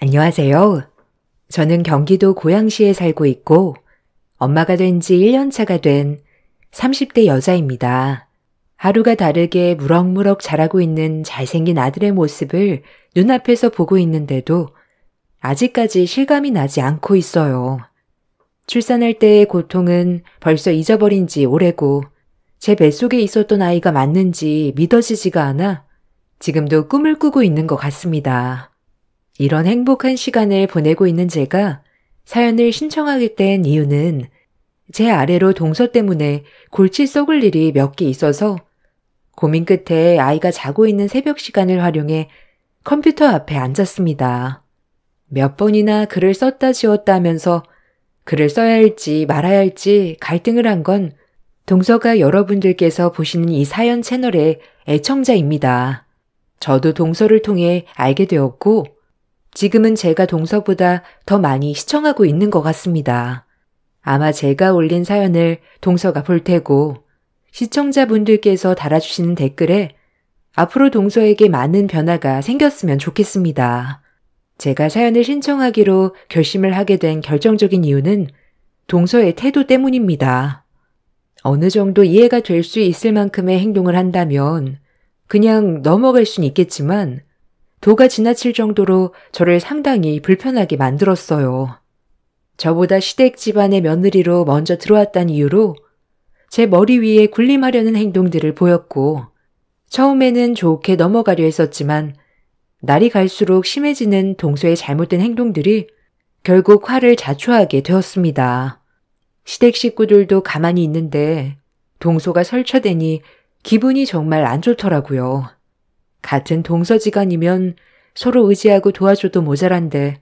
안녕하세요. 저는 경기도 고양시에 살고 있고 엄마가 된 지 1년 차가 된 30대 여자입니다. 하루가 다르게 무럭무럭 자라고 있는 잘생긴 아들의 모습을 눈앞에서 보고 있는데도 아직까지 실감이 나지 않고 있어요. 출산할 때의 고통은 벌써 잊어버린 지 오래고 제 뱃속에 있었던 아이가 맞는지 믿어지지가 않아 지금도 꿈을 꾸고 있는 것 같습니다. 이런 행복한 시간을 보내고 있는 제가 사연을 신청하게 된 이유는 제 아래로 동서 때문에 골치 썩을 일이 몇 개 있어서 고민 끝에 아이가 자고 있는 새벽 시간을 활용해 컴퓨터 앞에 앉았습니다. 몇 번이나 글을 썼다 지웠다 하면서 글을 써야 할지 말아야 할지 갈등을 한 건 동서가 여러분들께서 보시는 이 사연 채널의 애청자입니다. 저도 동서를 통해 알게 되었고 지금은 제가 동서보다 더 많이 시청하고 있는 것 같습니다. 아마 제가 올린 사연을 동서가 볼 테고 시청자분들께서 달아주시는 댓글에 앞으로 동서에게 많은 변화가 생겼으면 좋겠습니다. 제가 사연을 신청하기로 결심을 하게 된 결정적인 이유는 동서의 태도 때문입니다. 어느 정도 이해가 될 수 있을 만큼의 행동을 한다면 그냥 넘어갈 수는 있겠지만 도가 지나칠 정도로 저를 상당히 불편하게 만들었어요. 저보다 시댁 집안의 며느리로 먼저 들어왔다는 이유로 제 머리 위에 군림하려는 행동들을 보였고 처음에는 좋게 넘어가려 했었지만 날이 갈수록 심해지는 동서의 잘못된 행동들이 결국 화를 자초하게 되었습니다. 시댁 식구들도 가만히 있는데 동서가 설쳐대니 기분이 정말 안 좋더라고요. 같은 동서지간이면 서로 의지하고 도와줘도 모자란데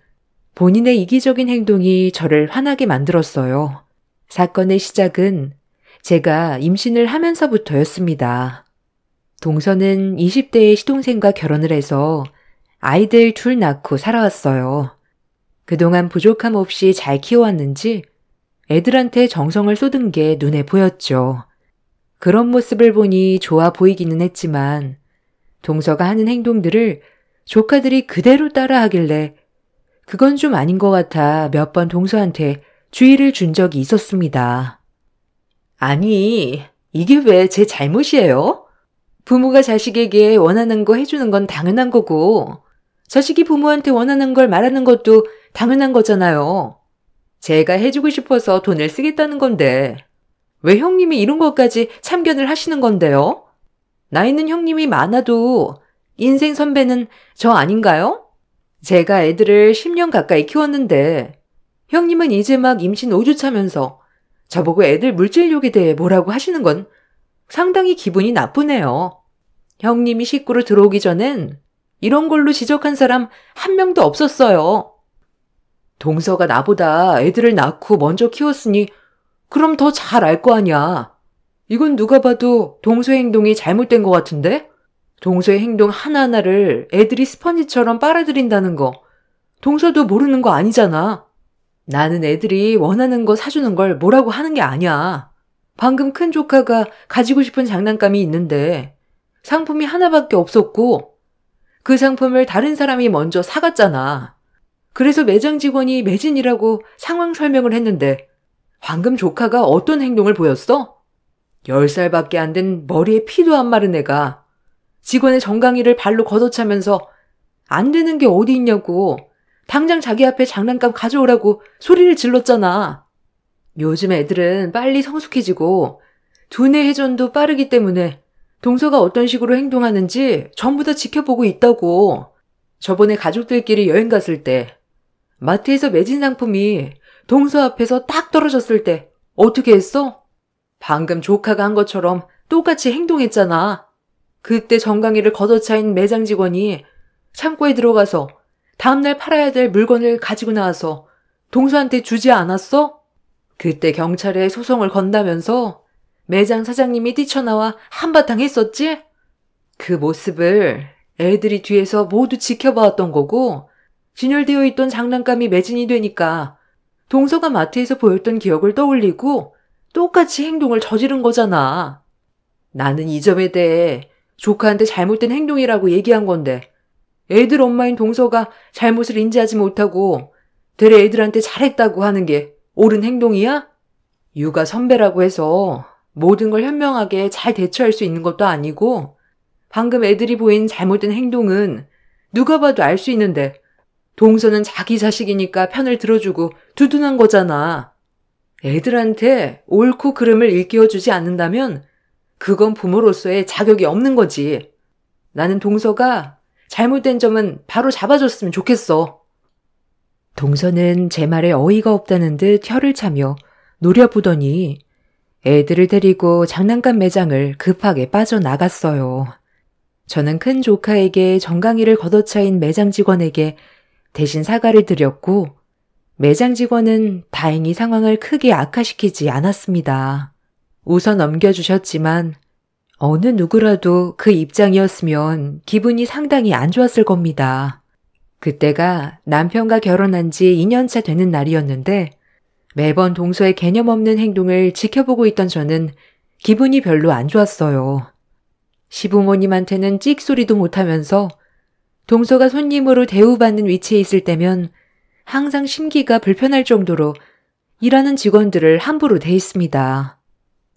본인의 이기적인 행동이 저를 화나게 만들었어요. 사건의 시작은 제가 임신을 하면서부터였습니다. 동서는 20대의 시동생과 결혼을 해서 아이들 둘 낳고 살아왔어요. 그동안 부족함 없이 잘 키워왔는지 애들한테 정성을 쏟은 게 눈에 보였죠. 그런 모습을 보니 좋아 보이기는 했지만 동서가 하는 행동들을 조카들이 그대로 따라하길래 그건 좀 아닌 것 같아 몇 번 동서한테 주의를 준 적이 있었습니다. 아니, 이게 왜 제 잘못이에요? 부모가 자식에게 원하는 거 해주는 건 당연한 거고 자식이 부모한테 원하는 걸 말하는 것도 당연한 거잖아요. 제가 해주고 싶어서 돈을 쓰겠다는 건데 왜 형님이 이런 것까지 참견을 하시는 건데요? 나이는 형님이 많아도 인생 선배는 저 아닌가요? 제가 애들을 10년 가까이 키웠는데 형님은 이제 막 임신 5주 차면서 저보고 애들 물질욕에 대해 뭐라고 하시는 건 상당히 기분이 나쁘네요. 형님이 식구로 들어오기 전엔 이런 걸로 지적한 사람 한 명도 없었어요. 동서가 나보다 애들을 낳고 먼저 키웠으니 그럼 더 잘 알 거 아니야. 이건 누가 봐도 동서의 행동이 잘못된 것 같은데? 동서의 행동 하나하나를 애들이 스펀지처럼 빨아들인다는 거 동서도 모르는 거 아니잖아. 나는 애들이 원하는 거 사주는 걸 뭐라고 하는 게 아니야. 방금 큰 조카가 가지고 싶은 장난감이 있는데 상품이 하나밖에 없었고 그 상품을 다른 사람이 먼저 사갔잖아. 그래서 매장 직원이 매진이라고 상황 설명을 했는데 방금 조카가 어떤 행동을 보였어? 10살밖에 안 된 머리에 피도 안 마른 애가 직원의 정강이를 발로 걷어차면서 안 되는 게 어디 있냐고 당장 자기 앞에 장난감 가져오라고 소리를 질렀잖아. 요즘 애들은 빨리 성숙해지고 두뇌 회전도 빠르기 때문에 동서가 어떤 식으로 행동하는지 전부 다 지켜보고 있다고. 저번에 가족들끼리 여행 갔을 때 마트에서 매진 상품이 동서 앞에서 딱 떨어졌을 때 어떻게 했어? 방금 조카가 한 것처럼 똑같이 행동했잖아. 그때 정강이를 걷어차인 매장 직원이 창고에 들어가서 다음날 팔아야 될 물건을 가지고 나와서 동서한테 주지 않았어? 그때 경찰에 소송을 건다면서 매장 사장님이 뛰쳐나와 한바탕 했었지? 그 모습을 애들이 뒤에서 모두 지켜봐왔던 거고 진열되어 있던 장난감이 매진이 되니까 동서가 마트에서 보였던 기억을 떠올리고 똑같이 행동을 저지른 거잖아. 나는 이 점에 대해 조카한테 잘못된 행동이라고 얘기한 건데 애들 엄마인 동서가 잘못을 인지하지 못하고 되레 애들한테 잘했다고 하는 게 옳은 행동이야? 육아 선배라고 해서 모든 걸 현명하게 잘 대처할 수 있는 것도 아니고 방금 애들이 보인 잘못된 행동은 누가 봐도 알 수 있는데 동서는 자기 자식이니까 편을 들어주고 두둔한 거잖아. 애들한테 옳고 그름을 일깨워주지 않는다면 그건 부모로서의 자격이 없는 거지. 나는 동서가 잘못된 점은 바로 잡아줬으면 좋겠어. 동서는 제 말에 어이가 없다는 듯 혀를 차며 노려보더니 애들을 데리고 장난감 매장을 급하게 빠져나갔어요. 저는 큰 조카에게 정강이를 걷어차인 매장 직원에게 대신 사과를 드렸고 매장 직원은 다행히 상황을 크게 악화시키지 않았습니다. 웃어 넘겨주셨지만 어느 누구라도 그 입장이었으면 기분이 상당히 안 좋았을 겁니다. 그때가 남편과 결혼한 지 2년차 되는 날이었는데 매번 동서의 개념 없는 행동을 지켜보고 있던 저는 기분이 별로 안 좋았어요. 시부모님한테는 찍소리도 못하면서 동서가 손님으로 대우받는 위치에 있을 때면 항상 심기가 불편할 정도로 일하는 직원들을 함부로 대했습니다.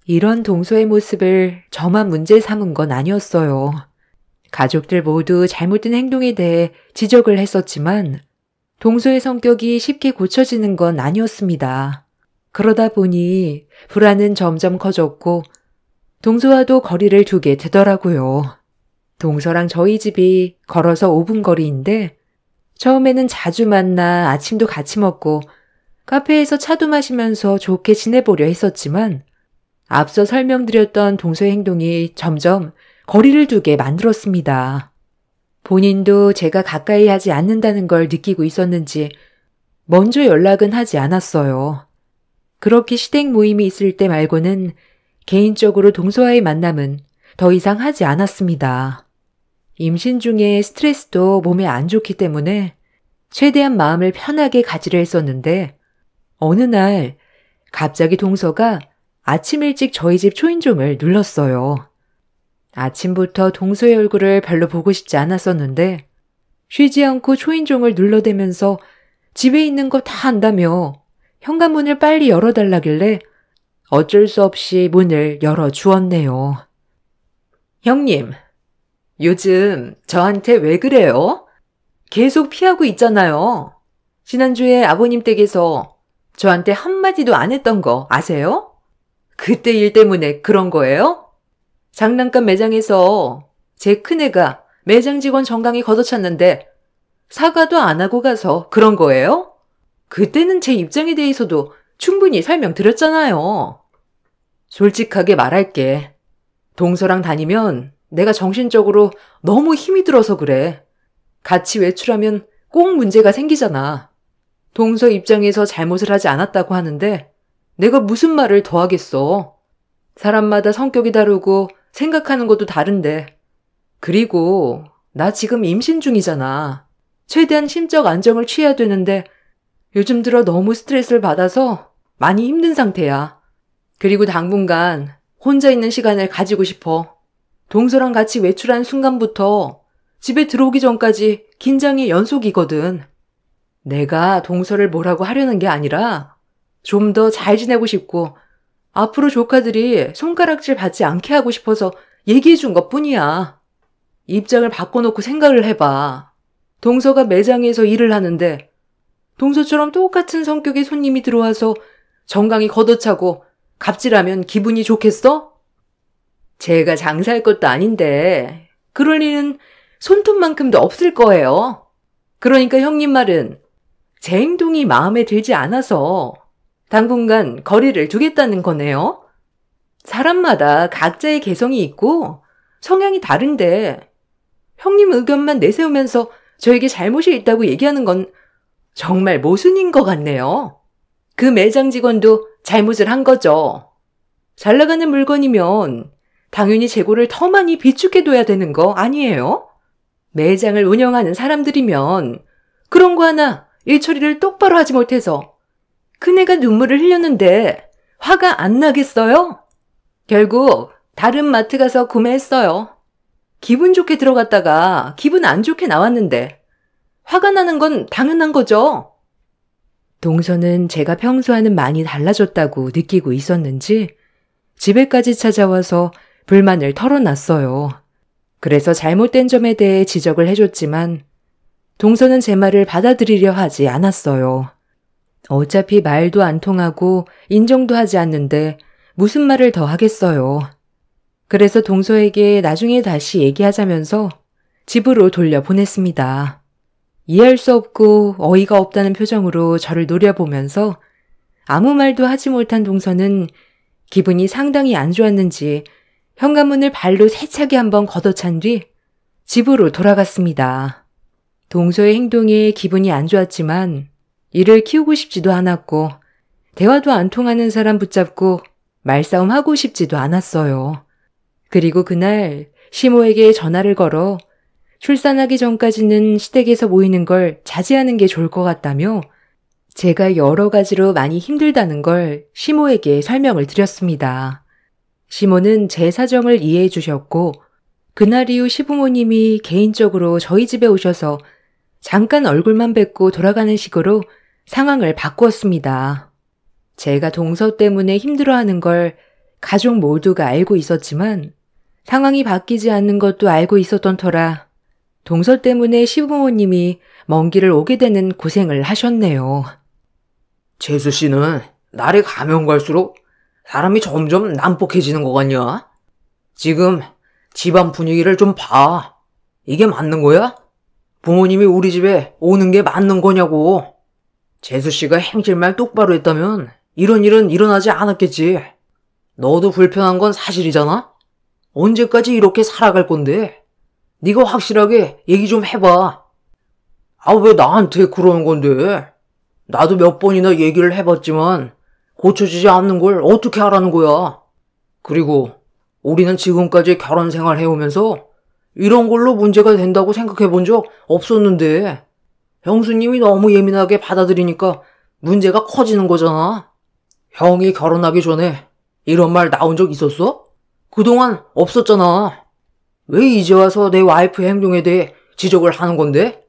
이런 동서의 모습을 저만 문제 삼은 건 아니었어요. 가족들 모두 잘못된 행동에 대해 지적을 했었지만 동서의 성격이 쉽게 고쳐지는 건 아니었습니다. 그러다 보니 불안은 점점 커졌고 동서와도 거리를 두게 되더라고요. 동서랑 저희 집이 걸어서 5분 거리인데 처음에는 자주 만나 아침도 같이 먹고 카페에서 차도 마시면서 좋게 지내보려 했었지만 앞서 설명드렸던 동서의 행동이 점점 거리를 두게 만들었습니다. 본인도 제가 가까이 하지 않는다는 걸 느끼고 있었는지 먼저 연락은 하지 않았어요. 그렇게 시댁 모임이 있을 때 말고는 개인적으로 동서와의 만남은 더 이상 하지 않았습니다. 임신 중에 스트레스도 몸에 안 좋기 때문에 최대한 마음을 편하게 가지려 했었는데 어느 날 갑자기 동서가 아침 일찍 저희 집 초인종을 눌렀어요. 아침부터 동서의 얼굴을 별로 보고 싶지 않았었는데 쉬지 않고 초인종을 눌러대면서 집에 있는 거 다 안다며 현관문을 빨리 열어달라길래 어쩔 수 없이 문을 열어주었네요. 형님, 요즘 저한테 왜 그래요? 계속 피하고 있잖아요. 지난주에 아버님 댁에서 저한테 한마디도 안 했던 거 아세요? 그때 일 때문에 그런 거예요? 장난감 매장에서 제 큰애가 매장 직원 정강이 걷어찼는데 사과도 안 하고 가서 그런 거예요? 그때는 제 입장에 대해서도 충분히 설명드렸잖아요. 솔직하게 말할게. 동서랑 다니면 내가 정신적으로 너무 힘이 들어서 그래. 같이 외출하면 꼭 문제가 생기잖아. 동서 입장에서 잘못을 하지 않았다고 하는데 내가 무슨 말을 더 하겠어. 사람마다 성격이 다르고 생각하는 것도 다른데. 그리고 나 지금 임신 중이잖아. 최대한 심적 안정을 취해야 되는데 요즘 들어 너무 스트레스를 받아서 많이 힘든 상태야. 그리고 당분간 혼자 있는 시간을 가지고 싶어. 동서랑 같이 외출한 순간부터 집에 들어오기 전까지 긴장의 연속이거든. 내가 동서를 뭐라고 하려는 게 아니라 좀 더 잘 지내고 싶고 앞으로 조카들이 손가락질 받지 않게 하고 싶어서 얘기해 준 것뿐이야. 입장을 바꿔놓고 생각을 해봐. 동서가 매장에서 일을 하는데 동서처럼 똑같은 성격의 손님이 들어와서 정강이 걷어차고 갑질하면 기분이 좋겠어? 제가 장사할 것도 아닌데 그럴 리는 손톱만큼도 없을 거예요. 그러니까 형님 말은 제 행동이 마음에 들지 않아서 당분간 거리를 두겠다는 거네요. 사람마다 각자의 개성이 있고 성향이 다른데 형님 의견만 내세우면서 저에게 잘못이 있다고 얘기하는 건 정말 모순인 것 같네요. 그 매장 직원도 잘못을 한 거죠. 잘 나가는 물건이면 당연히 재고를 더 많이 비축해둬야 되는 거 아니에요? 매장을 운영하는 사람들이면 그런 거 하나 일 처리를 똑바로 하지 못해서 큰애가 눈물을 흘렸는데 화가 안 나겠어요? 결국 다른 마트 가서 구매했어요. 기분 좋게 들어갔다가 기분 안 좋게 나왔는데 화가 나는 건 당연한 거죠. 동서는 제가 평소와는 많이 달라졌다고 느끼고 있었는지 집에까지 찾아와서 불만을 털어놨어요. 그래서 잘못된 점에 대해 지적을 해줬지만 동서는 제 말을 받아들이려 하지 않았어요. 어차피 말도 안 통하고 인정도 하지 않는데 무슨 말을 더 하겠어요. 그래서 동서에게 나중에 다시 얘기하자면서 집으로 돌려보냈습니다. 이해할 수 없고 어이가 없다는 표정으로 저를 노려보면서 아무 말도 하지 못한 동서는 기분이 상당히 안 좋았는지 현관문을 발로 세차게 한번 걷어찬 뒤 집으로 돌아갔습니다. 동서의 행동에 기분이 안 좋았지만 이를 키우고 싶지도 않았고 대화도 안 통하는 사람 붙잡고 말싸움하고 싶지도 않았어요. 그리고 그날 시모에게 전화를 걸어 출산하기 전까지는 시댁에서 모이는 걸 자제하는 게 좋을 것 같다며 제가 여러 가지로 많이 힘들다는 걸 시모에게 설명을 드렸습니다. 시모는 제 사정을 이해해 주셨고 그날 이후 시부모님이 개인적으로 저희 집에 오셔서 잠깐 얼굴만 뵙고 돌아가는 식으로 상황을 바꾸었습니다. 제가 동서 때문에 힘들어하는 걸 가족 모두가 알고 있었지만 상황이 바뀌지 않는 것도 알고 있었던 터라 동서 때문에 시부모님이 먼 길을 오게 되는 고생을 하셨네요. 재수 씨는 날이 가면 갈수록 사람이 점점 난폭해지는 것 같냐? 지금 집안 분위기를 좀 봐. 이게 맞는 거야? 부모님이 우리 집에 오는 게 맞는 거냐고. 재수 씨가 행실만 똑바로 했다면 이런 일은 일어나지 않았겠지. 너도 불편한 건 사실이잖아? 언제까지 이렇게 살아갈 건데? 네가 확실하게 얘기 좀 해봐. 아, 왜 나한테 그러는 건데? 나도 몇 번이나 얘기를 해봤지만 고쳐지지 않는 걸 어떻게 하라는 거야. 그리고 우리는 지금까지 결혼 생활 해오면서 이런 걸로 문제가 된다고 생각해 본 적 없었는데 형수님이 너무 예민하게 받아들이니까 문제가 커지는 거잖아. 형이 결혼하기 전에 이런 말 나온 적 있었어? 그동안 없었잖아. 왜 이제 와서 내 와이프의 행동에 대해 지적을 하는 건데?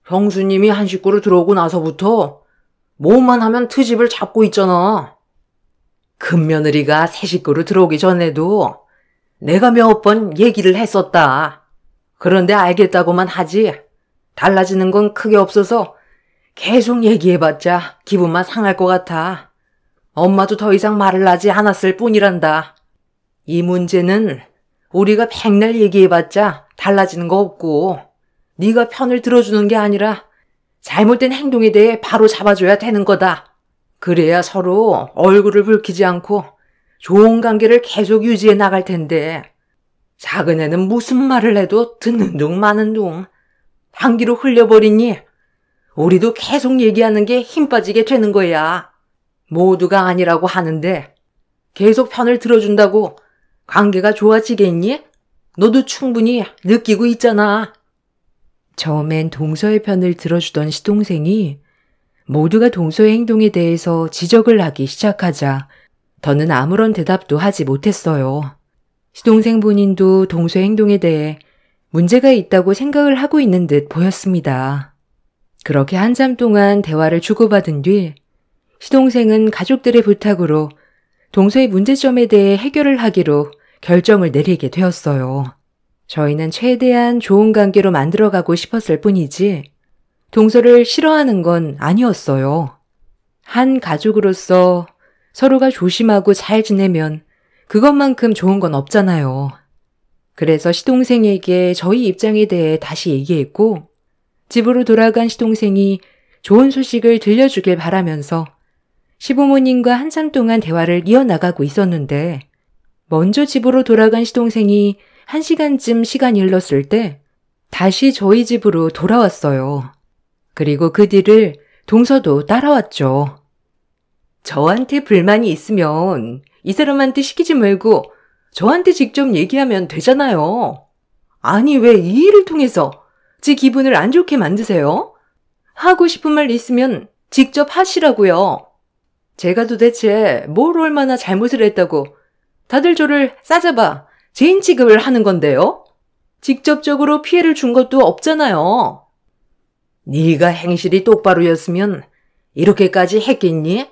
형수님이 한 식구로 들어오고 나서부터 뭐만 하면 트집을 잡고 있잖아. 큰며느리가 새 식구로 들어오기 전에도 내가 몇 번 얘기를 했었다. 그런데 알겠다고만 하지 달라지는 건 크게 없어서 계속 얘기해봤자 기분만 상할 것 같아. 엄마도 더 이상 말을 하지 않았을 뿐이란다. 이 문제는 우리가 백날 얘기해봤자 달라지는 거 없고 네가 편을 들어주는 게 아니라 잘못된 행동에 대해 바로 잡아줘야 되는 거다. 그래야 서로 얼굴을 붉히지 않고 좋은 관계를 계속 유지해 나갈 텐데 작은 애는 무슨 말을 해도 듣는 둥 마는 둥 방귀로 흘려버리니 우리도 계속 얘기하는 게 힘 빠지게 되는 거야. 모두가 아니라고 하는데 계속 편을 들어준다고 관계가 좋아지겠니? 너도 충분히 느끼고 있잖아. 처음엔 동서의 편을 들어주던 시동생이 모두가 동서의 행동에 대해서 지적을 하기 시작하자 더는 아무런 대답도 하지 못했어요. 시동생 본인도 동서의 행동에 대해 문제가 있다고 생각을 하고 있는 듯 보였습니다. 그렇게 한참 동안 대화를 주고받은 뒤 시동생은 가족들의 부탁으로 동서의 문제점에 대해 해결을 하기로 결정을 내리게 되었어요. 저희는 최대한 좋은 관계로 만들어가고 싶었을 뿐이지 동서를 싫어하는 건 아니었어요. 한 가족으로서 서로가 조심하고 잘 지내면 그것만큼 좋은 건 없잖아요. 그래서 시동생에게 저희 입장에 대해 다시 얘기했고 집으로 돌아간 시동생이 좋은 소식을 들려주길 바라면서 시부모님과 한참 동안 대화를 이어나가고 있었는데 먼저 집으로 돌아간 시동생이 1시간쯤 시간이 흘렀을 때 다시 저희 집으로 돌아왔어요. 그리고 그 뒤를 동서도 따라왔죠. 저한테 불만이 있으면 이 사람한테 시키지 말고 저한테 직접 얘기하면 되잖아요. 아니 왜 이 일을 통해서 제 기분을 안 좋게 만드세요? 하고 싶은 말 있으면 직접 하시라고요. 제가 도대체 뭘 얼마나 잘못을 했다고 다들 저를 싸잡아 죄인 취급을 하는 건데요? 직접적으로 피해를 준 것도 없잖아요. 네가 행실이 똑바로였으면 이렇게까지 했겠니?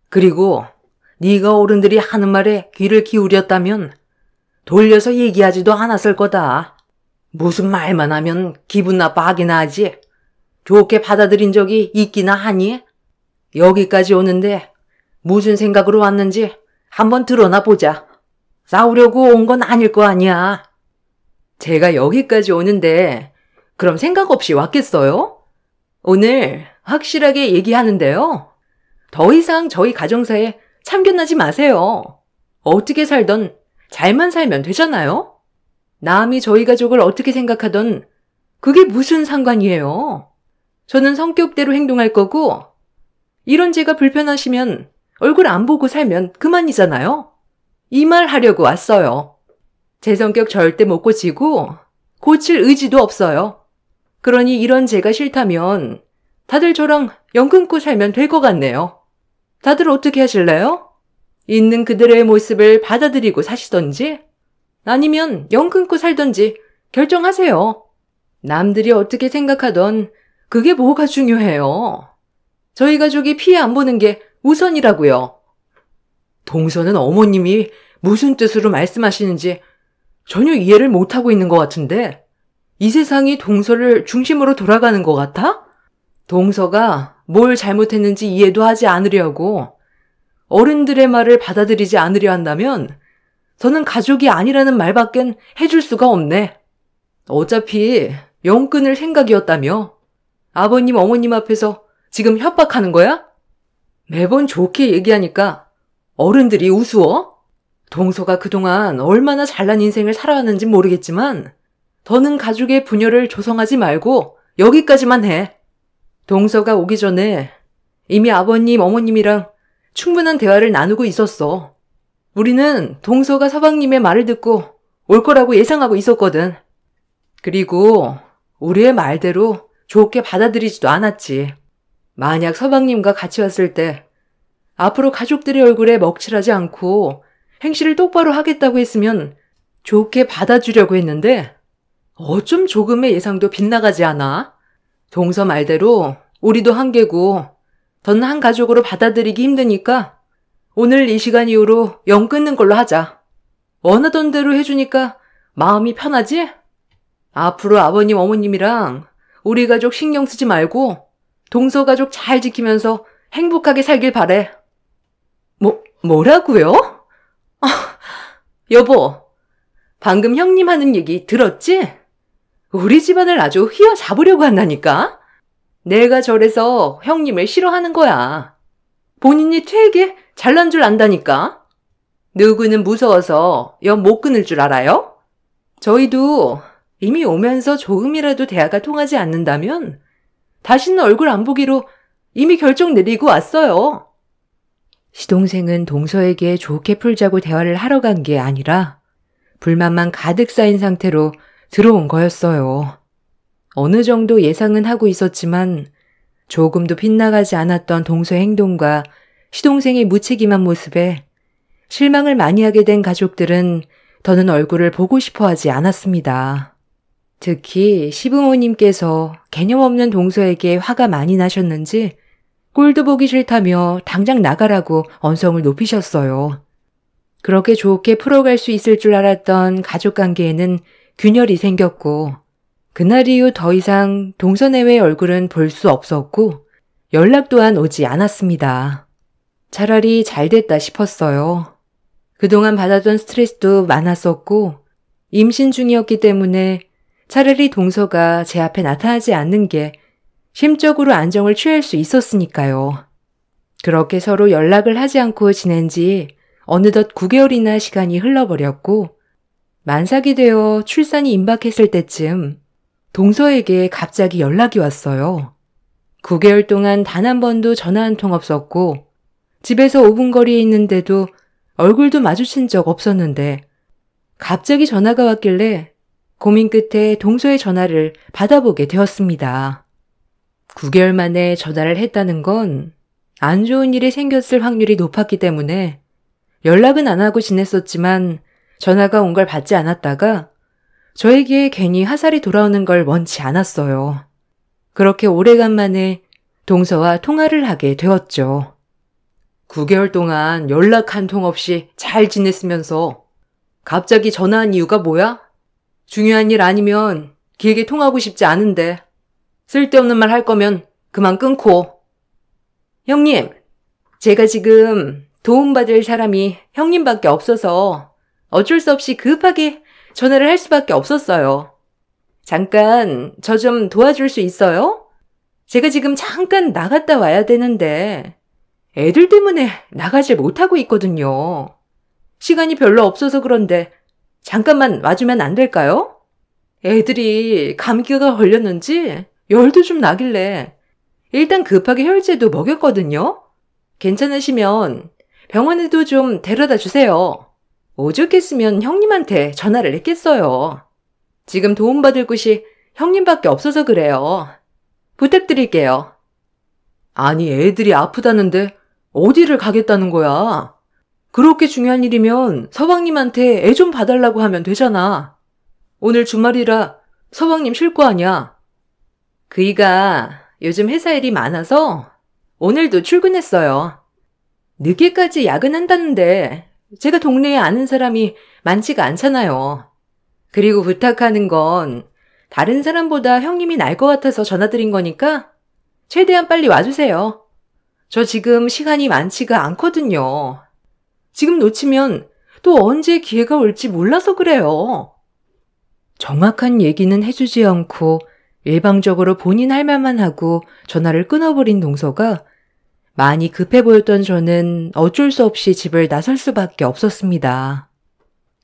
그리고 네가 어른들이 하는 말에 귀를 기울였다면 돌려서 얘기하지도 않았을 거다. 무슨 말만 하면 기분 나빠하기나 하지. 좋게 받아들인 적이 있기나 하니? 여기까지 오는데 무슨 생각으로 왔는지 한번 드러나 보자. 싸우려고 온 건 아닐 거 아니야. 제가 여기까지 오는데 그럼 생각 없이 왔겠어요? 오늘 확실하게 얘기하는데요. 더 이상 저희 가정사에 참견하지 마세요. 어떻게 살던 잘만 살면 되잖아요? 남이 저희 가족을 어떻게 생각하던 그게 무슨 상관이에요? 저는 성격대로 행동할 거고 이런 제가 불편하시면 얼굴 안 보고 살면 그만이잖아요. 이 말 하려고 왔어요. 제 성격 절대 못 고치고 고칠 의지도 없어요. 그러니 이런 제가 싫다면 다들 저랑 연 끊고 살면 될 것 같네요. 다들 어떻게 하실래요? 있는 그들의 모습을 받아들이고 사시던지 아니면 연 끊고 살던지 결정하세요. 남들이 어떻게 생각하던 그게 뭐가 중요해요. 저희 가족이 피해 안 보는 게 우선이라고요. 동서는 어머님이 무슨 뜻으로 말씀하시는지 전혀 이해를 못하고 있는 것 같은데 이 세상이 동서를 중심으로 돌아가는 것 같아? 동서가 뭘 잘못했는지 이해도 하지 않으려고 어른들의 말을 받아들이지 않으려 한다면 저는 가족이 아니라는 말밖엔 해줄 수가 없네. 어차피 연 끊을 생각이었다며 아버님 어머님 앞에서 지금 협박하는 거야? 매번 좋게 얘기하니까 어른들이 우스워? 동서가 그동안 얼마나 잘난 인생을 살아왔는지 모르겠지만 더는 가족의 분열을 조성하지 말고 여기까지만 해. 동서가 오기 전에 이미 아버님 어머님이랑 충분한 대화를 나누고 있었어. 우리는 동서가 서방님의 말을 듣고 올 거라고 예상하고 있었거든. 그리고 우리의 말대로 좋게 받아들이지도 않았지. 만약 서방님과 같이 왔을 때 앞으로 가족들의 얼굴에 먹칠하지 않고 행실을 똑바로 하겠다고 했으면 좋게 받아주려고 했는데 어쩜 조금의 예상도 빗나가지 않아? 동서 말대로 우리도 한계고 더는 한 가족으로 받아들이기 힘드니까 오늘 이 시간 이후로 연 끊는 걸로 하자. 원하던 대로 해주니까 마음이 편하지? 앞으로 아버님 어머님이랑 우리 가족 신경 쓰지 말고 동서 가족 잘 지키면서 행복하게 살길 바래. 뭐라고요? 여보, 방금 형님 하는 얘기 들었지? 우리 집안을 아주 휘어잡으려고 한다니까? 내가 저래서 형님을 싫어하는 거야. 본인이 되게 잘난 줄 안다니까? 누구는 무서워서 연 못 끊을 줄 알아요? 저희도 이미 오면서 조금이라도 대화가 통하지 않는다면 다시는 얼굴 안 보기로 이미 결정 내리고 왔어요. 시동생은 동서에게 좋게 풀자고 대화를 하러 간 게 아니라 불만만 가득 쌓인 상태로 들어온 거였어요. 어느 정도 예상은 하고 있었지만 조금도 빗나가지 않았던 동서의 행동과 시동생의 무책임한 모습에 실망을 많이 하게 된 가족들은 더는 얼굴을 보고 싶어 하지 않았습니다. 특히 시부모님께서 개념 없는 동서에게 화가 많이 나셨는지 꼴도 보기 싫다며 당장 나가라고 언성을 높이셨어요. 그렇게 좋게 풀어갈 수 있을 줄 알았던 가족관계에는 균열이 생겼고 그날 이후 더 이상 동서 내외의 얼굴은 볼 수 없었고 연락 또한 오지 않았습니다. 차라리 잘 됐다 싶었어요. 그동안 받았던 스트레스도 많았었고 임신 중이었기 때문에 차라리 동서가 제 앞에 나타나지 않는 게 심적으로 안정을 취할 수 있었으니까요. 그렇게 서로 연락을 하지 않고 지낸 지 어느덧 9개월이나 시간이 흘러버렸고 만삭이 되어 출산이 임박했을 때쯤 동서에게 갑자기 연락이 왔어요. 9개월 동안 단 한 번도 전화 한 통 없었고 집에서 5분 거리에 있는데도 얼굴도 마주친 적 없었는데 갑자기 전화가 왔길래 고민 끝에 동서의 전화를 받아보게 되었습니다. 9개월 만에 전화를 했다는 건 안 좋은 일이 생겼을 확률이 높았기 때문에 연락은 안 하고 지냈었지만 전화가 온 걸 받지 않았다가 저에게 괜히 화살이 돌아오는 걸 원치 않았어요. 그렇게 오래간만에 동서와 통화를 하게 되었죠. 9개월 동안 연락 한 통 없이 잘 지냈으면서 갑자기 전화한 이유가 뭐야? 중요한 일 아니면 길게 통하고 싶지 않은데 쓸데없는 말 할 거면 그만 끊고. 형님, 제가 지금 도움받을 사람이 형님밖에 없어서 어쩔 수 없이 급하게 전화를 할 수밖에 없었어요. 잠깐 저 좀 도와줄 수 있어요? 제가 지금 잠깐 나갔다 와야 되는데 애들 때문에 나가질 못하고 있거든요. 시간이 별로 없어서 그런데 잠깐만 와주면 안 될까요? 애들이 감기가 걸렸는지 열도 좀 나길래 일단 급하게 혈제도 먹였거든요. 괜찮으시면 병원에도 좀 데려다 주세요. 오죽했으면 형님한테 전화를 했겠어요. 지금 도움받을 곳이 형님밖에 없어서 그래요. 부탁드릴게요. 아니, 애들이 아프다는데 어디를 가겠다는 거야? 그렇게 중요한 일이면 서방님한테 애 좀 봐달라고 하면 되잖아. 오늘 주말이라 서방님 쉴 거 아니야. 그이가 요즘 회사 일이 많아서 오늘도 출근했어요. 늦게까지 야근한다는데 제가 동네에 아는 사람이 많지가 않잖아요. 그리고 부탁하는 건 다른 사람보다 형님이 날 것 같아서 전화드린 거니까 최대한 빨리 와주세요. 저 지금 시간이 많지가 않거든요. 지금 놓치면 또 언제 기회가 올지 몰라서 그래요. 정확한 얘기는 해주지 않고 일방적으로 본인 할 말만 하고 전화를 끊어버린 동서가 많이 급해 보였던 저는 어쩔 수 없이 집을 나설 수밖에 없었습니다.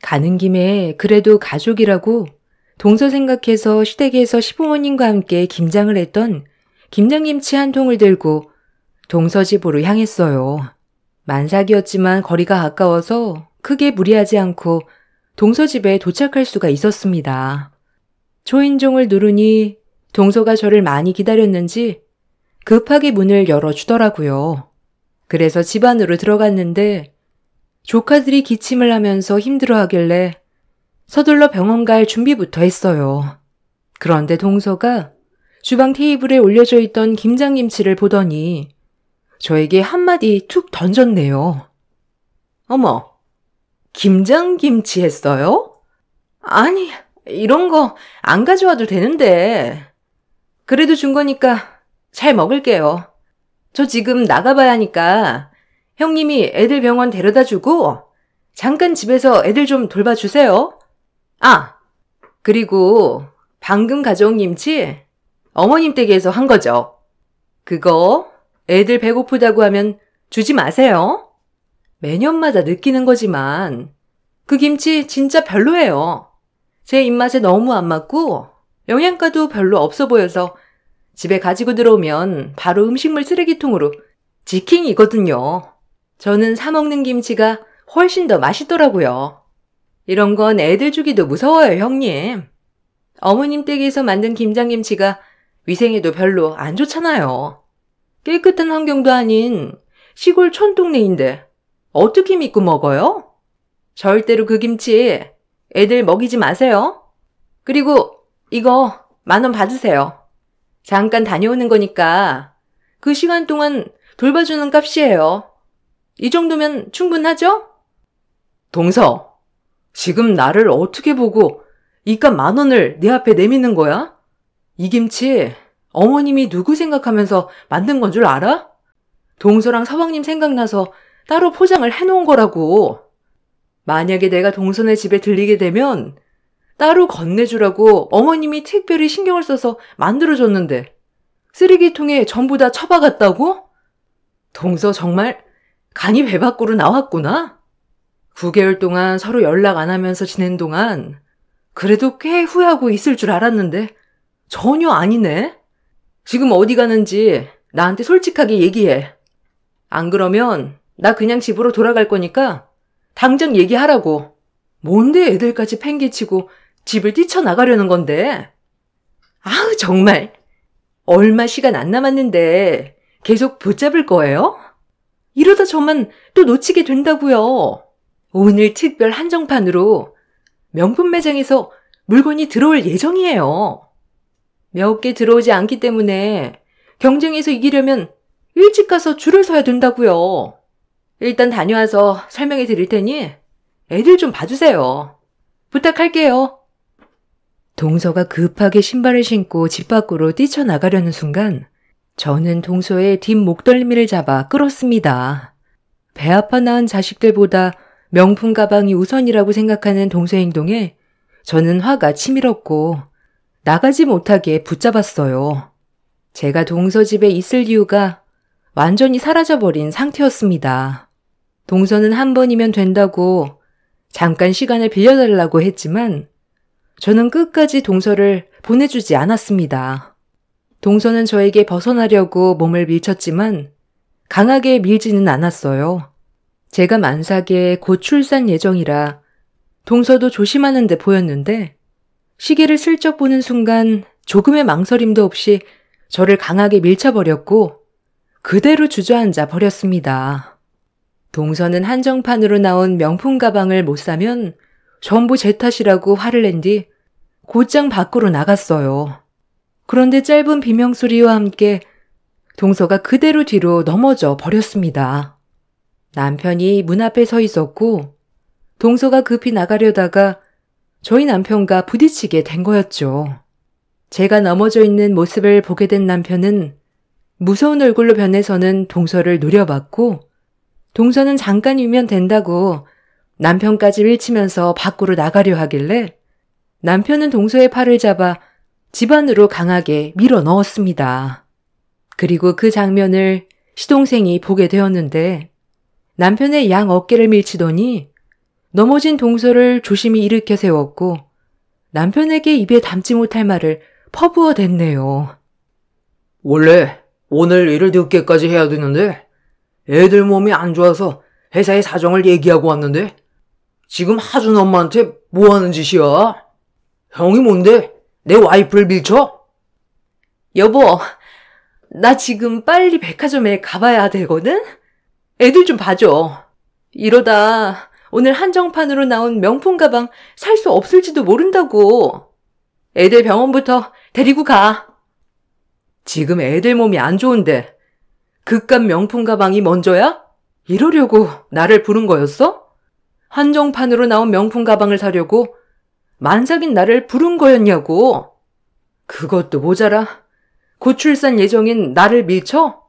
가는 김에 그래도 가족이라고 동서 생각해서 시댁에서 시부모님과 함께 김장을 했던 김장김치 한 통을 들고 동서 집으로 향했어요. 만삭이었지만 거리가 가까워서 크게 무리하지 않고 동서 집에 도착할 수가 있었습니다. 초인종을 누르니 동서가 저를 많이 기다렸는지 급하게 문을 열어주더라고요. 그래서 집 안으로 들어갔는데 조카들이 기침을 하면서 힘들어하길래 서둘러 병원 갈 준비부터 했어요. 그런데 동서가 주방 테이블에 올려져 있던 김장김치를 보더니 저에게 한마디 툭 던졌네요. 어머, 김장김치 했어요? 아니, 이런 거 안 가져와도 되는데. 그래도 준 거니까 잘 먹을게요. 저 지금 나가봐야 하니까 형님이 애들 병원 데려다 주고 잠깐 집에서 애들 좀 돌봐주세요. 아, 그리고 방금 가져온 김치 어머님 댁에서 한 거죠. 그거 애들 배고프다고 하면 주지 마세요. 매년마다 느끼는 거지만 그 김치 진짜 별로예요. 제 입맛에 너무 안 맞고 영양가도 별로 없어 보여서 집에 가지고 들어오면 바로 음식물 쓰레기통으로 직행이거든요. 저는 사 먹는 김치가 훨씬 더 맛있더라고요. 이런 건 애들 주기도 무서워요, 형님. 어머님 댁에서 만든 김장김치가 위생에도 별로 안 좋잖아요. 깨끗한 환경도 아닌 시골 촌동네인데 어떻게 믿고 먹어요? 절대로 그 김치 애들 먹이지 마세요. 그리고 이거 10,000원 받으세요. 잠깐 다녀오는 거니까 그 시간 동안 돌봐주는 값이에요. 이 정도면 충분하죠? 동서, 지금 나를 어떻게 보고 이깟 10,000원을 내 앞에 내미는 거야? 이 김치 어머님이 누구 생각하면서 만든 건 줄 알아? 동서랑 서방님 생각나서 따로 포장을 해놓은 거라고. 만약에 내가 동서네 집에 들리게 되면 따로 건네주라고 어머님이 특별히 신경을 써서 만들어줬는데 쓰레기통에 전부 다 처박았다고? 동서 정말 간이 배 밖으로 나왔구나. 9개월 동안 서로 연락 안 하면서 지낸 동안 그래도 꽤 후회하고 있을 줄 알았는데 전혀 아니네. 지금 어디 가는지 나한테 솔직하게 얘기해. 안 그러면 나 그냥 집으로 돌아갈 거니까 당장 얘기하라고. 뭔데 애들까지 팽개치고 집을 뛰쳐나가려는 건데. 아우 정말. 얼마 시간 안 남았는데 계속 붙잡을 거예요? 이러다 저만 또 놓치게 된다고요. 오늘 특별 한정판으로 명품 매장에서 물건이 들어올 예정이에요. 몇 개 들어오지 않기 때문에 경쟁에서 이기려면 일찍 가서 줄을 서야 된다고요. 일단 다녀와서 설명해 드릴 테니 애들 좀 봐주세요. 부탁할게요. 동서가 급하게 신발을 신고 집 밖으로 뛰쳐나가려는 순간 저는 동서의 뒷 목덜미를 잡아 끌었습니다. 배 아파 낳은 자식들보다 명품 가방이 우선이라고 생각하는 동서의 행동에 저는 화가 치밀었고 나가지 못하게 붙잡았어요. 제가 동서 집에 있을 이유가 완전히 사라져버린 상태였습니다. 동서는 한 번이면 된다고 잠깐 시간을 빌려달라고 했지만 저는 끝까지 동서를 보내주지 않았습니다. 동서는 저에게 벗어나려고 몸을 밀쳤지만 강하게 밀지는 않았어요. 제가 만삭에 곧 출산 예정이라 동서도 조심하는 데 보였는데 시계를 슬쩍 보는 순간 조금의 망설임도 없이 저를 강하게 밀쳐버렸고 그대로 주저앉아 버렸습니다. 동서는 한정판으로 나온 명품 가방을 못 사면 전부 제 탓이라고 화를 낸 뒤 곧장 밖으로 나갔어요. 그런데 짧은 비명소리와 함께 동서가 그대로 뒤로 넘어져 버렸습니다. 남편이 문 앞에 서 있었고 동서가 급히 나가려다가 저희 남편과 부딪히게 된 거였죠. 제가 넘어져 있는 모습을 보게 된 남편은 무서운 얼굴로 변해서는 동서를 노려봤고 동서는 잠깐이면 된다고 남편까지 밀치면서 밖으로 나가려 하길래 남편은 동서의 팔을 잡아 집 안으로 강하게 밀어 넣었습니다. 그리고 그 장면을 시동생이 보게 되었는데 남편의 양 어깨를 밀치더니 넘어진 동서를 조심히 일으켜 세웠고 남편에게 입에 담지 못할 말을 퍼부어 댔네요. 원래 오늘 일을 늦게까지 해야 되는데 애들 몸이 안 좋아서 회사의 사정을 얘기하고 왔는데 지금 하준 엄마한테 뭐 하는 짓이야? 형이 뭔데 내 와이프를 밀쳐? 여보, 나 지금 빨리 백화점에 가봐야 되거든? 애들 좀 봐줘. 이러다 오늘 한정판으로 나온 명품 가방 살 수 없을지도 모른다고. 애들 병원부터 데리고 가. 지금 애들 몸이 안 좋은데 그깟 명품 가방이 먼저야? 이러려고 나를 부른 거였어? 한정판으로 나온 명품 가방을 사려고 만삭인 나를 부른 거였냐고. 그것도 모자라 곧 출산 예정인 나를 밀쳐?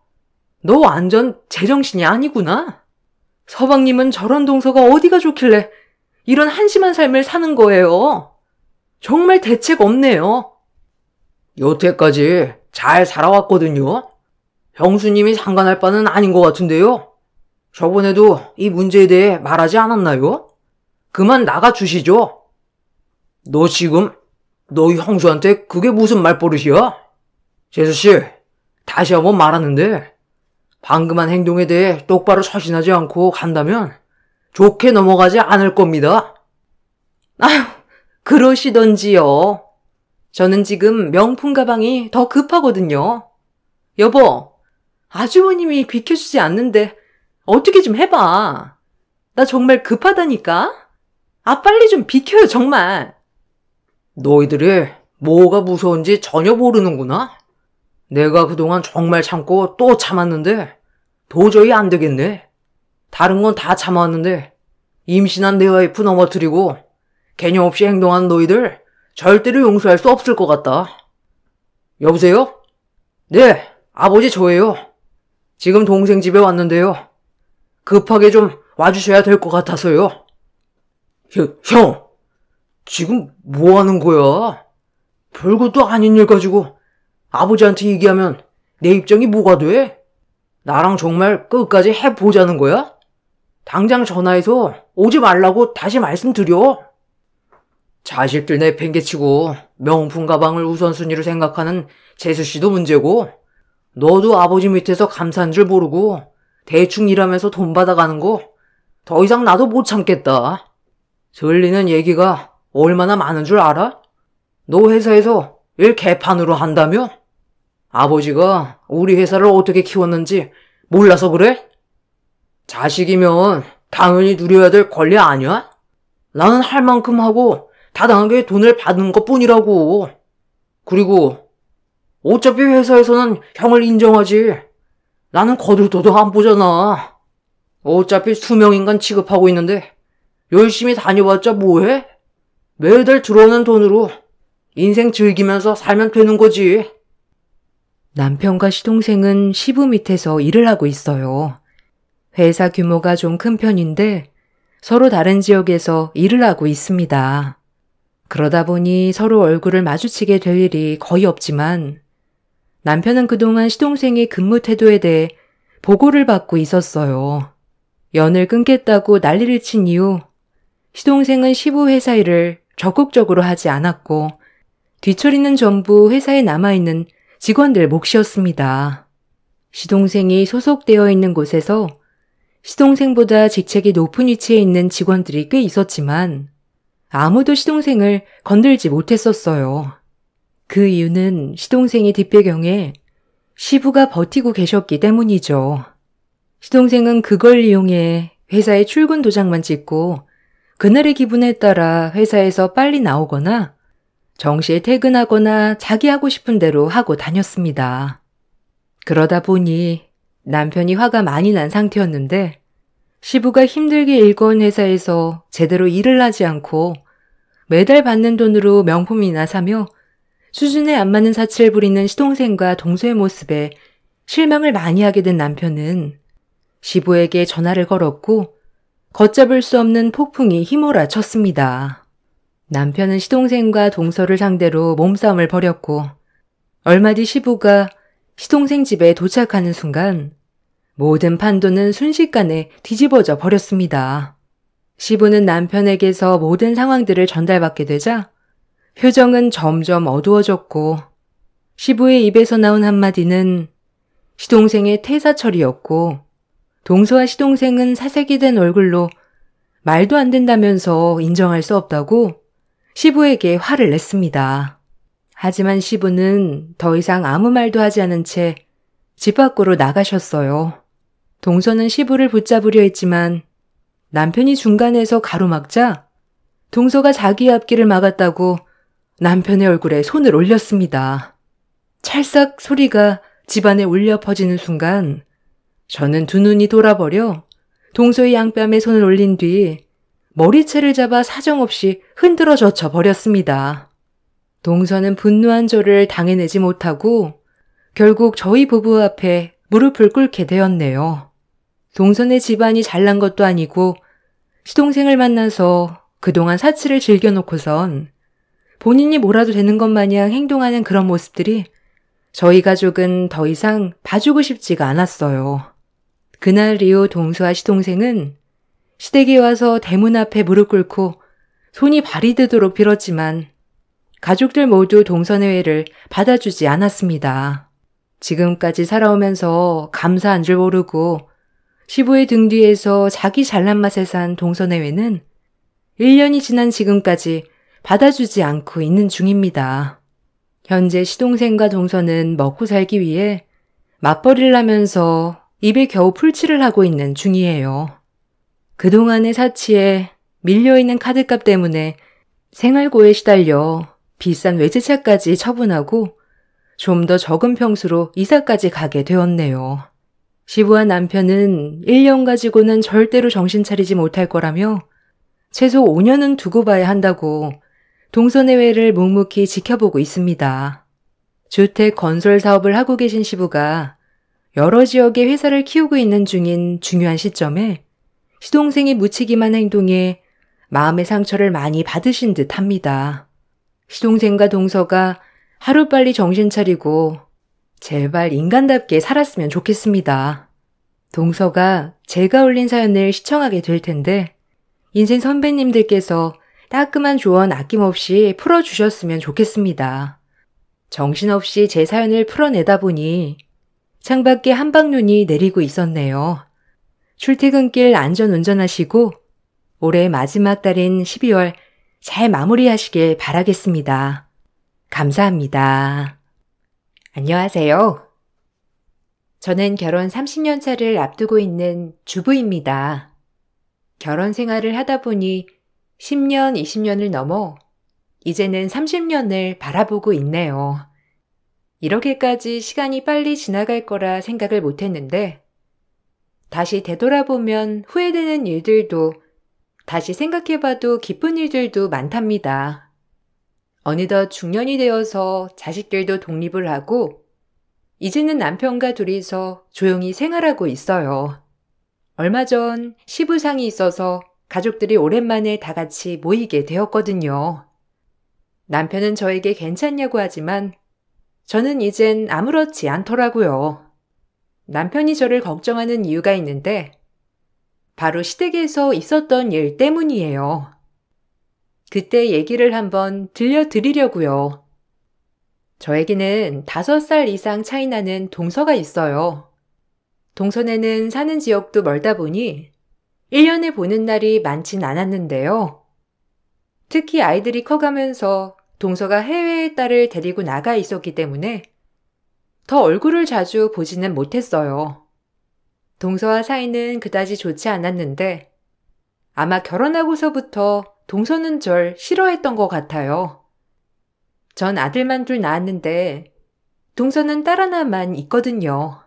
너 완전 제정신이 아니구나. 서방님은 저런 동서가 어디가 좋길래 이런 한심한 삶을 사는 거예요. 정말 대책 없네요. 여태까지 잘 살아왔거든요. 형수님이 상관할 바는 아닌 것 같은데요. 저번에도 이 문제에 대해 말하지 않았나요? 그만 나가주시죠. 너 지금 너희 형수한테 그게 무슨 말버릇이야? 재수씨, 다시 한번 말하는데 방금 한 행동에 대해 똑바로 처신하지 않고 간다면 좋게 넘어가지 않을 겁니다. 아휴, 그러시던지요. 저는 지금 명품 가방이 더 급하거든요. 여보, 아주버님이 비켜주지 않는데 어떻게 좀 해봐. 나 정말 급하다니까? 아, 빨리 좀 비켜요, 정말. 너희들이 뭐가 무서운지 전혀 모르는구나. 내가 그동안 정말 참고 또 참았는데 도저히 안 되겠네. 다른 건 다 참아왔는데 임신한 내 와이프 넘어뜨리고 개념 없이 행동한 너희들 절대로 용서할 수 없을 것 같다. 여보세요? 네, 아버지 저예요. 지금 동생 집에 왔는데요. 급하게 좀 와주셔야 될 것 같아서요. 형, 지금 뭐 하는 거야? 별것도 아닌 일 가지고 아버지한테 얘기하면 내 입장이 뭐가 돼? 나랑 정말 끝까지 해보자는 거야? 당장 전화해서 오지 말라고 다시 말씀드려. 자식들 내팽개치고 명품 가방을 우선순위로 생각하는 재수씨도 문제고 너도 아버지 밑에서 감사한 줄 모르고 대충 일하면서 돈 받아가는 거 더 이상 나도 못 참겠다. 들리는 얘기가 얼마나 많은 줄 알아? 너 회사에서 일 개판으로 한다며? 아버지가 우리 회사를 어떻게 키웠는지 몰라서 그래? 자식이면 당연히 누려야 될 권리 아니야? 나는 할 만큼 하고 타당하게 돈을 받는 것뿐이라고. 그리고 어차피 회사에서는 형을 인정하지. 나는 거들떠도 안 보잖아. 어차피 수명인간 취급하고 있는데 열심히 다녀봤자 뭐해? 매달 들어오는 돈으로 인생 즐기면서 살면 되는 거지. 남편과 시동생은 시부 밑에서 일을 하고 있어요. 회사 규모가 좀 큰 편인데 서로 다른 지역에서 일을 하고 있습니다. 그러다 보니 서로 얼굴을 마주치게 될 일이 거의 없지만 남편은 그동안 시동생의 근무 태도에 대해 보고를 받고 있었어요. 연을 끊겠다고 난리를 친 이후 시동생은 시부 회사 일을 적극적으로 하지 않았고 뒤처리는 전부 회사에 남아있는 직원들 몫이었습니다. 시동생이 소속되어 있는 곳에서 시동생보다 직책이 높은 위치에 있는 직원들이 꽤 있었지만 아무도 시동생을 건들지 못했었어요. 그 이유는 시동생의 뒷배경에 시부가 버티고 계셨기 때문이죠. 시동생은 그걸 이용해 회사의 출근 도장만 찍고 그날의 기분에 따라 회사에서 빨리 나오거나 정시에 퇴근하거나 자기 하고 싶은 대로 하고 다녔습니다. 그러다 보니 남편이 화가 많이 난 상태였는데 시부가 힘들게 일궈온 회사에서 제대로 일을 하지 않고 매달 받는 돈으로 명품이나 사며 수준에 안 맞는 사치를 부리는 시동생과 동서의 모습에 실망을 많이 하게 된 남편은 시부에게 전화를 걸었고 걷잡을 수 없는 폭풍이 휘몰아쳤습니다. 남편은 시동생과 동서를 상대로 몸싸움을 벌였고 얼마 뒤 시부가 시동생 집에 도착하는 순간 모든 판도는 순식간에 뒤집어져 버렸습니다. 시부는 남편에게서 모든 상황들을 전달받게 되자 표정은 점점 어두워졌고 시부의 입에서 나온 한마디는 시동생의 퇴사철이었고 동서와 시동생은 사색이 된 얼굴로 말도 안 된다면서 인정할 수 없다고 시부에게 화를 냈습니다. 하지만 시부는 더 이상 아무 말도 하지 않은 채 집 밖으로 나가셨어요. 동서는 시부를 붙잡으려 했지만 남편이 중간에서 가로막자 동서가 자기의 앞길을 막았다고 남편의 얼굴에 손을 올렸습니다. 찰싹 소리가 집안에 울려 퍼지는 순간 저는 두 눈이 돌아버려 동서의 양뺨에 손을 올린 뒤 머리채를 잡아 사정없이 흔들어 젖혀 버렸습니다. 동서는 분노한 저를 당해내지 못하고 결국 저희 부부 앞에 무릎을 꿇게 되었네요. 동서의 집안이 잘난 것도 아니고 시동생을 만나서 그동안 사치를 즐겨놓고선 본인이 뭐라도 되는 것 마냥 행동하는 그런 모습들이 저희 가족은 더 이상 봐주고 싶지가 않았어요. 그날 이후 동서와 시동생은 시댁에 와서 대문 앞에 무릎 꿇고 손이 발이 되도록 빌었지만 가족들 모두 동서내외를 받아주지 않았습니다. 지금까지 살아오면서 감사한 줄 모르고 시부의 등 뒤에서 자기 잘난 맛에 산 동서내외는 1년이 지난 지금까지 받아주지 않고 있는 중입니다. 현재 시동생과 동서는 먹고 살기 위해 맞벌이를 하면서 입에 겨우 풀칠을 하고 있는 중이에요. 그동안의 사치에 밀려있는 카드값 때문에 생활고에 시달려 비싼 외제차까지 처분하고 좀 더 적은 평수로 이사까지 가게 되었네요. 시부와 남편은 1년 가지고는 절대로 정신 차리지 못할 거라며 최소 5년은 두고 봐야 한다고 동서내외를 묵묵히 지켜보고 있습니다. 주택 건설 사업을 하고 계신 시부가 여러 지역의 회사를 키우고 있는 중인 중요한 시점에 시동생이 묻히기만 행동에 마음의 상처를 많이 받으신 듯 합니다. 시동생과 동서가 하루빨리 정신 차리고 제발 인간답게 살았으면 좋겠습니다. 동서가 제가 올린 사연을 시청하게 될 텐데 인생 선배님들께서 따끔한 조언 아낌없이 풀어주셨으면 좋겠습니다. 정신없이 제 사연을 풀어내다 보니 창밖에 한방눈이 내리고 있었네요. 출퇴근길 안전 운전하시고 올해 마지막 달인 12월 잘 마무리하시길 바라겠습니다. 감사합니다. 안녕하세요. 저는 결혼 30년 차를 앞두고 있는 주부입니다. 결혼 생활을 하다 보니 10년, 20년을 넘어 이제는 30년을 바라보고 있네요. 이렇게까지 시간이 빨리 지나갈 거라 생각을 못했는데 다시 되돌아보면 후회되는 일들도 다시 생각해봐도 기쁜 일들도 많답니다. 어느덧 중년이 되어서 자식들도 독립을 하고 이제는 남편과 둘이서 조용히 생활하고 있어요. 얼마 전 시부상이 있어서 가족들이 오랜만에 다 같이 모이게 되었거든요. 남편은 저에게 괜찮냐고 하지만 저는 이젠 아무렇지 않더라고요. 남편이 저를 걱정하는 이유가 있는데 바로 시댁에서 있었던 일 때문이에요. 그때 얘기를 한번 들려드리려고요. 저에게는 5살 이상 차이 나는 동서가 있어요. 동서네는 사는 지역도 멀다 보니 1년에 보는 날이 많진 않았는데요. 특히 아이들이 커가면서 동서가 해외에 딸을 데리고 나가 있었기 때문에 더 얼굴을 자주 보지는 못했어요. 동서와 사이는 그다지 좋지 않았는데 아마 결혼하고서부터 동서는 절 싫어했던 것 같아요. 전 아들만 둘 낳았는데 동서는 딸 하나만 있거든요.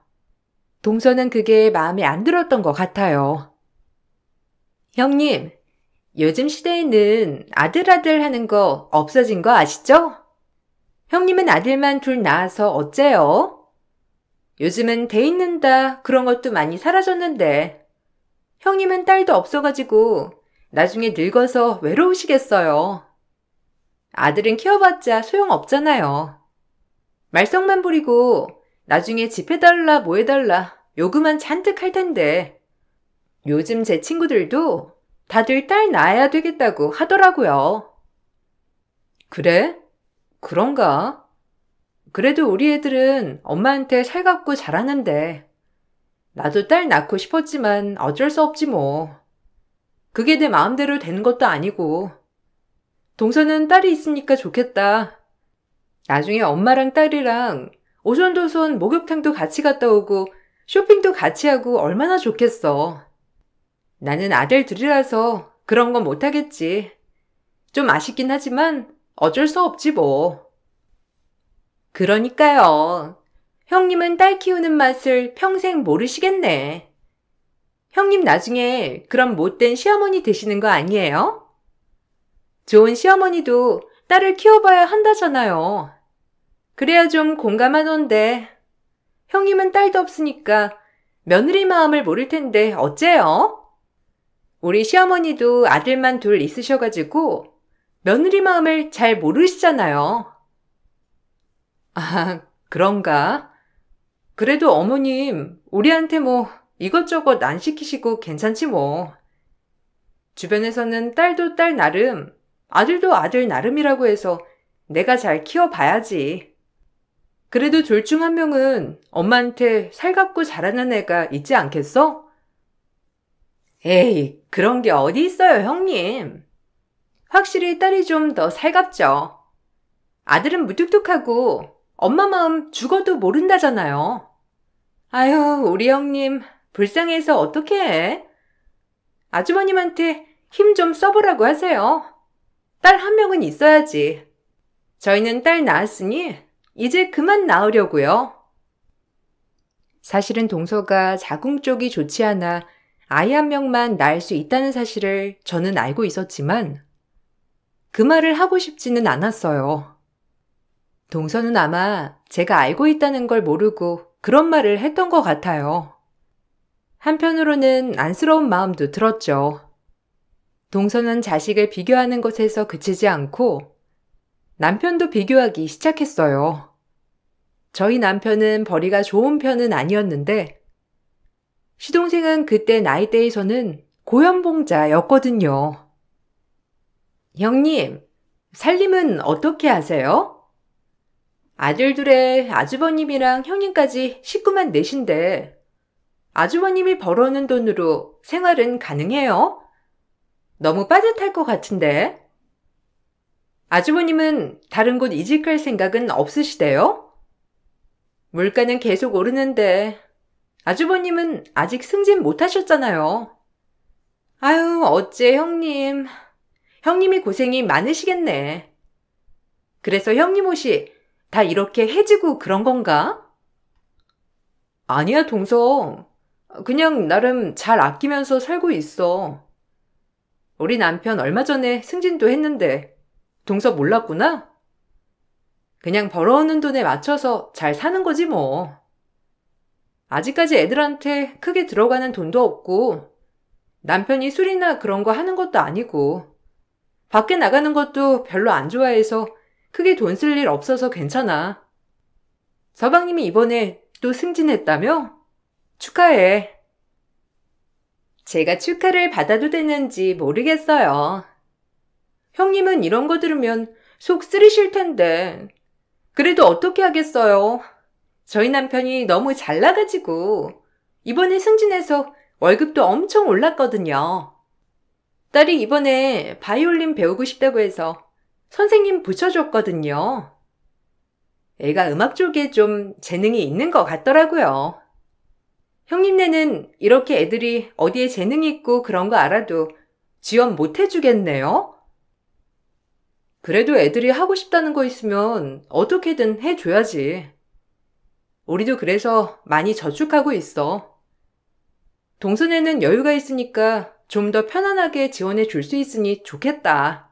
동서는 그게 마음에 안 들었던 것 같아요. 형님, 요즘 시대에는 아들 하는 거 없어진 거 아시죠? 형님은 아들만 둘 낳아서 어째요? 요즘은 돼 있는다 그런 것도 많이 사라졌는데 형님은 딸도 없어가지고 나중에 늙어서 외로우시겠어요. 아들은 키워봤자 소용없잖아요. 말썽만 부리고 나중에 집 해달라 뭐 해달라 요구만 잔뜩 할 텐데 요즘 제 친구들도 다들 딸 낳아야 되겠다고 하더라고요. 그래? 그런가? 그래도 우리 애들은 엄마한테 살갑고 잘하는데 나도 딸 낳고 싶었지만 어쩔 수 없지 뭐. 그게 내 마음대로 되는 것도 아니고 동서는 딸이 있으니까 좋겠다. 나중에 엄마랑 딸이랑 오손도손 목욕탕도 같이 갔다 오고 쇼핑도 같이 하고 얼마나 좋겠어. 나는 아들 둘이라서 그런 건 못하겠지. 좀 아쉽긴 하지만 어쩔 수 없지 뭐. 그러니까요. 형님은 딸 키우는 맛을 평생 모르시겠네. 형님 나중에 그런 못된 시어머니 되시는 거 아니에요? 좋은 시어머니도 딸을 키워봐야 한다잖아요. 그래야 좀 공감하던데. 형님은 딸도 없으니까 며느리 마음을 모를 텐데 어째요? 우리 시어머니도 아들만 둘 있으셔가지고 며느리 마음을 잘 모르시잖아요. 아, 그런가? 그래도 어머님, 우리한테 뭐 이것저것 안 시키시고 괜찮지 뭐. 주변에서는 딸도 딸 나름, 아들도 아들 나름이라고 해서 내가 잘 키워봐야지. 그래도 둘 중 한 명은 엄마한테 살갑고 잘하는 애가 있지 않겠어? 에이, 그런 게 어디 있어요, 형님. 확실히 딸이 좀 더 살갑죠. 아들은 무뚝뚝하고 엄마 마음 죽어도 모른다잖아요. 아유, 우리 형님 불쌍해서 어떻게 해? 아주버님한테 힘 좀 써보라고 하세요. 딸 한 명은 있어야지. 저희는 딸 낳았으니 이제 그만 낳으려고요. 사실은 동서가 자궁 쪽이 좋지 않아 아이 한 명만 낳을 수 있다는 사실을 저는 알고 있었지만 그 말을 하고 싶지는 않았어요. 동서는 아마 제가 알고 있다는 걸 모르고 그런 말을 했던 것 같아요. 한편으로는 안쓰러운 마음도 들었죠. 동서는 자식을 비교하는 것에서 그치지 않고 남편도 비교하기 시작했어요. 저희 남편은 벌이가 좋은 편은 아니었는데 시동생은 그때 나이대에서는 고연봉자였거든요. 형님, 살림은 어떻게 하세요? 아들 둘에 아주버님이랑 형님까지 식구만 넷인데 아주버님이 벌어오는 돈으로 생활은 가능해요? 너무 빠듯할 것 같은데. 아주버님은 다른 곳 이직할 생각은 없으시대요? 물가는 계속 오르는데 아주버님은 아직 승진 못하셨잖아요. 아유, 어째 형님. 형님이 고생이 많으시겠네. 그래서 형님 옷이 다 이렇게 해지고 그런 건가? 아니야, 동서. 그냥 나름 잘 아끼면서 살고 있어. 우리 남편 얼마 전에 승진도 했는데 동서 몰랐구나? 그냥 벌어오는 돈에 맞춰서 잘 사는 거지 뭐. 아직까지 애들한테 크게 들어가는 돈도 없고 남편이 술이나 그런 거 하는 것도 아니고 밖에 나가는 것도 별로 안 좋아해서 크게 돈 쓸 일 없어서 괜찮아. 서방님이 이번에 또 승진했다며? 축하해. 제가 축하를 받아도 되는지 모르겠어요. 형님은 이런 거 들으면 속 쓰리실 텐데. 그래도 어떻게 하겠어요. 저희 남편이 너무 잘 나가지고 이번에 승진해서 월급도 엄청 올랐거든요. 딸이 이번에 바이올린 배우고 싶다고 해서 선생님 붙여줬거든요. 애가 음악 쪽에 좀 재능이 있는 것 같더라고요. 형님네는 이렇게 애들이 어디에 재능이 있고 그런 거 알아도 지원 못 해주겠네요? 그래도 애들이 하고 싶다는 거 있으면 어떻게든 해줘야지. 우리도 그래서 많이 저축하고 있어. 동선에는 여유가 있으니까 좀 더 편안하게 지원해 줄 수 있으니 좋겠다.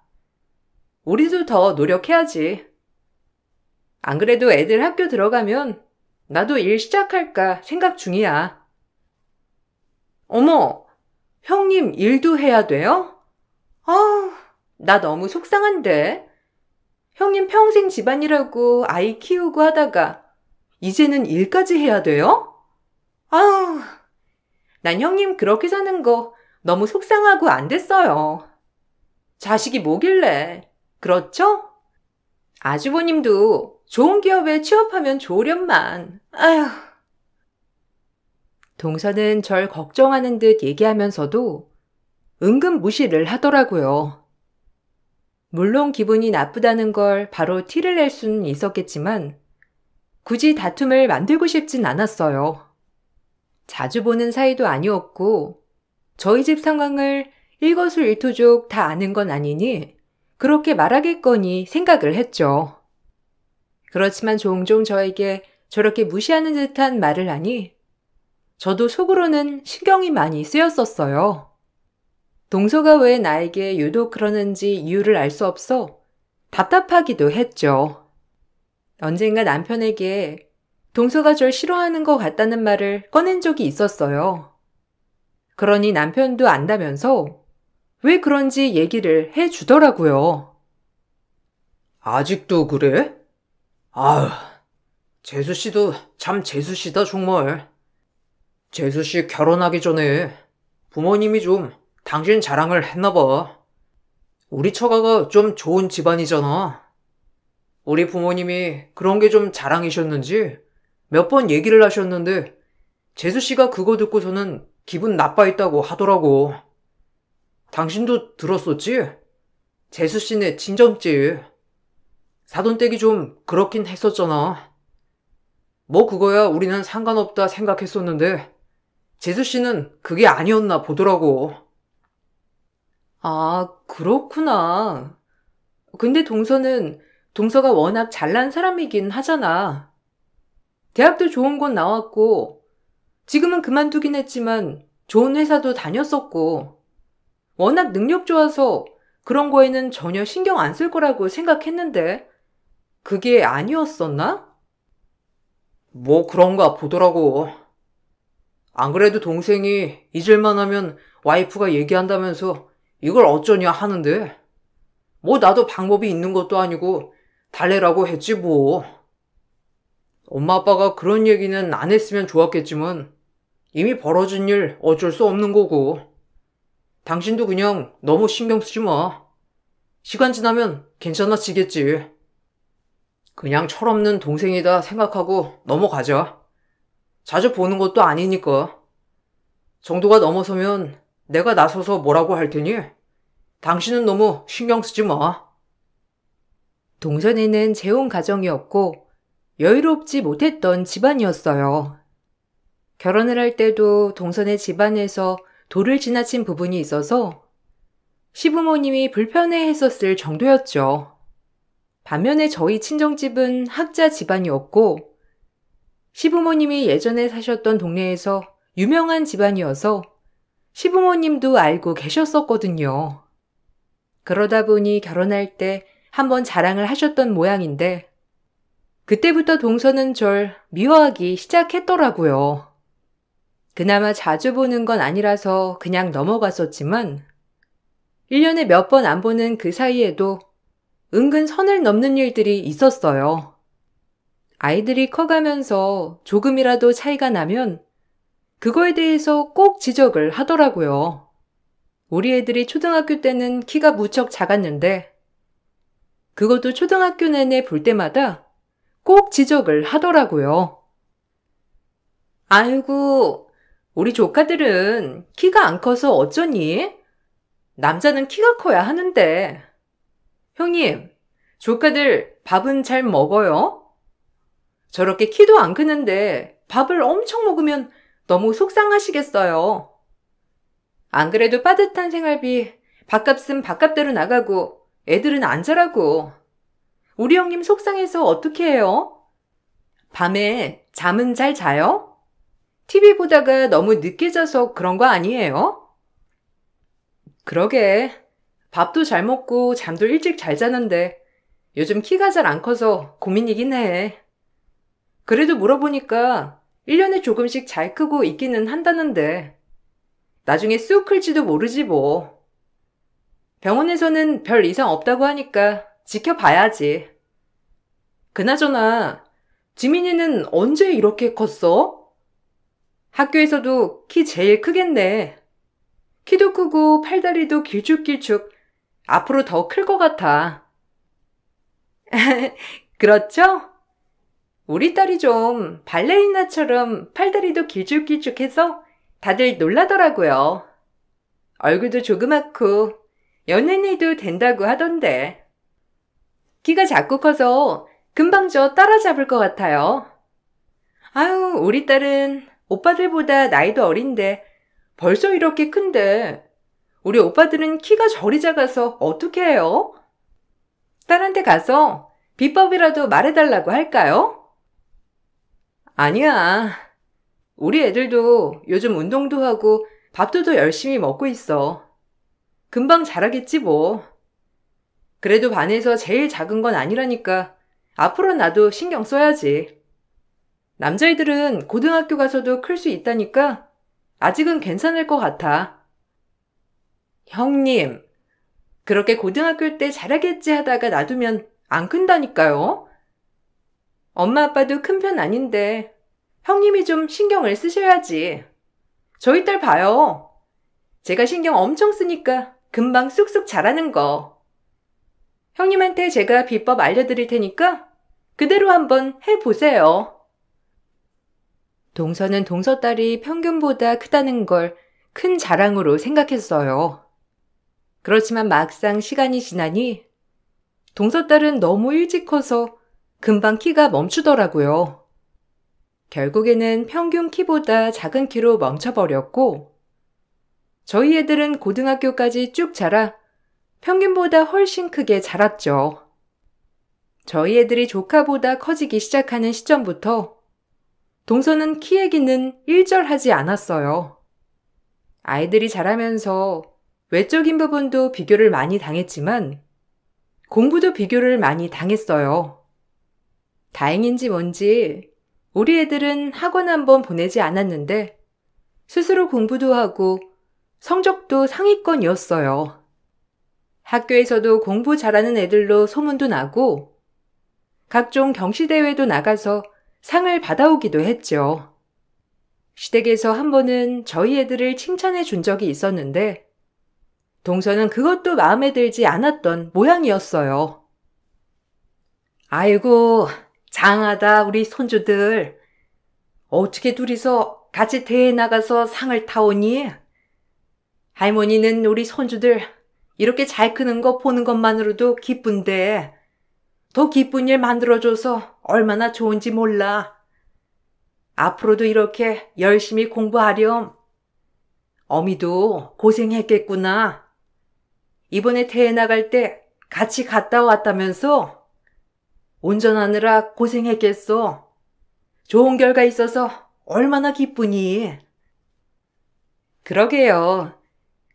우리도 더 노력해야지. 안 그래도 애들 학교 들어가면 나도 일 시작할까 생각 중이야. 어머, 형님 일도 해야 돼요? 나 너무 속상한데. 형님 평생 집안일하고 아이 키우고 하다가 이제는 일까지 해야 돼요? 아우, 난 형님 그렇게 사는 거 너무 속상하고 안 됐어요. 자식이 뭐길래. 그렇죠? 아주버님도 좋은 기업에 취업하면 좋으련만. 아휴. 동서는 절 걱정하는 듯 얘기하면서도 은근 무시를 하더라고요. 물론 기분이 나쁘다는 걸 바로 티를 낼 수는 있었겠지만 굳이 다툼을 만들고 싶진 않았어요. 자주 보는 사이도 아니었고 저희 집 상황을 일거수일투족 다 아는 건 아니니 그렇게 말하겠거니 생각을 했죠. 그렇지만 종종 저에게 저렇게 무시하는 듯한 말을 하니 저도 속으로는 신경이 많이 쓰였었어요. 동서가 왜 나에게 유독 그러는지 이유를 알 수 없어 답답하기도 했죠. 언젠가 남편에게 동서가 절 싫어하는 것 같다는 말을 꺼낸 적이 있었어요. 그러니 남편도 안다면서 왜 그런지 얘기를 해주더라고요. 아직도 그래? 아휴, 재수씨도 참 재수씨다 정말. 재수씨 결혼하기 전에 부모님이 좀 당신 자랑을 했나봐. 우리 처가가 좀 좋은 집안이잖아. 우리 부모님이 그런 게 좀 자랑이셨는지 몇 번 얘기를 하셨는데 재수씨가 그거 듣고서는 기분 나빠했다고 하더라고. 당신도 들었었지? 재수씨네 친정집. 사돈댁이 좀 그렇긴 했었잖아. 뭐 그거야 우리는 상관없다 생각했었는데 재수씨는 그게 아니었나 보더라고. 아, 그렇구나. 근데 동서가 워낙 잘난 사람이긴 하잖아. 대학도 좋은 곳 나왔고 지금은 그만두긴 했지만 좋은 회사도 다녔었고 워낙 능력 좋아서 그런 거에는 전혀 신경 안 쓸 거라고 생각했는데 그게 아니었었나? 뭐 그런가 보더라고. 안 그래도 동생이 잊을만 하면 와이프가 얘기한다면서 이걸 어쩌냐 하는데 뭐 나도 방법이 있는 것도 아니고 달래라고 했지 뭐. 엄마 아빠가 그런 얘기는 안 했으면 좋았겠지만 이미 벌어진 일 어쩔 수 없는 거고. 당신도 그냥 너무 신경 쓰지 마. 시간 지나면 괜찮아지겠지. 그냥 철없는 동생이다 생각하고 넘어가자. 자주 보는 것도 아니니까. 정도가 넘어서면 내가 나서서 뭐라고 할 테니 당신은 너무 신경 쓰지 마. 동선에는 재혼 가정이었고 여유롭지 못했던 집안이었어요. 결혼을 할 때도 동선의 집안에서 도를 지나친 부분이 있어서 시부모님이 불편해했었을 정도였죠. 반면에 저희 친정집은 학자 집안이었고 시부모님이 예전에 사셨던 동네에서 유명한 집안이어서 시부모님도 알고 계셨었거든요. 그러다 보니 결혼할 때 한번 자랑을 하셨던 모양인데 그때부터 동서는 절 미워하기 시작했더라고요. 그나마 자주 보는 건 아니라서 그냥 넘어갔었지만 1년에 몇 번 안 보는 그 사이에도 은근 선을 넘는 일들이 있었어요. 아이들이 커가면서 조금이라도 차이가 나면 그거에 대해서 꼭 지적을 하더라고요. 우리 애들이 초등학교 때는 키가 무척 작았는데 그것도 초등학교 내내 볼 때마다 꼭 지적을 하더라고요. 아이고, 우리 조카들은 키가 안 커서 어쩌니? 남자는 키가 커야 하는데. 형님, 조카들 밥은 잘 먹어요? 저렇게 키도 안 크는데 밥을 엄청 먹으면 너무 속상하시겠어요. 안 그래도 빠듯한 생활비 밥값은 밥값대로 나가고 애들은 안 자라고. 우리 형님 속상해서 어떻게 해요? 밤에 잠은 잘 자요? TV 보다가 너무 늦게 자서 그런 거 아니에요? 그러게. 밥도 잘 먹고 잠도 일찍 잘 자는데 요즘 키가 잘 안 커서 고민이긴 해. 그래도 물어보니까 1년에 조금씩 잘 크고 있기는 한다는데 나중에 쑥 클지도 모르지 뭐. 병원에서는 별 이상 없다고 하니까 지켜봐야지. 그나저나 지민이는 언제 이렇게 컸어? 학교에서도 키 제일 크겠네. 키도 크고 팔다리도 길쭉길쭉 앞으로 더 클 것 같아. 그렇죠? 우리 딸이 좀 발레리나처럼 팔다리도 길쭉길쭉해서 다들 놀라더라고요. 얼굴도 조그맣고 연예인도 된다고 하던데. 키가 자꾸 커서 금방 저 따라잡을 것 같아요. 아유, 우리 딸은 오빠들보다 나이도 어린데 벌써 이렇게 큰데 우리 오빠들은 키가 저리 작아서 어떻게 해요? 딸한테 가서 비법이라도 말해달라고 할까요? 아니야. 우리 애들도 요즘 운동도 하고 밥도 더 열심히 먹고 있어. 금방 자라겠지 뭐. 그래도 반에서 제일 작은 건 아니라니까 앞으로 나도 신경 써야지. 남자애들은 고등학교 가서도 클 수 있다니까 아직은 괜찮을 것 같아. 형님, 그렇게 고등학교 때 잘하겠지 하다가 놔두면 안 큰다니까요. 엄마 아빠도 큰 편 아닌데 형님이 좀 신경을 쓰셔야지. 저희 딸 봐요. 제가 신경 엄청 쓰니까 금방 쑥쑥 자라는 거. 형님한테 제가 비법 알려드릴 테니까 그대로 한번 해보세요. 동서는 동서딸이 평균보다 크다는 걸 큰 자랑으로 생각했어요. 그렇지만 막상 시간이 지나니 동서딸은 너무 일찍 커서 금방 키가 멈추더라고요. 결국에는 평균 키보다 작은 키로 멈춰버렸고 저희 애들은 고등학교까지 쭉 자라 평균보다 훨씬 크게 자랐죠. 저희 애들이 조카보다 커지기 시작하는 시점부터 동서는 키 얘기는 일절하지 않았어요. 아이들이 자라면서 외적인 부분도 비교를 많이 당했지만 공부도 비교를 많이 당했어요. 다행인지 뭔지 우리 애들은 학원 한번 보내지 않았는데 스스로 공부도 하고 성적도 상위권이었어요. 학교에서도 공부 잘하는 애들로 소문도 나고 각종 경시대회도 나가서 상을 받아오기도 했죠. 시댁에서 한 번은 저희 애들을 칭찬해 준 적이 있었는데 동서는 그것도 마음에 들지 않았던 모양이었어요. 아이고, 장하다 우리 손주들. 어떻게 둘이서 같이 대회 나가서 상을 타오니? 할머니는 우리 손주들 이렇게 잘 크는 거 보는 것만으로도 기쁜데 더 기쁜 일 만들어줘서 얼마나 좋은지 몰라. 앞으로도 이렇게 열심히 공부하렴. 어미도 고생했겠구나. 이번에 대회 나갈 때 같이 갔다 왔다면서? 운전하느라 고생했겠어. 좋은 결과 있어서 얼마나 기쁘니? 그러게요.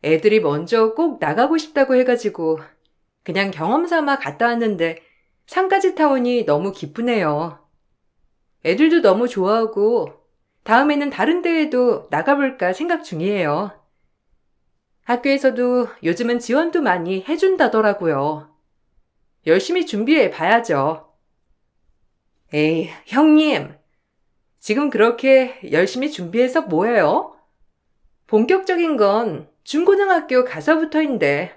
애들이 먼저 꼭 나가고 싶다고 해가지고 그냥 경험 삼아 갔다 왔는데 상까지 타오니 너무 기쁘네요. 애들도 너무 좋아하고 다음에는 다른 데에도 나가볼까 생각 중이에요. 학교에서도 요즘은 지원도 많이 해준다더라고요. 열심히 준비해 봐야죠. 에이, 형님. 지금 그렇게 열심히 준비해서 뭐해요? 본격적인 건 중고등학교 가서부터인데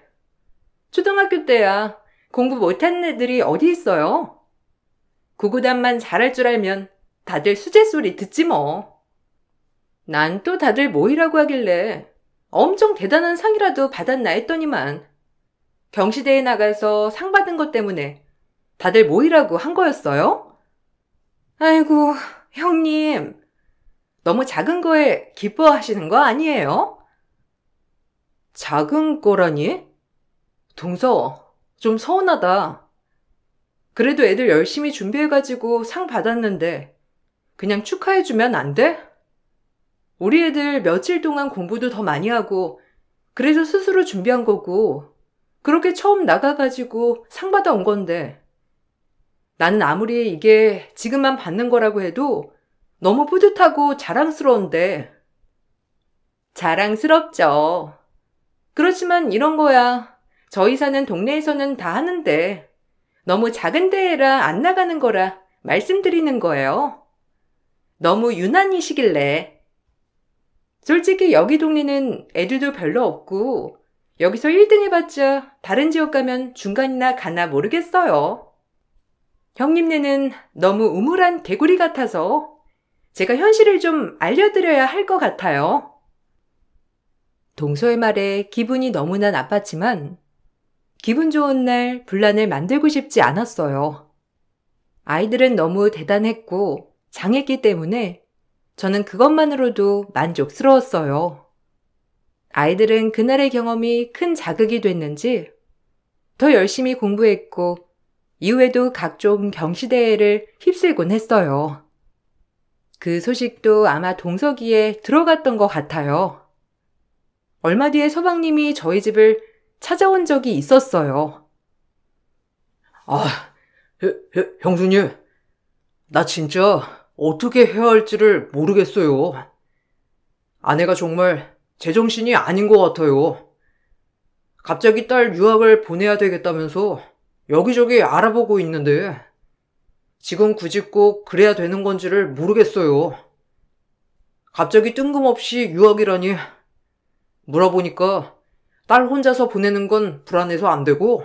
초등학교 때야 공부 못하는 애들이 어디 있어요? 구구단만 잘할 줄 알면 다들 수제 소리 듣지 뭐. 난 또 다들 뭐이라고 하길래 엄청 대단한 상이라도 받았나 했더니만 경시대에 나가서 상 받은 것 때문에 다들 뭐이라고 한 거였어요? 아이고, 형님. 너무 작은 거에 기뻐하시는 거 아니에요? 작은 거라니? 동서, 좀 서운하다. 그래도 애들 열심히 준비해가지고 상 받았는데 그냥 축하해주면 안 돼? 우리 애들 며칠 동안 공부도 더 많이 하고 그래서 스스로 준비한 거고 그렇게 처음 나가가지고 상 받아온 건데 나는 아무리 이게 지금만 받는 거라고 해도 너무 뿌듯하고 자랑스러운데. 자랑스럽죠. 그렇지만 이런 거야 저희 사는 동네에서는 다 하는데 너무 작은 데라 안 나가는 거라 말씀드리는 거예요. 너무 유난이시길래. 솔직히 여기 동네는 애들도 별로 없고 여기서 1등 해봤자 다른 지역 가면 중간이나 가나 모르겠어요. 형님네는 너무 우물한 개구리 같아서 제가 현실을 좀 알려드려야 할 것 같아요. 동서의 말에 기분이 너무나 나빴지만 기분 좋은 날 분란을 만들고 싶지 않았어요. 아이들은 너무 대단했고 장했기 때문에 저는 그것만으로도 만족스러웠어요. 아이들은 그날의 경험이 큰 자극이 됐는지 더 열심히 공부했고 이후에도 각종 경시대회를 휩쓸곤 했어요. 그 소식도 아마 동서기에 들어갔던 것 같아요. 얼마 뒤에 서방님이 저희 집을 찾아온 적이 있었어요. 형수님, 나 진짜 어떻게 해야 할지를 모르겠어요. 아내가 정말 제정신이 아닌 것 같아요. 갑자기 딸 유학을 보내야 되겠다면서 여기저기 알아보고 있는데 지금 굳이 꼭 그래야 되는 건지를 모르겠어요. 갑자기 뜬금없이 유학이라니. 물어보니까 딸 혼자서 보내는 건 불안해서 안 되고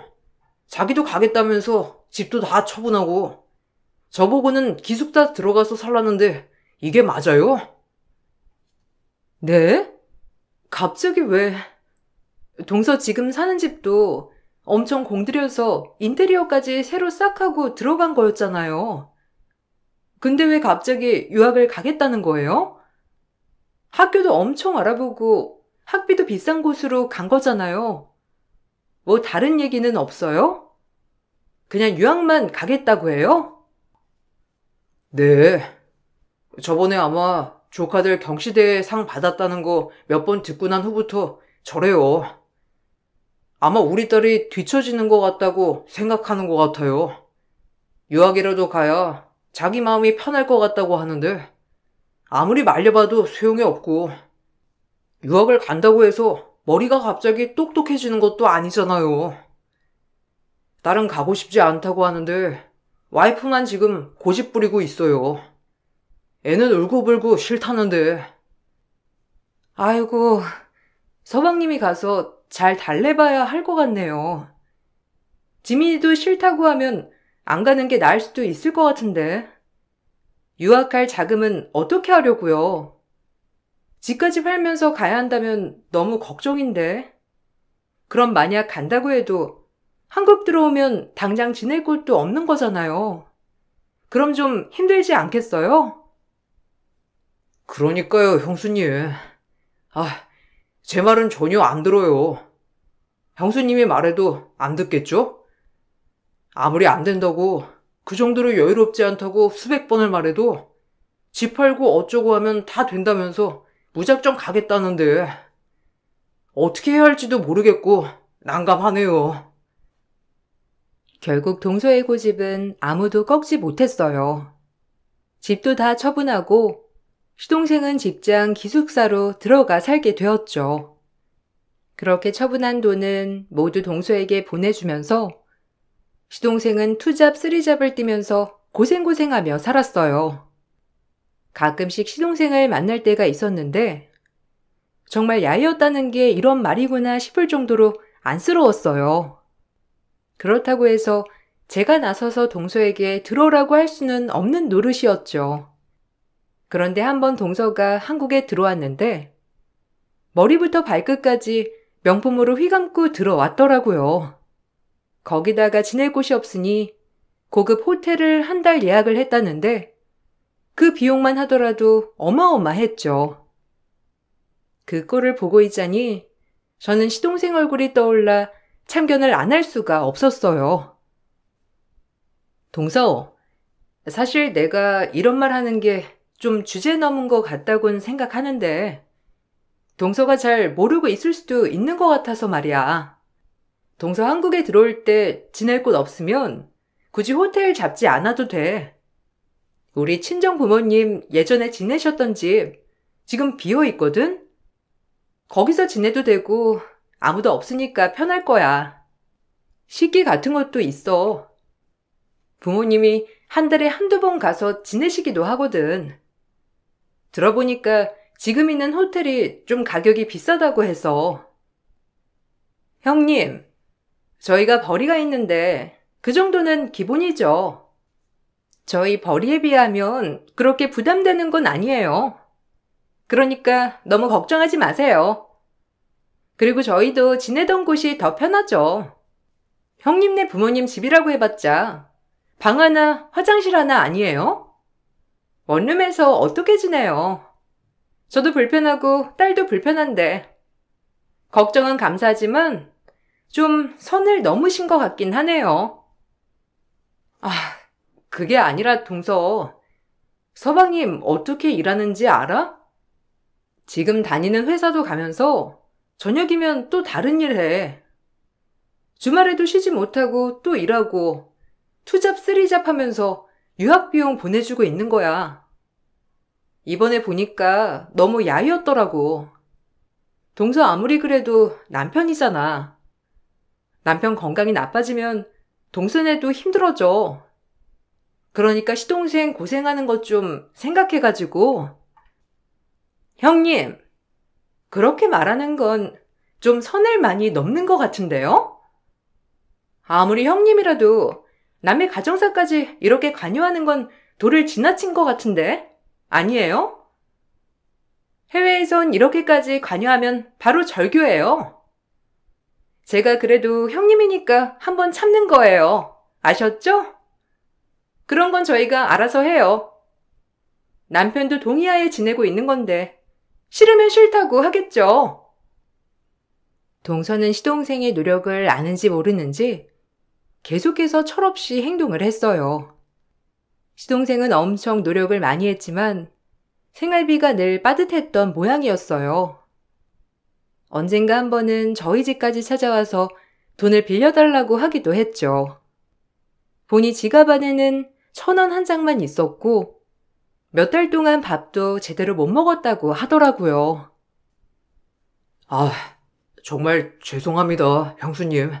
자기도 가겠다면서 집도 다 처분하고 저보고는 기숙사 들어가서 살라는데 이게 맞아요? 네? 갑자기 왜? 동서 지금 사는 집도 엄청 공들여서 인테리어까지 새로 싹 하고 들어간 거였잖아요. 근데 왜 갑자기 유학을 가겠다는 거예요? 학교도 엄청 알아보고 학비도 비싼 곳으로 간 거잖아요. 뭐 다른 얘기는 없어요? 그냥 유학만 가겠다고 해요? 네. 저번에 아마 조카들 경시대회 상 받았다는 거 몇 번 듣고 난 후부터 저래요. 아마 우리 딸이 뒤처지는 것 같다고 생각하는 것 같아요. 유학이라도 가야 자기 마음이 편할 것 같다고 하는데 아무리 말려봐도 소용이 없고 유학을 간다고 해서 머리가 갑자기 똑똑해지는 것도 아니잖아요. 딸은 가고 싶지 않다고 하는데 와이프만 지금 고집 부리고 있어요. 애는 울고불고 싫다는데. 아이고, 서방님이 가서 잘 달래봐야 할 것 같네요. 지민이도 싫다고 하면 안 가는 게 나을 수도 있을 것 같은데. 유학할 자금은 어떻게 하려고요? 집까지 팔면서 가야 한다면 너무 걱정인데. 그럼 만약 간다고 해도 한국 들어오면 당장 지낼 곳도 없는 거잖아요. 그럼 좀 힘들지 않겠어요? 그러니까요, 형수님. 제 말은 전혀 안 들어요. 형수님이 말해도 안 듣겠죠? 아무리 안 된다고 그 정도로 여유롭지 않다고 수백 번을 말해도 집 팔고 어쩌고 하면 다 된다면서 무작정 가겠다는데 어떻게 해야 할지도 모르겠고 난감하네요. 결국 동서의 고집은 아무도 꺾지 못했어요. 집도 다 처분하고 시동생은 직장 기숙사로 들어가 살게 되었죠. 그렇게 처분한 돈은 모두 동서에게 보내주면서 시동생은 투잡 쓰리잡을 뛰면서 고생고생하며 살았어요. 가끔씩 시동생을 만날 때가 있었는데 정말 야이었다는 게 이런 말이구나 싶을 정도로 안쓰러웠어요. 그렇다고 해서 제가 나서서 동서에게 들어오라고 할 수는 없는 노릇이었죠. 그런데 한번 동서가 한국에 들어왔는데 머리부터 발끝까지 명품으로 휘감고 들어왔더라고요. 거기다가 지낼 곳이 없으니 고급 호텔을 한 달 예약을 했다는데 그 비용만 하더라도 어마어마했죠. 그 꼴을 보고 있자니 저는 시동생 얼굴이 떠올라 참견을 안 할 수가 없었어요. 동서, 사실 내가 이런 말 하는 게 좀 주제 넘은 것 같다고는 생각하는데 동서가 잘 모르고 있을 수도 있는 것 같아서 말이야. 동서 한국에 들어올 때 지낼 곳 없으면 굳이 호텔 잡지 않아도 돼. 우리 친정 부모님 예전에 지내셨던 집 지금 비어 있거든? 거기서 지내도 되고 아무도 없으니까 편할 거야. 식기 같은 것도 있어. 부모님이 한 달에 한두 번 가서 지내시기도 하거든. 들어보니까 지금 있는 호텔이 좀 가격이 비싸다고 해서. 형님, 저희가 벌이가 있는데 그 정도는 기본이죠. 저희 벌이에 비하면 그렇게 부담되는 건 아니에요. 그러니까 너무 걱정하지 마세요. 그리고 저희도 지내던 곳이 더 편하죠. 형님네 부모님 집이라고 해봤자 방 하나, 화장실 하나 아니에요? 원룸에서 어떻게 지내요? 저도 불편하고 딸도 불편한데 걱정은 감사하지만 좀 선을 넘으신 것 같긴 하네요. 아, 그게 아니라 동서, 서방님 어떻게 일하는지 알아? 지금 다니는 회사도 가면서 저녁이면 또 다른 일 해. 주말에도 쉬지 못하고 또 일하고 투잡 쓰리잡 하면서 유학비용 보내주고 있는 거야. 이번에 보니까 너무 야위었더라고. 동서 아무리 그래도 남편이잖아. 남편 건강이 나빠지면 동서네도 힘들어져. 그러니까 시동생 고생하는 것 좀 생각해가지고. 형님, 그렇게 말하는 건 좀 선을 많이 넘는 것 같은데요? 아무리 형님이라도 남의 가정사까지 이렇게 관여하는 건 도를 지나친 것 같은데? 아니에요? 해외에선 이렇게까지 관여하면 바로 절교예요. 제가 그래도 형님이니까 한번 참는 거예요. 아셨죠? 그런 건 저희가 알아서 해요. 남편도 동의하에 지내고 있는 건데 싫으면 싫다고 하겠죠. 동서는 시동생의 노력을 아는지 모르는지 계속해서 철없이 행동을 했어요. 시동생은 엄청 노력을 많이 했지만 생활비가 늘 빠듯했던 모양이었어요. 언젠가 한 번은 저희 집까지 찾아와서 돈을 빌려달라고 하기도 했죠. 보니 지갑 안에는 1,000원 한 장만 있었고 몇 달 동안 밥도 제대로 못 먹었다고 하더라고요. 아, 정말 죄송합니다, 형수님.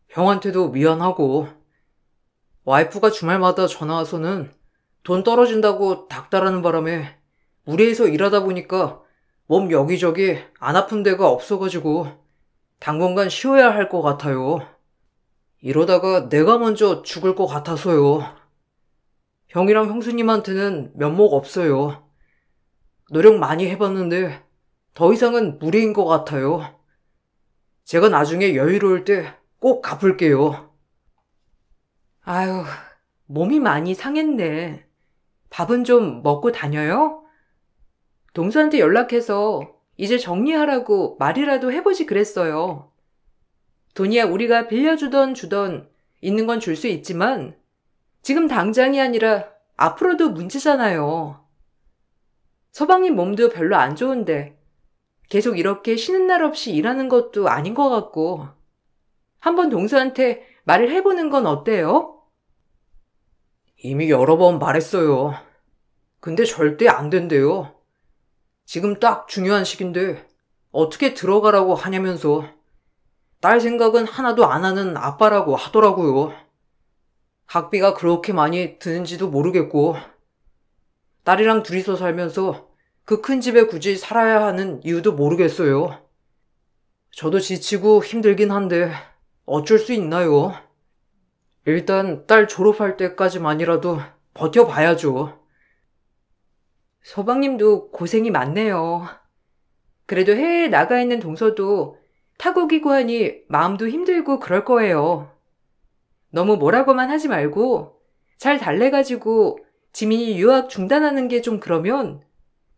형한테도 미안하고. 와이프가 주말마다 전화와서는 돈 떨어진다고 닥달하는 바람에 무리해서 일하다 보니까 몸 여기저기 안 아픈 데가 없어가지고 당분간 쉬어야 할 것 같아요. 이러다가 내가 먼저 죽을 것 같아서요. 형이랑 형수님한테는 면목 없어요. 노력 많이 해봤는데 더 이상은 무리인 것 같아요. 제가 나중에 여유로울 때 꼭 갚을게요. 아유, 몸이 많이 상했네. 밥은 좀 먹고 다녀요? 동서한테 연락해서 이제 정리하라고 말이라도 해보지 그랬어요. 돈이야 우리가 빌려주던 주던 있는 건 줄 수 있지만 지금 당장이 아니라 앞으로도 문제잖아요. 서방님 몸도 별로 안 좋은데 계속 이렇게 쉬는 날 없이 일하는 것도 아닌 것 같고 한번 동서한테 말을 해보는 건 어때요? 이미 여러 번 말했어요. 근데 절대 안 된대요. 지금 딱 중요한 시기인데 어떻게 들어가라고 하냐면서 딸 생각은 하나도 안 하는 아빠라고 하더라고요. 학비가 그렇게 많이 드는지도 모르겠고 딸이랑 둘이서 살면서 그 큰 집에 굳이 살아야 하는 이유도 모르겠어요. 저도 지치고 힘들긴 한데 어쩔 수 있나요? 일단 딸 졸업할 때까지만이라도 버텨봐야죠. 서방님도 고생이 많네요. 그래도 해외에 나가 있는 동서도 타국이고 하니 마음도 힘들고 그럴 거예요. 너무 뭐라고만 하지 말고 잘 달래가지고 지민이 유학 중단하는 게 좀 그러면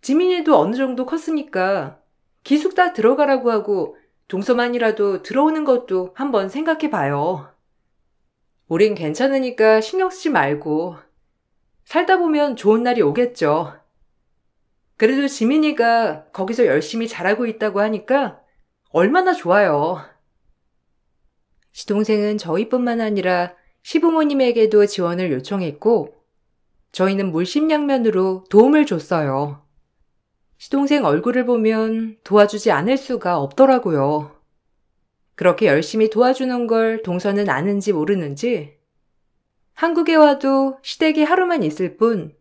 지민이도 어느 정도 컸으니까 기숙사 들어가라고 하고 동서만이라도 들어오는 것도 한번 생각해 봐요. 우린 괜찮으니까 신경 쓰지 말고 살다 보면 좋은 날이 오겠죠. 그래도 지민이가 거기서 열심히 잘하고 있다고 하니까 얼마나 좋아요. 시동생은 저희뿐만 아니라 시부모님에게도 지원을 요청했고 저희는 물심양면으로 도움을 줬어요. 시동생 얼굴을 보면 도와주지 않을 수가 없더라고요. 그렇게 열심히 도와주는 걸 동서는 아는지 모르는지 한국에 와도 시댁에 하루만 있을 뿐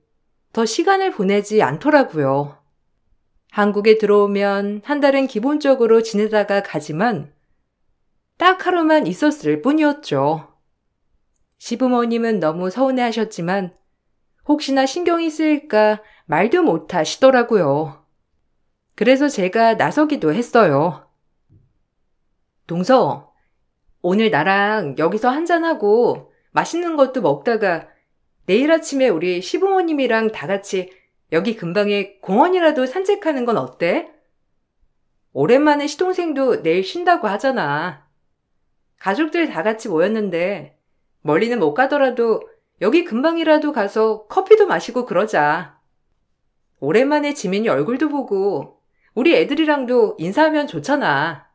더 시간을 보내지 않더라고요. 한국에 들어오면 한 달은 기본적으로 지내다가 가지만 딱 하루만 있었을 뿐이었죠. 시부모님은 너무 서운해하셨지만 혹시나 신경이 쓰일까 말도 못 하시더라고요. 그래서 제가 나서기도 했어요. 동서, 오늘 나랑 여기서 한잔하고 맛있는 것도 먹다가 내일 아침에 우리 시부모님이랑 다 같이 여기 근방에 공원이라도 산책하는 건 어때? 오랜만에 시동생도 내일 쉰다고 하잖아. 가족들 다 같이 모였는데 멀리는 못 가더라도 여기 근방이라도 가서 커피도 마시고 그러자. 오랜만에 지민이 얼굴도 보고 우리 애들이랑도 인사하면 좋잖아.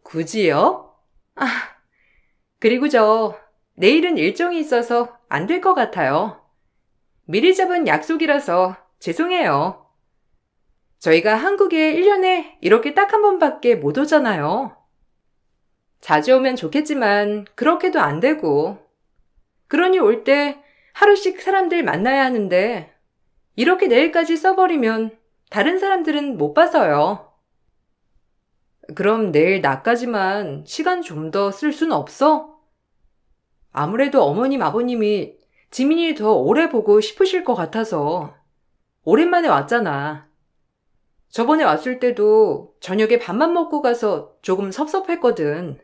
굳이요? 아, 그리고 내일은 일정이 있어서 안 될 것 같아요. 미리 잡은 약속이라서 죄송해요. 저희가 한국에 1년에 이렇게 딱 한 번밖에 못 오잖아요. 자주 오면 좋겠지만 그렇게도 안 되고. 그러니 올 때 하루씩 사람들 만나야 하는데 이렇게 내일까지 써버리면 다른 사람들은 못 봐서요. 그럼 내일 낮까지만 시간 좀 더 쓸 순 없어? 아무래도 어머님, 아버님이 지민이 더 오래 보고 싶으실 것 같아서. 오랜만에 왔잖아. 저번에 왔을 때도 저녁에 밥만 먹고 가서 조금 섭섭했거든.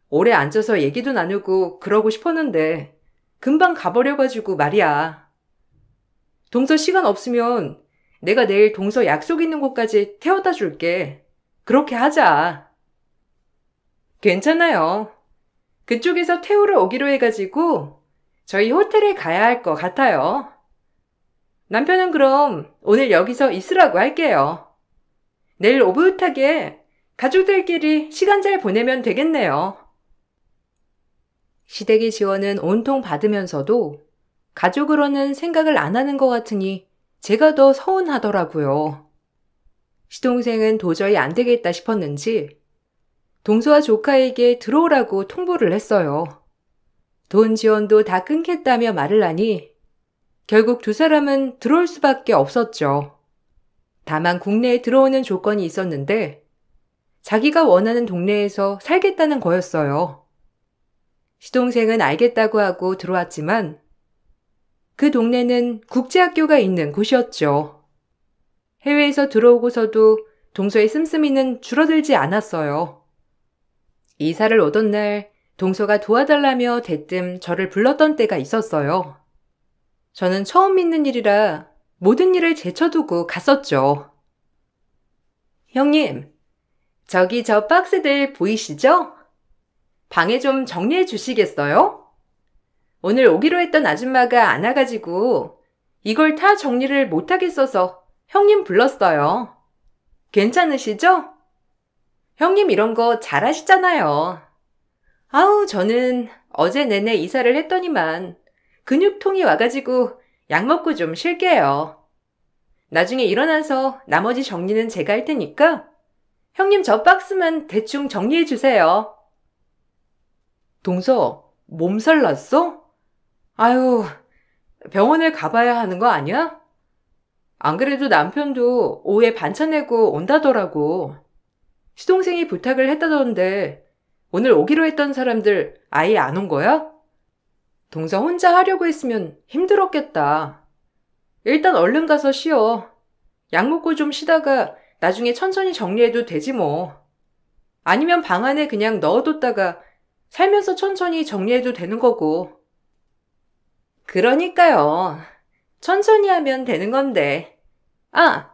오래 앉아서 얘기도 나누고 그러고 싶었는데 금방 가버려가지고 말이야. 동서 시간 없으면 내가 내일 동서 약속 있는 곳까지 태워다 줄게. 그렇게 하자. 괜찮아요. 그쪽에서 태우러 오기로 해가지고 저희 호텔에 가야 할 것 같아요. 남편은 그럼 오늘 여기서 있으라고 할게요. 내일 오붓하게 가족들끼리 시간 잘 보내면 되겠네요. 시댁의 지원은 온통 받으면서도 가족으로는 생각을 안 하는 것 같으니 제가 더 서운하더라고요. 시동생은 도저히 안 되겠다 싶었는지 동서와 조카에게 들어오라고 통보를 했어요. 돈 지원도 다 끊겠다며 말을 하니 결국 두 사람은 들어올 수밖에 없었죠. 다만 국내에 들어오는 조건이 있었는데 자기가 원하는 동네에서 살겠다는 거였어요. 시동생은 알겠다고 하고 들어왔지만 그 동네는 국제학교가 있는 곳이었죠. 해외에서 들어오고서도 동서의 씀씀이는 줄어들지 않았어요. 이사를 오던 날 동서가 도와달라며 대뜸 저를 불렀던 때가 있었어요. 저는 처음 믿는 일이라 모든 일을 제쳐두고 갔었죠. 형님, 저기 저 박스들 보이시죠? 방에 좀 정리해 주시겠어요? 오늘 오기로 했던 아줌마가 안 와가지고 이걸 다 정리를 못하겠어서 형님 불렀어요. 괜찮으시죠? 형님 이런 거 잘하시잖아요. 아우, 저는 어제 내내 이사를 했더니만 근육통이 와가지고 약 먹고 좀 쉴게요. 나중에 일어나서 나머지 정리는 제가 할 테니까 형님 저 박스만 대충 정리해 주세요. 동서, 몸살 났어? 아유, 병원을 가봐야 하는 거 아니야? 안 그래도 남편도 오후에 반찬 내고 온다더라고. 시동생이 부탁을 했다던데 오늘 오기로 했던 사람들 아예 안 온 거야? 동서 혼자 하려고 했으면 힘들었겠다. 일단 얼른 가서 쉬어. 약 먹고 좀 쉬다가 나중에 천천히 정리해도 되지 뭐. 아니면 방 안에 그냥 넣어뒀다가 살면서 천천히 정리해도 되는 거고. 그러니까요. 천천히 하면 되는 건데. 아,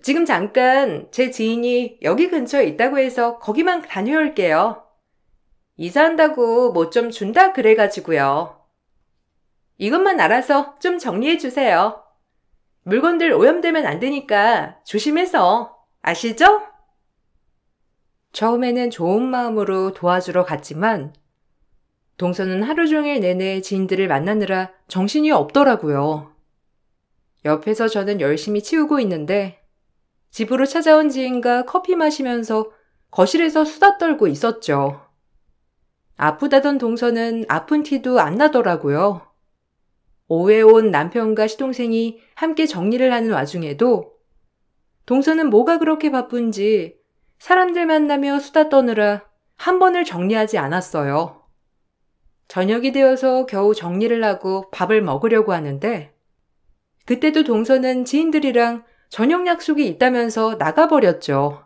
지금 잠깐 제 지인이 여기 근처에 있다고 해서 거기만 다녀올게요. 이사한다고 뭐 좀 준다 그래가지고요. 이것만 알아서 좀 정리해 주세요. 물건들 오염되면 안 되니까 조심해서. 아시죠? 처음에는 좋은 마음으로 도와주러 갔지만 동서는 하루 종일 내내 지인들을 만나느라 정신이 없더라고요. 옆에서 저는 열심히 치우고 있는데 집으로 찾아온 지인과 커피 마시면서 거실에서 수다 떨고 있었죠. 아프다던 동서는 아픈 티도 안 나더라고요. 오후에 온 남편과 시동생이 함께 정리를 하는 와중에도 동서는 뭐가 그렇게 바쁜지 사람들 만나며 수다 떠느라 한 번을 정리하지 않았어요. 저녁이 되어서 겨우 정리를 하고 밥을 먹으려고 하는데 그때도 동서는 지인들이랑 저녁 약속이 있다면서 나가버렸죠.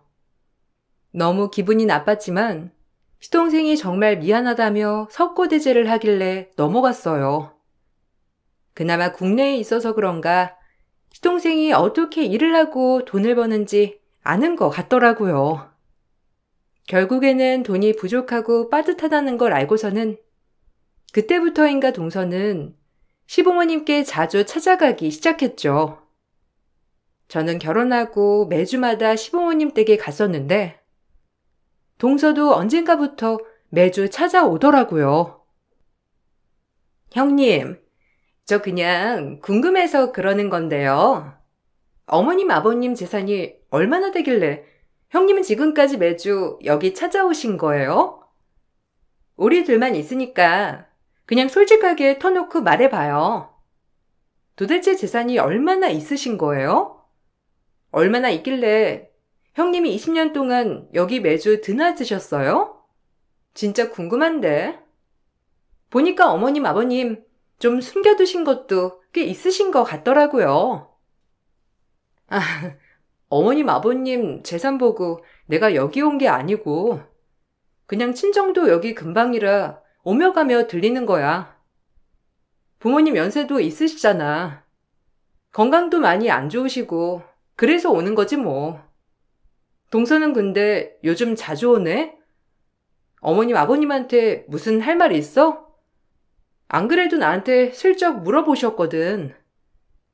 너무 기분이 나빴지만 시동생이 정말 미안하다며 석고대죄를 하길래 넘어갔어요. 그나마 국내에 있어서 그런가 시동생이 어떻게 일을 하고 돈을 버는지 아는 것 같더라고요. 결국에는 돈이 부족하고 빠듯하다는 걸 알고서는 그때부터인가 동서는 시부모님께 자주 찾아가기 시작했죠. 저는 결혼하고 매주마다 시부모님 댁에 갔었는데 동서도 언젠가부터 매주 찾아오더라고요. 형님, 저 그냥 궁금해서 그러는 건데요. 어머님, 아버님 재산이 얼마나 되길래 형님은 지금까지 매주 여기 찾아오신 거예요? 우리 둘만 있으니까 그냥 솔직하게 터놓고 말해봐요. 도대체 재산이 얼마나 있으신 거예요? 얼마나 있길래 형님이 20년 동안 여기 매주 드나드셨어요? 진짜 궁금한데. 보니까 어머님, 아버님 좀 숨겨두신 것도 꽤 있으신 것 같더라고요. 아, 어머님, 아버님 재산 보고 내가 여기 온 게 아니고 그냥 친정도 여기 근방이라 오며 가며 들리는 거야. 부모님 연세도 있으시잖아. 건강도 많이 안 좋으시고 그래서 오는 거지 뭐. 동서는 근데 요즘 자주 오네? 어머님, 아버님한테 무슨 할 말 있어? 안 그래도 나한테 슬쩍 물어보셨거든.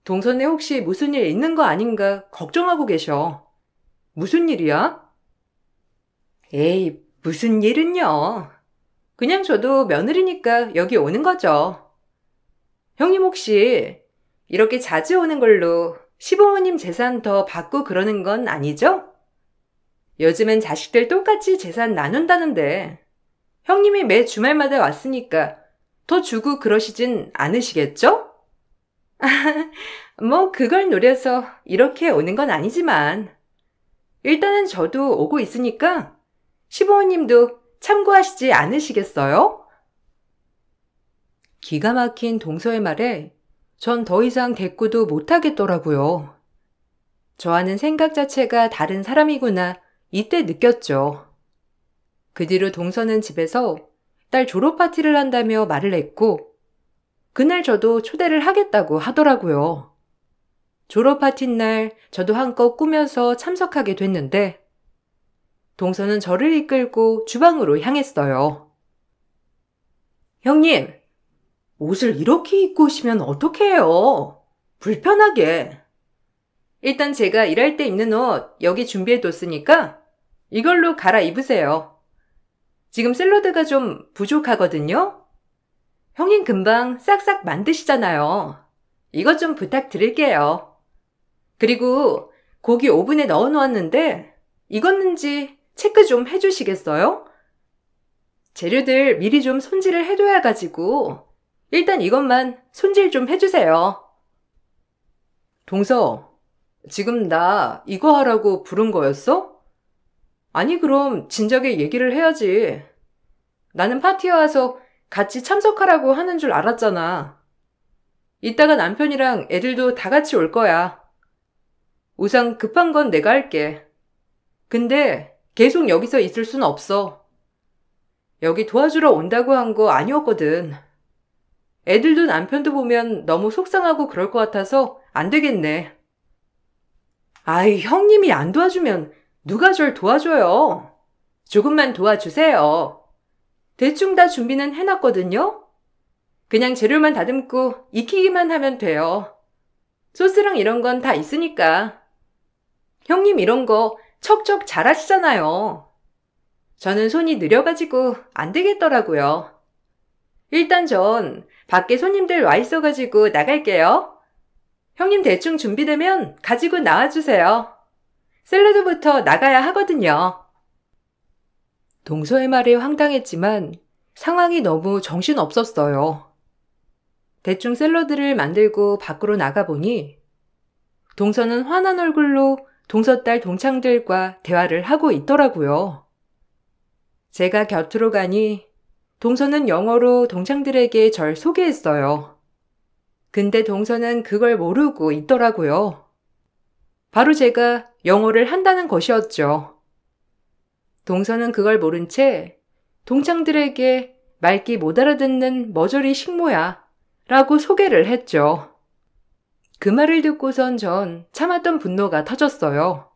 동선에 혹시 무슨 일 있는 거 아닌가 걱정하고 계셔. 무슨 일이야? 에이, 무슨 일은요. 그냥 저도 며느리니까 여기 오는 거죠. 형님 혹시 이렇게 자주 오는 걸로 시부모님 재산 더 받고 그러는 건 아니죠? 요즘엔 자식들 똑같이 재산 나눈다는데 형님이 매 주말마다 왔으니까 더 주고 그러시진 않으시겠죠? 뭐 그걸 노려서 이렇게 오는 건 아니지만 일단은 저도 오고 있으니까 시부모님도 참고하시지 않으시겠어요? 기가 막힌 동서의 말에 전 더 이상 대꾸도 못하겠더라고요. 저와는 생각 자체가 다른 사람이구나 이때 느꼈죠. 그 뒤로 동서는 집에서 딸 졸업 파티를 한다며 말을 했고 그날 저도 초대를 하겠다고 하더라고요. 졸업 파티 날 저도 한껏 꾸며서 참석하게 됐는데 동서는 저를 이끌고 주방으로 향했어요. 형님, 옷을 이렇게 입고 오시면 어떡해요? 불편하게. 일단 제가 일할 때 입는 옷 여기 준비해뒀으니까 이걸로 갈아입으세요. 지금 샐러드가 좀 부족하거든요? 형님 금방 싹싹 만드시잖아요. 이것 좀 부탁드릴게요. 그리고 고기 오븐에 넣어놓았는데 익었는지 체크 좀 해주시겠어요? 재료들 미리 좀 손질을 해둬야 가지고 일단 이것만 손질 좀 해주세요. 동서, 지금 나 이거 하라고 부른 거였어? 아니 그럼 진작에 얘기를 해야지. 나는 파티에 와서 같이 참석하라고 하는 줄 알았잖아. 이따가 남편이랑 애들도 다 같이 올 거야. 우선 급한 건 내가 할게. 근데 계속 여기서 있을 순 없어. 여기 도와주러 온다고 한 거 아니었거든. 애들도 남편도 보면 너무 속상하고 그럴 것 같아서 안 되겠네. 아이, 형님이 안 도와주면 누가 절 도와줘요? 조금만 도와주세요. 대충 다 준비는 해놨거든요? 그냥 재료만 다듬고 익히기만 하면 돼요. 소스랑 이런 건 다 있으니까. 형님 이런 거 척척 잘하시잖아요. 저는 손이 느려가지고 안 되겠더라고요. 일단 전 밖에 손님들 와 있어가지고 나갈게요. 형님 대충 준비되면 가지고 나와주세요. 샐러드부터 나가야 하거든요. 동서의 말에 황당했지만 상황이 너무 정신없었어요. 대충 샐러드를 만들고 밖으로 나가보니 동서는 화난 얼굴로 동서딸 동창들과 대화를 하고 있더라고요. 제가 곁으로 가니 동서는 영어로 동창들에게 절 소개했어요. 근데 동서는 그걸 모르고 있더라고요. 바로 제가 영어를 한다는 것이었죠. 동서는 그걸 모른 채 동창들에게 말귀 못 알아듣는 머저리 식모야 라고 소개를 했죠. 그 말을 듣고선 전 참았던 분노가 터졌어요.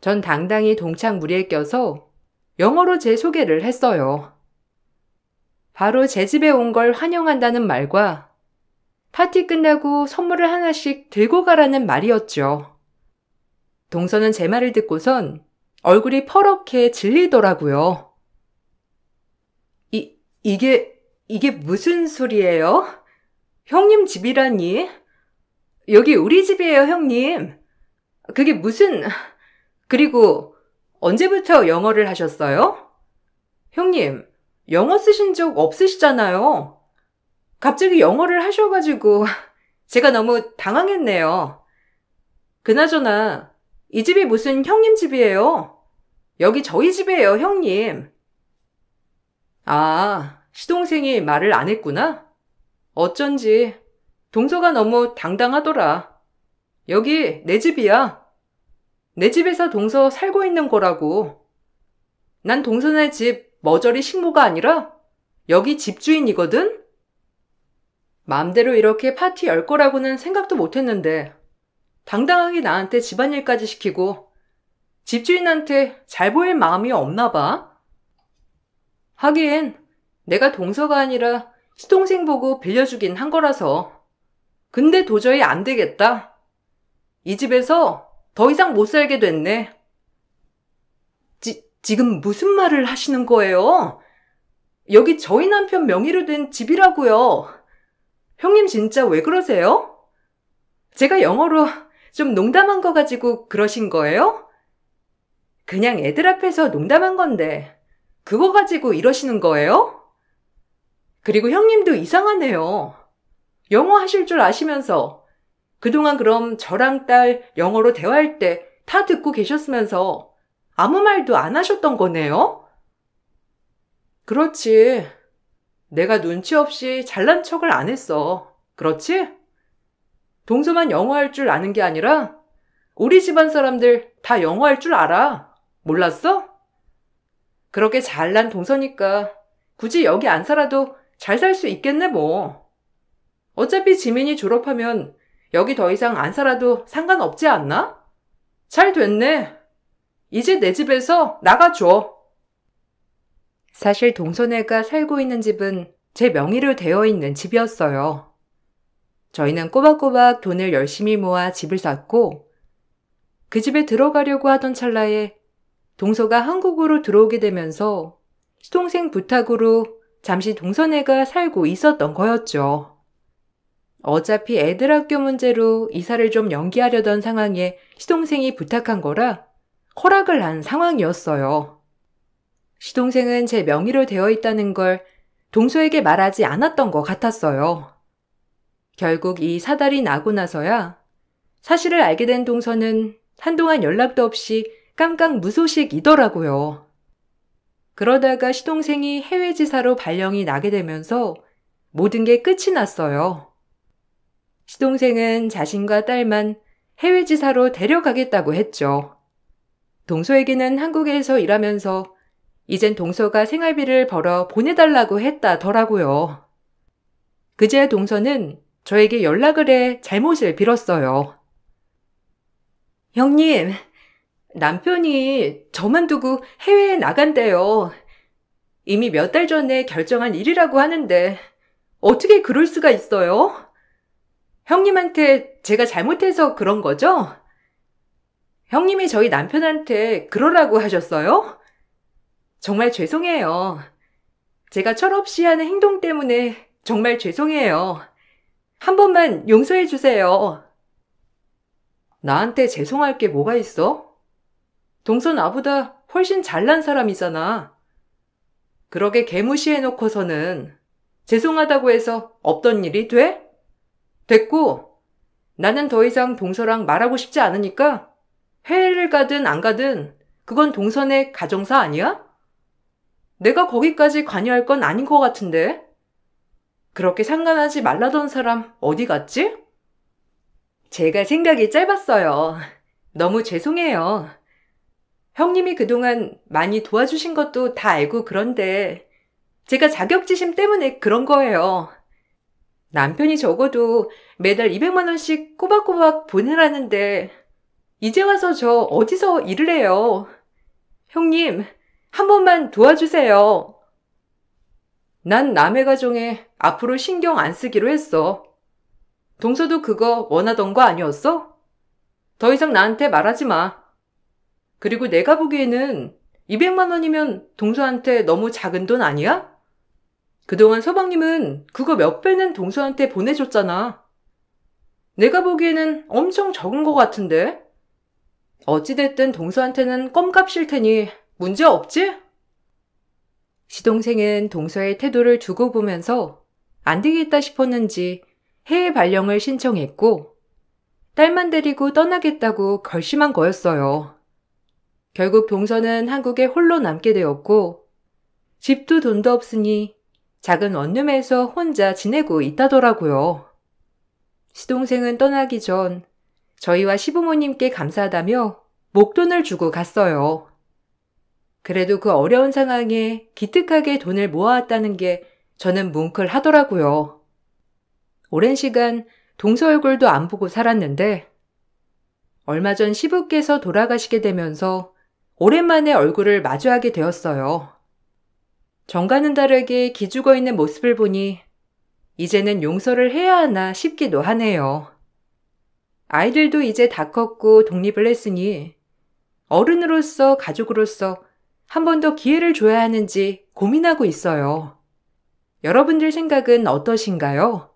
전 당당히 동창 무리에 껴서 영어로 제 소개를 했어요. 바로 제 집에 온 걸 환영한다는 말과 파티 끝나고 선물을 하나씩 들고 가라는 말이었죠. 동서는 제 말을 듣고선 얼굴이 퍼렇게 질리더라고요. 이게 무슨 소리예요? 형님 집이라니? 여기 우리 집이에요, 형님. 그게 무슨... 그리고 언제부터 영어를 하셨어요? 형님, 영어 쓰신 적 없으시잖아요. 갑자기 영어를 하셔가지고 제가 너무 당황했네요. 그나저나 이 집이 무슨 형님 집이에요? 여기 저희 집이에요, 형님. 아, 시동생이 말을 안 했구나? 어쩐지 동서가 너무 당당하더라. 여기 내 집이야. 내 집에서 동서 살고 있는 거라고. 난 동서네 집 머저리 식모가 아니라 여기 집주인이거든? 마음대로 이렇게 파티 열 거라고는 생각도 못했는데 당당하게 나한테 집안일까지 시키고 집주인한테 잘 보일 마음이 없나 봐. 하긴 내가 동서가 아니라 시동생 보고 빌려주긴 한 거라서. 근데 도저히 안 되겠다. 이 집에서 더 이상 못 살게 됐네. 지금 무슨 말을 하시는 거예요? 여기 저희 남편 명의로 된 집이라고요. 형님 진짜 왜 그러세요? 제가 영어로 좀 농담한 거 가지고 그러신 거예요? 그냥 애들 앞에서 농담한 건데 그거 가지고 이러시는 거예요? 그리고 형님도 이상하네요. 영어 하실 줄 아시면서 그동안 그럼 저랑 딸 영어로 대화할 때 다 듣고 계셨으면서 아무 말도 안 하셨던 거네요? 그렇지. 내가 눈치 없이 잘난 척을 안 했어. 그렇지? 동서만 영어 할 줄 아는 게 아니라 우리 집안 사람들 다 영어 할 줄 알아. 몰랐어? 그렇게 잘난 동서니까 굳이 여기 안 살아도 잘 살 수 있겠네 뭐. 어차피 지민이 졸업하면 여기 더 이상 안 살아도 상관없지 않나? 잘 됐네. 이제 내 집에서 나가줘. 사실 동서네가 살고 있는 집은 제 명의로 되어 있는 집이었어요. 저희는 꼬박꼬박 돈을 열심히 모아 집을 샀고 그 집에 들어가려고 하던 찰나에 동서가 한국으로 들어오게 되면서 시동생 부탁으로 잠시 동서네가 살고 있었던 거였죠. 어차피 애들 학교 문제로 이사를 좀 연기하려던 상황에 시동생이 부탁한 거라 허락을 한 상황이었어요. 시동생은 제 명의로 되어 있다는 걸 동서에게 말하지 않았던 것 같았어요. 결국 이 사달이 나고 나서야 사실을 알게 된 동서는 한동안 연락도 없이 깜깜 무소식이더라고요. 그러다가 시동생이 해외지사로 발령이 나게 되면서 모든 게 끝이 났어요. 시동생은 자신과 딸만 해외지사로 데려가겠다고 했죠. 동서에게는 한국에서 일하면서 이젠 동서가 생활비를 벌어 보내달라고 했다더라고요. 그제야 동서는 저에게 연락을 해 잘못을 빌었어요. 형님, 남편이 저만 두고 해외에 나간대요. 이미 몇 달 전에 결정한 일이라고 하는데 어떻게 그럴 수가 있어요? 형님한테 제가 잘못해서 그런 거죠? 형님이 저희 남편한테 그러라고 하셨어요? 정말 죄송해요. 제가 철없이 하는 행동 때문에 정말 죄송해요. 한 번만 용서해 주세요. 나한테 죄송할 게 뭐가 있어? 동서 나보다 훨씬 잘난 사람이잖아. 그러게 개무시해놓고서는 죄송하다고 해서 없던 일이 돼? 됐고, 나는 더 이상 동서랑 말하고 싶지 않으니까 해외를 가든 안 가든 그건 동서네 가정사 아니야? 내가 거기까지 관여할 건 아닌 것 같은데. 그렇게 상관하지 말라던 사람 어디 갔지? 제가 생각이 짧았어요. 너무 죄송해요. 형님이 그동안 많이 도와주신 것도 다 알고 그런데 제가 자격지심 때문에 그런 거예요. 남편이 적어도 매달 200만 원씩 꼬박꼬박 보내라는데 이제 와서 저 어디서 일을 해요. 형님, 한 번만 도와주세요. 난 남의 가정에 앞으로 신경 안 쓰기로 했어. 동서도 그거 원하던 거 아니었어? 더 이상 나한테 말하지 마. 그리고 내가 보기에는 200만 원이면 동서한테 너무 작은 돈 아니야? 그동안 서방님은 그거 몇 배는 동서한테 보내줬잖아. 내가 보기에는 엄청 적은 것 같은데? 어찌됐든 동서한테는 껌값일 테니 문제 없지? 시동생은 동서의 태도를 두고 보면서 안 되겠다 싶었는지 해외 발령을 신청했고 딸만 데리고 떠나겠다고 결심한 거였어요. 결국 동서는 한국에 홀로 남게 되었고 집도 돈도 없으니 작은 원룸에서 혼자 지내고 있다더라고요. 시동생은 떠나기 전 저희와 시부모님께 감사하다며 목돈을 주고 갔어요. 그래도 그 어려운 상황에 기특하게 돈을 모아왔다는 게 저는 뭉클하더라고요. 오랜 시간 동서 얼굴도 안 보고 살았는데 얼마 전 시부께서 돌아가시게 되면서 오랜만에 얼굴을 마주하게 되었어요. 전과는 다르게 기죽어 있는 모습을 보니 이제는 용서를 해야 하나 싶기도 하네요. 아이들도 이제 다 컸고 독립을 했으니 어른으로서 가족으로서 한 번 더 기회를 줘야 하는지 고민하고 있어요. 여러분들 생각은 어떠신가요?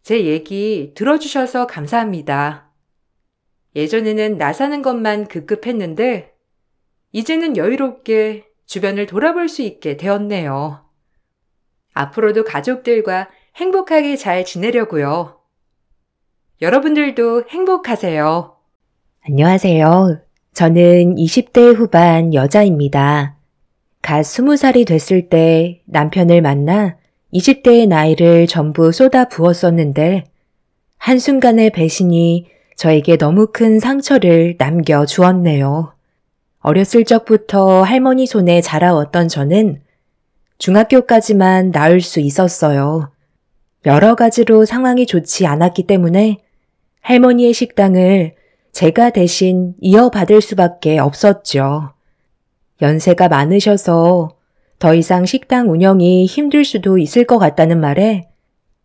제 얘기 들어주셔서 감사합니다. 예전에는 나 사는 것만 급급했는데 이제는 여유롭게 주변을 돌아볼 수 있게 되었네요. 앞으로도 가족들과 행복하게 잘 지내려고요. 여러분들도 행복하세요. 안녕하세요. 저는 20대 후반 여자입니다. 갓 20살이 됐을 때 남편을 만나 20대의 나이를 전부 쏟아 부었었는데 한순간의 배신이 저에게 너무 큰 상처를 남겨주었네요. 어렸을 적부터 할머니 손에 자라왔던 저는 중학교까지만 나을 수 있었어요. 여러 가지로 상황이 좋지 않았기 때문에 할머니의 식당을 제가 대신 이어받을 수밖에 없었죠. 연세가 많으셔서 더 이상 식당 운영이 힘들 수도 있을 것 같다는 말에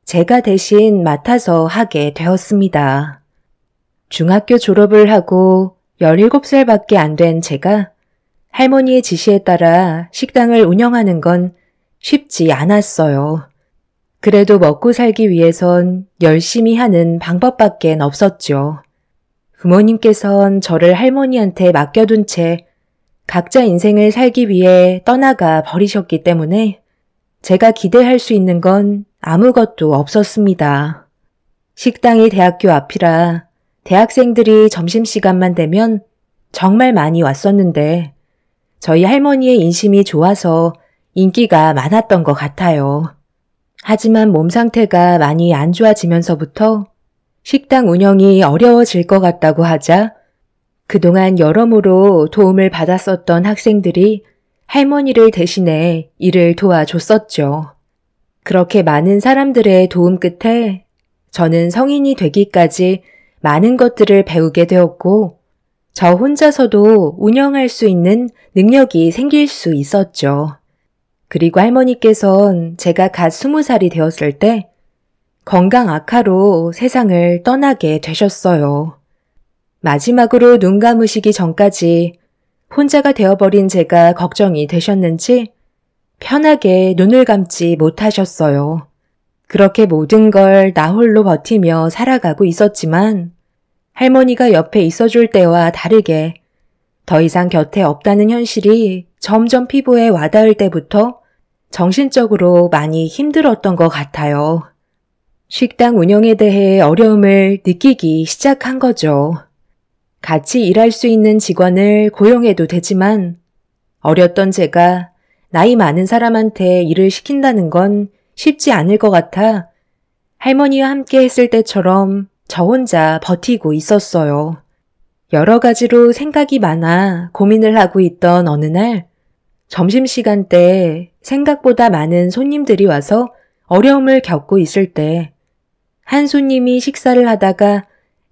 제가 대신 맡아서 하게 되었습니다. 중학교 졸업을 하고 17살밖에 안 된 제가 할머니의 지시에 따라 식당을 운영하는 건 쉽지 않았어요. 그래도 먹고 살기 위해선 열심히 하는 방법밖엔 없었죠. 부모님께선 저를 할머니한테 맡겨둔 채 각자 인생을 살기 위해 떠나가 버리셨기 때문에 제가 기대할 수 있는 건 아무것도 없었습니다. 식당이 대학교 앞이라 대학생들이 점심시간만 되면 정말 많이 왔었는데 저희 할머니의 인심이 좋아서 인기가 많았던 것 같아요. 하지만 몸 상태가 많이 안 좋아지면서부터 식당 운영이 어려워질 것 같다고 하자 그동안 여러모로 도움을 받았었던 학생들이 할머니를 대신해 일을 도와줬었죠. 그렇게 많은 사람들의 도움 끝에 저는 성인이 되기까지 많은 것들을 배우게 되었고 저 혼자서도 운영할 수 있는 능력이 생길 수 있었죠. 그리고 할머니께선 제가 갓 20살이 되었을 때 건강 악화로 세상을 떠나게 되셨어요. 마지막으로 눈 감으시기 전까지 혼자가 되어버린 제가 걱정이 되셨는지 편하게 눈을 감지 못하셨어요. 그렇게 모든 걸 나 홀로 버티며 살아가고 있었지만 할머니가 옆에 있어줄 때와 다르게 더 이상 곁에 없다는 현실이 점점 피부에 와닿을 때부터 정신적으로 많이 힘들었던 것 같아요. 식당 운영에 대해 어려움을 느끼기 시작한 거죠. 같이 일할 수 있는 직원을 고용해도 되지만 어렸던 제가 나이 많은 사람한테 일을 시킨다는 건 쉽지 않을 것 같아 할머니와 함께 했을 때처럼 저 혼자 버티고 있었어요. 여러 가지로 생각이 많아 고민을 하고 있던 어느 날 점심시간 때 생각보다 많은 손님들이 와서 어려움을 겪고 있을 때 한 손님이 식사를 하다가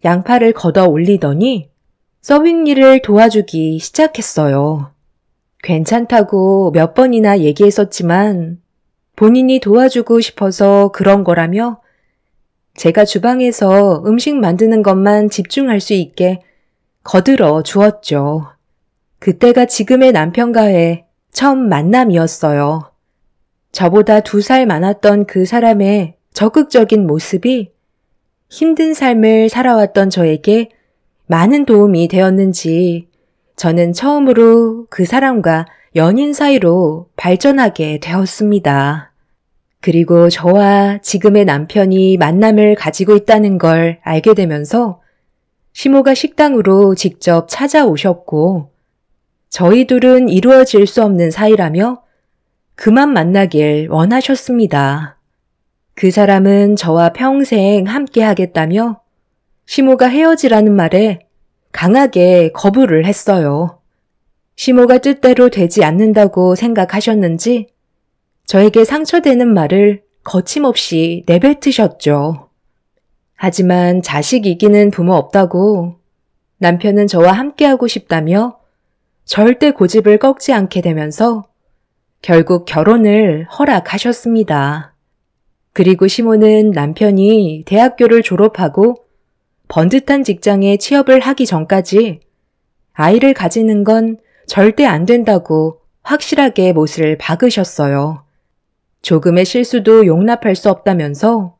양파를 걷어 올리더니 서빙 일을 도와주기 시작했어요. 괜찮다고 몇 번이나 얘기했었지만 본인이 도와주고 싶어서 그런 거라며 제가 주방에서 음식 만드는 것만 집중할 수 있게 거들어 주었죠. 그때가 지금의 남편과의 처음 만남이었어요. 저보다 2살 많았던 그 사람의 적극적인 모습이 힘든 삶을 살아왔던 저에게 많은 도움이 되었는지 저는 처음으로 그 사람과 연인 사이로 발전하게 되었습니다. 그리고 저와 지금의 남편이 만남을 가지고 있다는 걸 알게 되면서 시모가 식당으로 직접 찾아오셨고 저희 둘은 이루어질 수 없는 사이라며 그만 만나길 원하셨습니다. 그 사람은 저와 평생 함께 하겠다며 시모가 헤어지라는 말에 강하게 거부를 했어요. 시모가 뜻대로 되지 않는다고 생각하셨는지 저에게 상처되는 말을 거침없이 내뱉으셨죠. 하지만 자식 이기는 부모 없다고 남편은 저와 함께하고 싶다며 절대 고집을 꺾지 않게 되면서 결국 결혼을 허락하셨습니다. 그리고 시모는 남편이 대학교를 졸업하고 번듯한 직장에 취업을 하기 전까지 아이를 가지는 건 절대 안 된다고 확실하게 못을 박으셨어요. 조금의 실수도 용납할 수 없다면서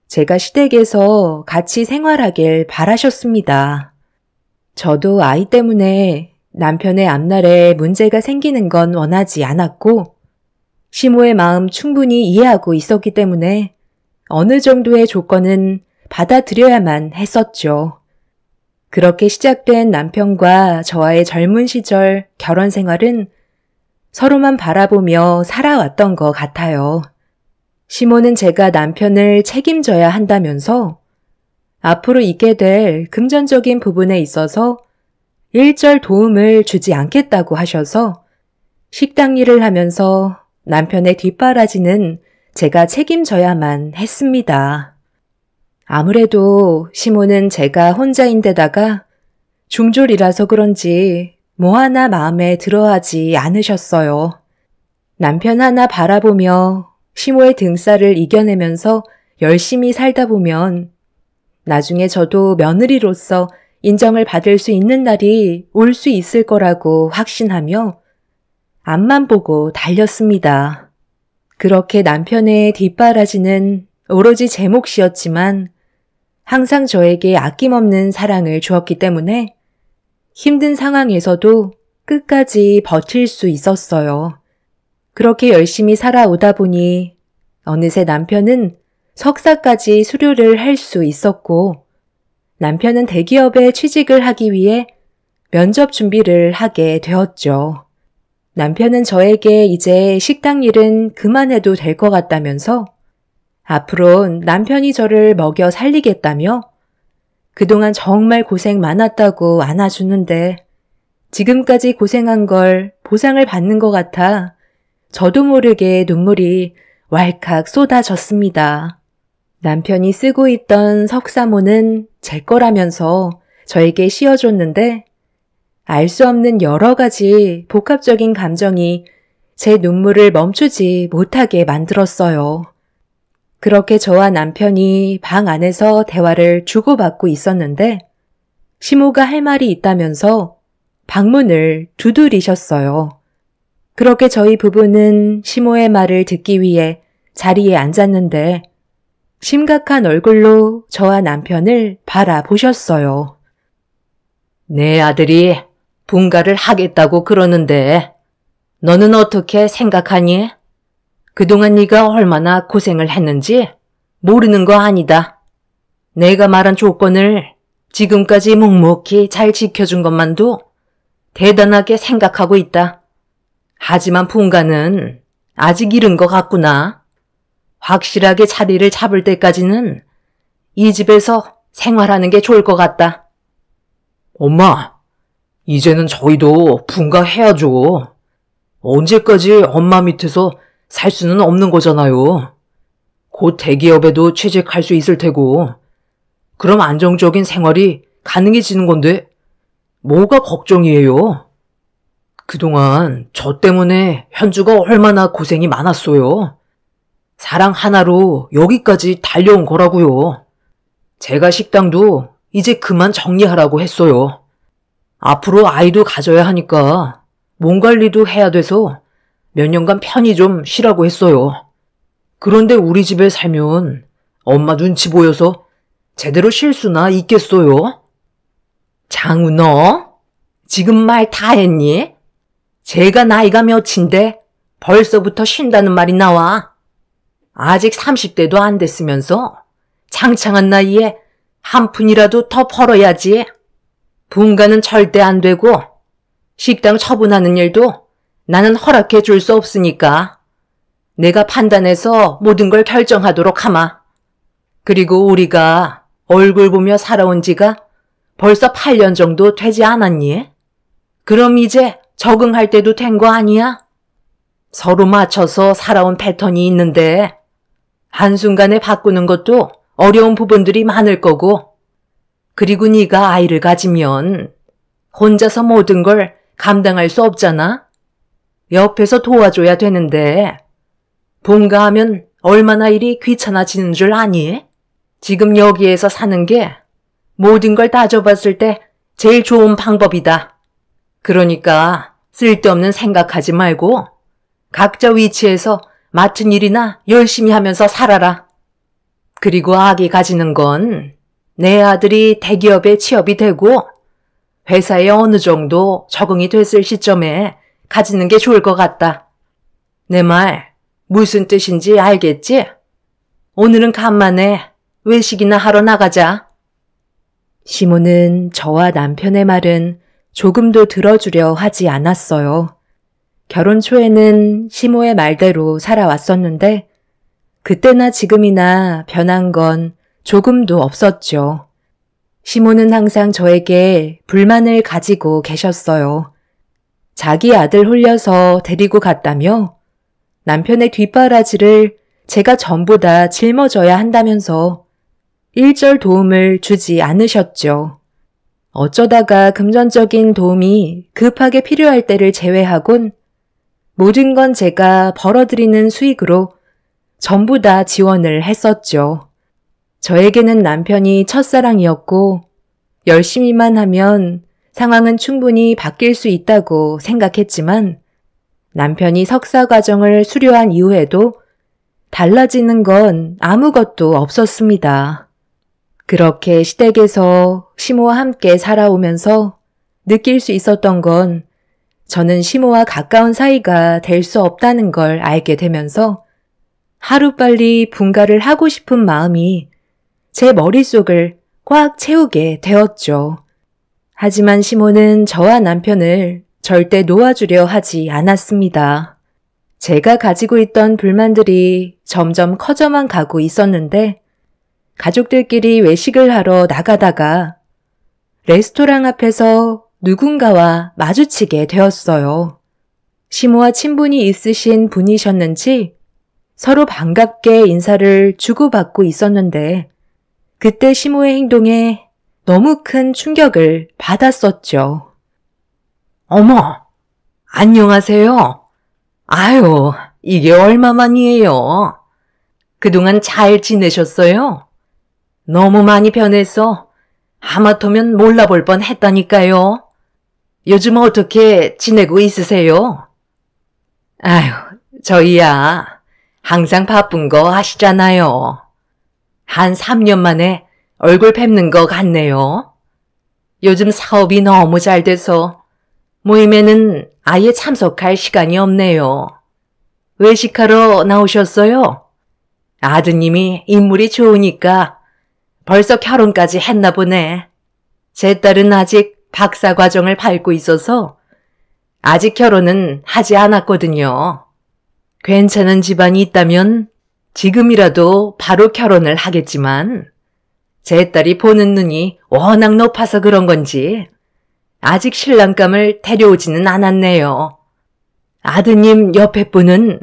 제가 시댁에서 같이 생활하길 바라셨습니다. 저도 아이 때문에 남편의 앞날에 문제가 생기는 건 원하지 않았고 시모의 마음 충분히 이해하고 있었기 때문에 어느 정도의 조건은 받아들여야만 했었죠. 그렇게 시작된 남편과 저와의 젊은 시절 결혼 생활은 서로만 바라보며 살아왔던 것 같아요. 시모는 제가 남편을 책임져야 한다면서 앞으로 있게 될 금전적인 부분에 있어서 일절 도움을 주지 않겠다고 하셔서 식당 일을 하면서 남편의 뒷바라지는 제가 책임져야만 했습니다. 아무래도 시모는 제가 혼자인데다가 중졸이라서 그런지 뭐 하나 마음에 들어하지 않으셨어요. 남편 하나 바라보며 시모의 등살을 이겨내면서 열심히 살다 보면 나중에 저도 며느리로서 인정을 받을 수 있는 날이 올 수 있을 거라고 확신하며 앞만 보고 달렸습니다. 그렇게 남편의 뒷바라지는 오로지 제 몫이었지만 항상 저에게 아낌없는 사랑을 주었기 때문에 힘든 상황에서도 끝까지 버틸 수 있었어요. 그렇게 열심히 살아오다 보니 어느새 남편은 석사까지 수료를 할 수 있었고 남편은 대기업에 취직을 하기 위해 면접 준비를 하게 되었죠. 남편은 저에게 이제 식당 일은 그만해도 될 것 같다면서 앞으론 남편이 저를 먹여 살리겠다며 그동안 정말 고생 많았다고 안아주는데 지금까지 고생한 걸 보상을 받는 것 같아 저도 모르게 눈물이 왈칵 쏟아졌습니다. 남편이 쓰고 있던 석사모는 제 거라면서 저에게 씌워줬는데 알 수 없는 여러 가지 복합적인 감정이 제 눈물을 멈추지 못하게 만들었어요. 그렇게 저와 남편이 방 안에서 대화를 주고받고 있었는데 시모가 할 말이 있다면서 방문을 두드리셨어요. 그렇게 저희 부부는 시모의 말을 듣기 위해 자리에 앉았는데 심각한 얼굴로 저와 남편을 바라보셨어요. 내 아들이 분가를 하겠다고 그러는데 너는 어떻게 생각하니? 그동안 네가 얼마나 고생을 했는지 모르는 거 아니다. 내가 말한 조건을 지금까지 묵묵히 잘 지켜준 것만도 대단하게 생각하고 있다. 하지만 분가는 아직 이른 것 같구나. 확실하게 자리를 잡을 때까지는 이 집에서 생활하는 게 좋을 것 같다. 엄마, 이제는 저희도 분가해야죠. 언제까지 엄마 밑에서 살 수는 없는 거잖아요. 곧 대기업에도 취직할 수 있을 테고 그럼 안정적인 생활이 가능해지는 건데 뭐가 걱정이에요? 그동안 저 때문에 현주가 얼마나 고생이 많았어요. 사랑 하나로 여기까지 달려온 거라고요. 제가 식당도 이제 그만 정리하라고 했어요. 앞으로 아이도 가져야 하니까 몸 관리도 해야 돼서 몇 년간 편히 좀 쉬라고 했어요. 그런데 우리 집에 살면 엄마 눈치 보여서 제대로 쉴 수나 있겠어요? 장우 너 지금 말 다 했니? 제가 나이가 몇인데 벌써부터 쉰다는 말이 나와. 아직 30대도 안 됐으면서 창창한 나이에 한 푼이라도 더 벌어야지. 분가는 절대 안 되고 식당 처분하는 일도 나는 허락해 줄 수 없으니까 내가 판단해서 모든 걸 결정하도록 하마. 그리고 우리가 얼굴 보며 살아온 지가 벌써 8년 정도 되지 않았니? 그럼 이제 적응할 때도 된 거 아니야? 서로 맞춰서 살아온 패턴이 있는데 한순간에 바꾸는 것도 어려운 부분들이 많을 거고 그리고 네가 아이를 가지면 혼자서 모든 걸 감당할 수 없잖아? 옆에서 도와줘야 되는데 분가하면 얼마나 일이 귀찮아지는 줄 아니? 지금 여기에서 사는 게 모든 걸 따져봤을 때 제일 좋은 방법이다. 그러니까 쓸데없는 생각하지 말고 각자 위치에서 맡은 일이나 열심히 하면서 살아라. 그리고 아기 가지는 건 내 아들이 대기업에 취업이 되고 회사에 어느 정도 적응이 됐을 시점에 가지는 게 좋을 것 같다. 내 말 무슨 뜻인지 알겠지? 오늘은 간만에 외식이나 하러 나가자. 시모는 저와 남편의 말은 조금도 들어주려 하지 않았어요. 결혼 초에는 시모의 말대로 살아왔었는데 그때나 지금이나 변한 건 조금도 없었죠. 시모는 항상 저에게 불만을 가지고 계셨어요. 자기 아들 홀려서 데리고 갔다며 남편의 뒷바라지를 제가 전부 다 짊어져야 한다면서 일절 도움을 주지 않으셨죠. 어쩌다가 금전적인 도움이 급하게 필요할 때를 제외하곤 모든 건 제가 벌어들이는 수익으로 전부 다 지원을 했었죠. 저에게는 남편이 첫사랑이었고 열심히만 하면 상황은 충분히 바뀔 수 있다고 생각했지만 남편이 석사 과정을 수료한 이후에도 달라지는 건 아무것도 없었습니다. 그렇게 시댁에서 시모와 함께 살아오면서 느낄 수 있었던 건 저는 시모와 가까운 사이가 될 수 없다는 걸 알게 되면서 하루빨리 분가를 하고 싶은 마음이 제 머릿속을 꽉 채우게 되었죠. 하지만 시모는 저와 남편을 절대 놓아주려 하지 않았습니다. 제가 가지고 있던 불만들이 점점 커져만 가고 있었는데 가족들끼리 외식을 하러 나가다가 레스토랑 앞에서 누군가와 마주치게 되었어요. 시모와 친분이 있으신 분이셨는지 서로 반갑게 인사를 주고받고 있었는데 그때 시모의 행동에 너무 큰 충격을 받았었죠. 어머, 안녕하세요. 아유, 이게 얼마만이에요? 그동안 잘 지내셨어요? 너무 많이 변해서 하마터면 몰라볼 뻔 했다니까요. 요즘 어떻게 지내고 있으세요? 아유, 저희야 항상 바쁜 거 아시잖아요. 한 3년 만에 얼굴 뵙는 것 같네요. 요즘 사업이 너무 잘 돼서 모임에는 아예 참석할 시간이 없네요. 외식하러 나오셨어요? 아드님이 인물이 좋으니까 벌써 결혼까지 했나 보네. 제 딸은 아직 박사 과정을 밟고 있어서 아직 결혼은 하지 않았거든요. 괜찮은 집안이 있다면 지금이라도 바로 결혼을 하겠지만 제 딸이 보는 눈이 워낙 높아서 그런 건지 아직 신랑감을 데려오지는 않았네요. 아드님 옆에 분은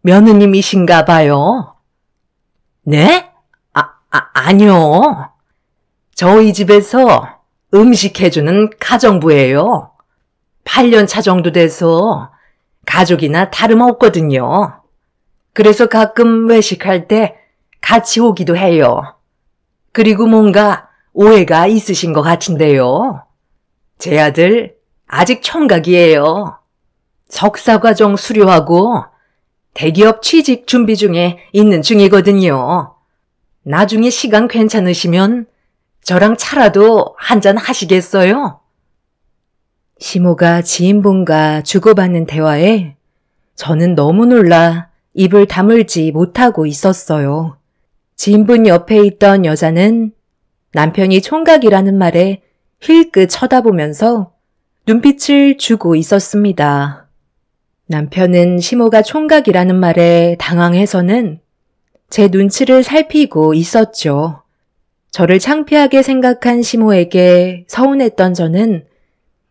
며느님이신가 봐요. 네? 아니요. 저희 집에서 음식 해주는 가정부예요. 8년 차 정도 돼서 가족이나 다름없거든요. 그래서 가끔 외식할 때 같이 오기도 해요. 그리고 뭔가 오해가 있으신 것 같은데요. 제 아들 아직 총각이에요. 석사과정 수료하고 대기업 취직 준비 중에 있는 중이거든요. 나중에 시간 괜찮으시면 저랑 차라도 한잔 하시겠어요? 시모가 지인분과 주고받는 대화에 저는 너무 놀라 입을 다물지 못하고 있었어요. 지인분 옆에 있던 여자는 남편이 총각이라는 말에 힐끗 쳐다보면서 눈빛을 주고 있었습니다. 남편은 시모가 총각이라는 말에 당황해서는 제 눈치를 살피고 있었죠. 저를 창피하게 생각한 시모에게 서운했던 저는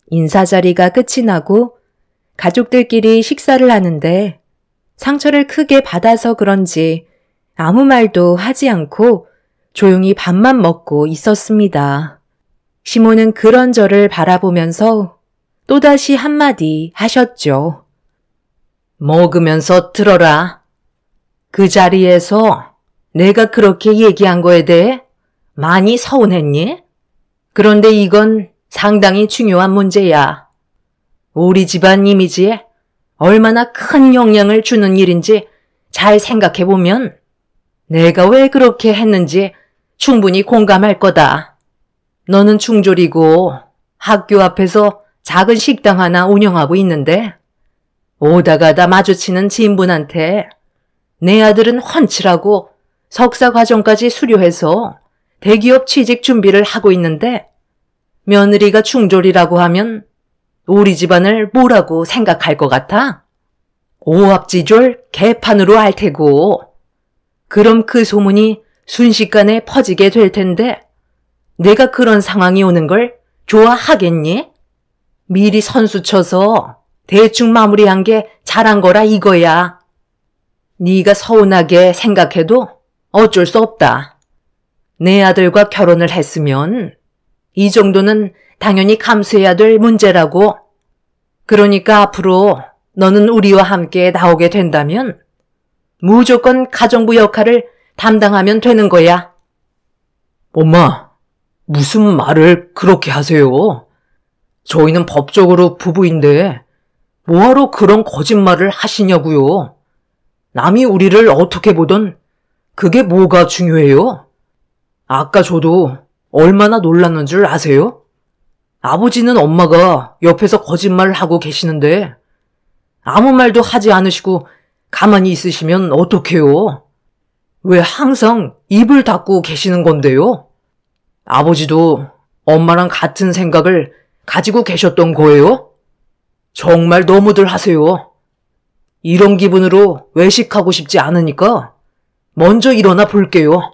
인사 자리가 끝이 나고 가족들끼리 식사를 하는데 상처를 크게 받아서 그런지 아무 말도 하지 않고 조용히 밥만 먹고 있었습니다. 시모는 그런 저를 바라보면서 또다시 한마디 하셨죠. 먹으면서 들어라. 그 자리에서 내가 그렇게 얘기한 거에 대해 많이 서운했니? 그런데 이건 상당히 중요한 문제야. 우리 집안 이미지에 얼마나 큰 영향을 주는 일인지 잘 생각해보면 내가 왜 그렇게 했는지 충분히 공감할 거다. 너는 중졸이고 학교 앞에서 작은 식당 하나 운영하고 있는데 오다 가다 마주치는 지인분한테 내 아들은 훤칠하고 석사 과정까지 수료해서 대기업 취직 준비를 하고 있는데 며느리가 중졸이라고 하면 우리 집안을 뭐라고 생각할 것 같아? 오합지졸 개판으로 할 테고 그럼 그 소문이 순식간에 퍼지게 될 텐데 내가 그런 상황이 오는 걸 좋아하겠니? 미리 선수 쳐서 대충 마무리한 게 잘한 거라 이거야. 네가 서운하게 생각해도 어쩔 수 없다. 내 아들과 결혼을 했으면 이 정도는 당연히 감수해야 될 문제라고. 그러니까 앞으로 너는 우리와 함께 나오게 된다면 무조건 가정부 역할을 담당하면 되는 거야. 엄마, 무슨 말을 그렇게 하세요? 저희는 법적으로 부부인데 뭐하러 그런 거짓말을 하시냐고요. 남이 우리를 어떻게 보던 그게 뭐가 중요해요? 아까 저도 얼마나 놀랐는 줄 아세요? 아버지는 엄마가 옆에서 거짓말을 하고 계시는데 아무 말도 하지 않으시고 가만히 있으시면 어떡해요? 왜 항상 입을 닫고 계시는 건데요? 아버지도 엄마랑 같은 생각을 가지고 계셨던 거예요? 정말 너무들 하세요. 이런 기분으로 외식하고 싶지 않으니까 먼저 일어나 볼게요.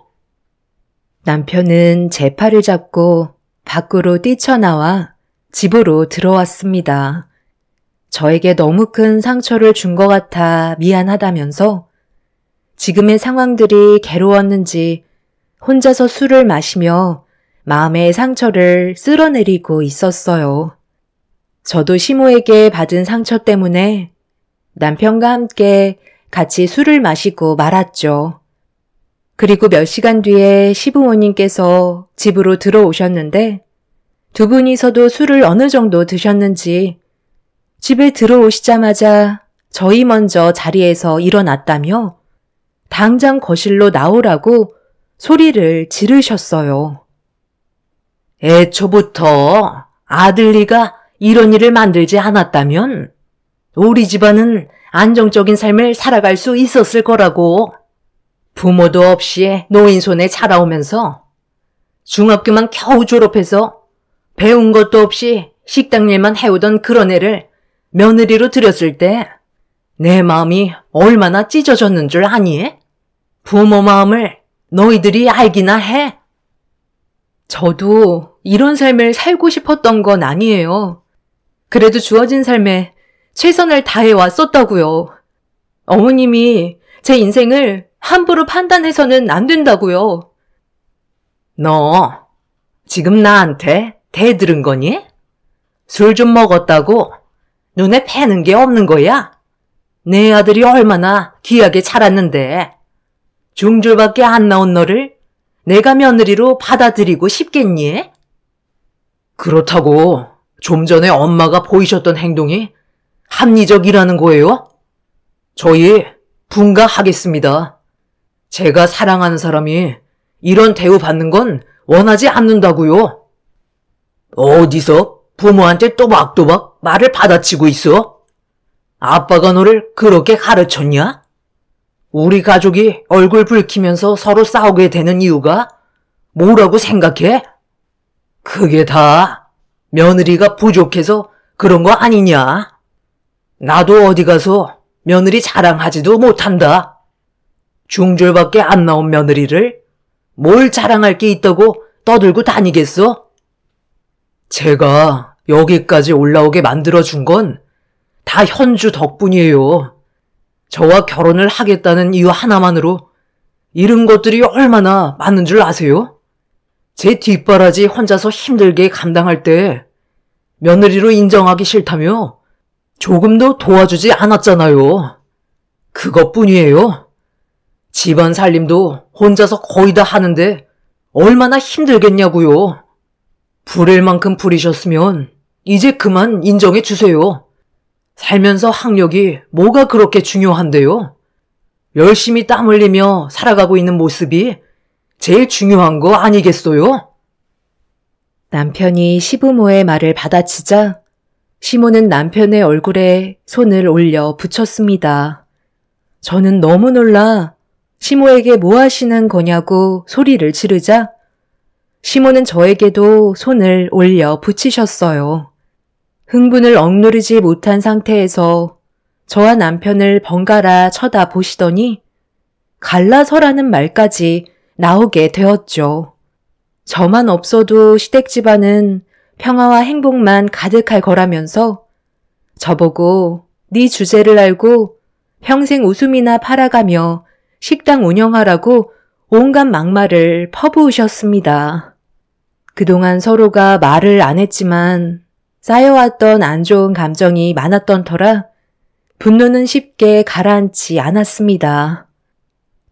남편은 제 팔을 잡고 밖으로 뛰쳐나와 집으로 들어왔습니다. 저에게 너무 큰 상처를 준 것 같아 미안하다면서 지금의 상황들이 괴로웠는지 혼자서 술을 마시며 마음의 상처를 쓸어내리고 있었어요. 저도 시모에게 받은 상처 때문에 남편과 함께 같이 술을 마시고 말았죠. 그리고 몇 시간 뒤에 시부모님께서 집으로 들어오셨는데 두 분이서도 술을 어느 정도 드셨는지 집에 들어오시자마자 저희 먼저 자리에서 일어났다며 당장 거실로 나오라고 소리를 지르셨어요. 애초부터 아들리가 이런 일을 만들지 않았다면 우리 집안은 안정적인 삶을 살아갈 수 있었을 거라고. 부모도 없이 노인 손에 자라오면서 중학교만 겨우 졸업해서 배운 것도 없이 식당 일만 해오던 그런 애를 며느리로 들였을 때 내 마음이 얼마나 찢어졌는 줄 아니? 부모 마음을 너희들이 알기나 해? 저도 이런 삶을 살고 싶었던 건 아니에요. 그래도 주어진 삶에 최선을 다해왔었다고요. 어머님이 제 인생을 함부로 판단해서는 안 된다고요. 너 지금 나한테 대들은 거니? 술 좀 먹었다고 눈에 패는 게 없는 거야? 내 아들이 얼마나 귀하게 자랐는데 중졸밖에 안 나온 너를 내가 며느리로 받아들이고 싶겠니? 그렇다고 좀 전에 엄마가 보이셨던 행동이 합리적이라는 거예요? 저희 분가하겠습니다. 제가 사랑하는 사람이 이런 대우 받는 건 원하지 않는다고요. 어디서 부모한테 또박또박 말을 받아치고 있어? 아빠가 너를 그렇게 가르쳤냐? 우리 가족이 얼굴 붉히면서 서로 싸우게 되는 이유가 뭐라고 생각해? 그게 다 며느리가 부족해서 그런 거 아니냐? 나도 어디 가서 며느리 자랑하지도 못한다. 중졸밖에 안 나온 며느리를 뭘 자랑할 게 있다고 떠들고 다니겠어? 제가 여기까지 올라오게 만들어준 건 다 현주 덕분이에요. 저와 결혼을 하겠다는 이유 하나만으로 이런 것들이 얼마나 많은 줄 아세요? 제 뒷바라지 혼자서 힘들게 감당할 때 며느리로 인정하기 싫다며 조금도 도와주지 않았잖아요. 그것뿐이에요. 집안 살림도 혼자서 거의 다 하는데 얼마나 힘들겠냐고요. 부릴 만큼 부리셨으면 이제 그만 인정해 주세요. 살면서 학력이 뭐가 그렇게 중요한데요? 열심히 땀 흘리며 살아가고 있는 모습이 제일 중요한 거 아니겠어요? 남편이 시부모의 말을 받아치자 시모는 남편의 얼굴에 손을 올려 붙였습니다. 저는 너무 놀라 시모에게 뭐 하시는 거냐고 소리를 지르자 시모는 저에게도 손을 올려 붙이셨어요. 흥분을 억누르지 못한 상태에서 저와 남편을 번갈아 쳐다보시더니 갈라서라는 말까지 나오게 되었죠. 저만 없어도 시댁 집안은 평화와 행복만 가득할 거라면서 저보고 네 주제를 알고 평생 웃음이나 팔아가며 식당 운영하라고 온갖 막말을 퍼부으셨습니다. 그동안 서로가 말을 안 했지만 쌓여왔던 안 좋은 감정이 많았던 터라 분노는 쉽게 가라앉지 않았습니다.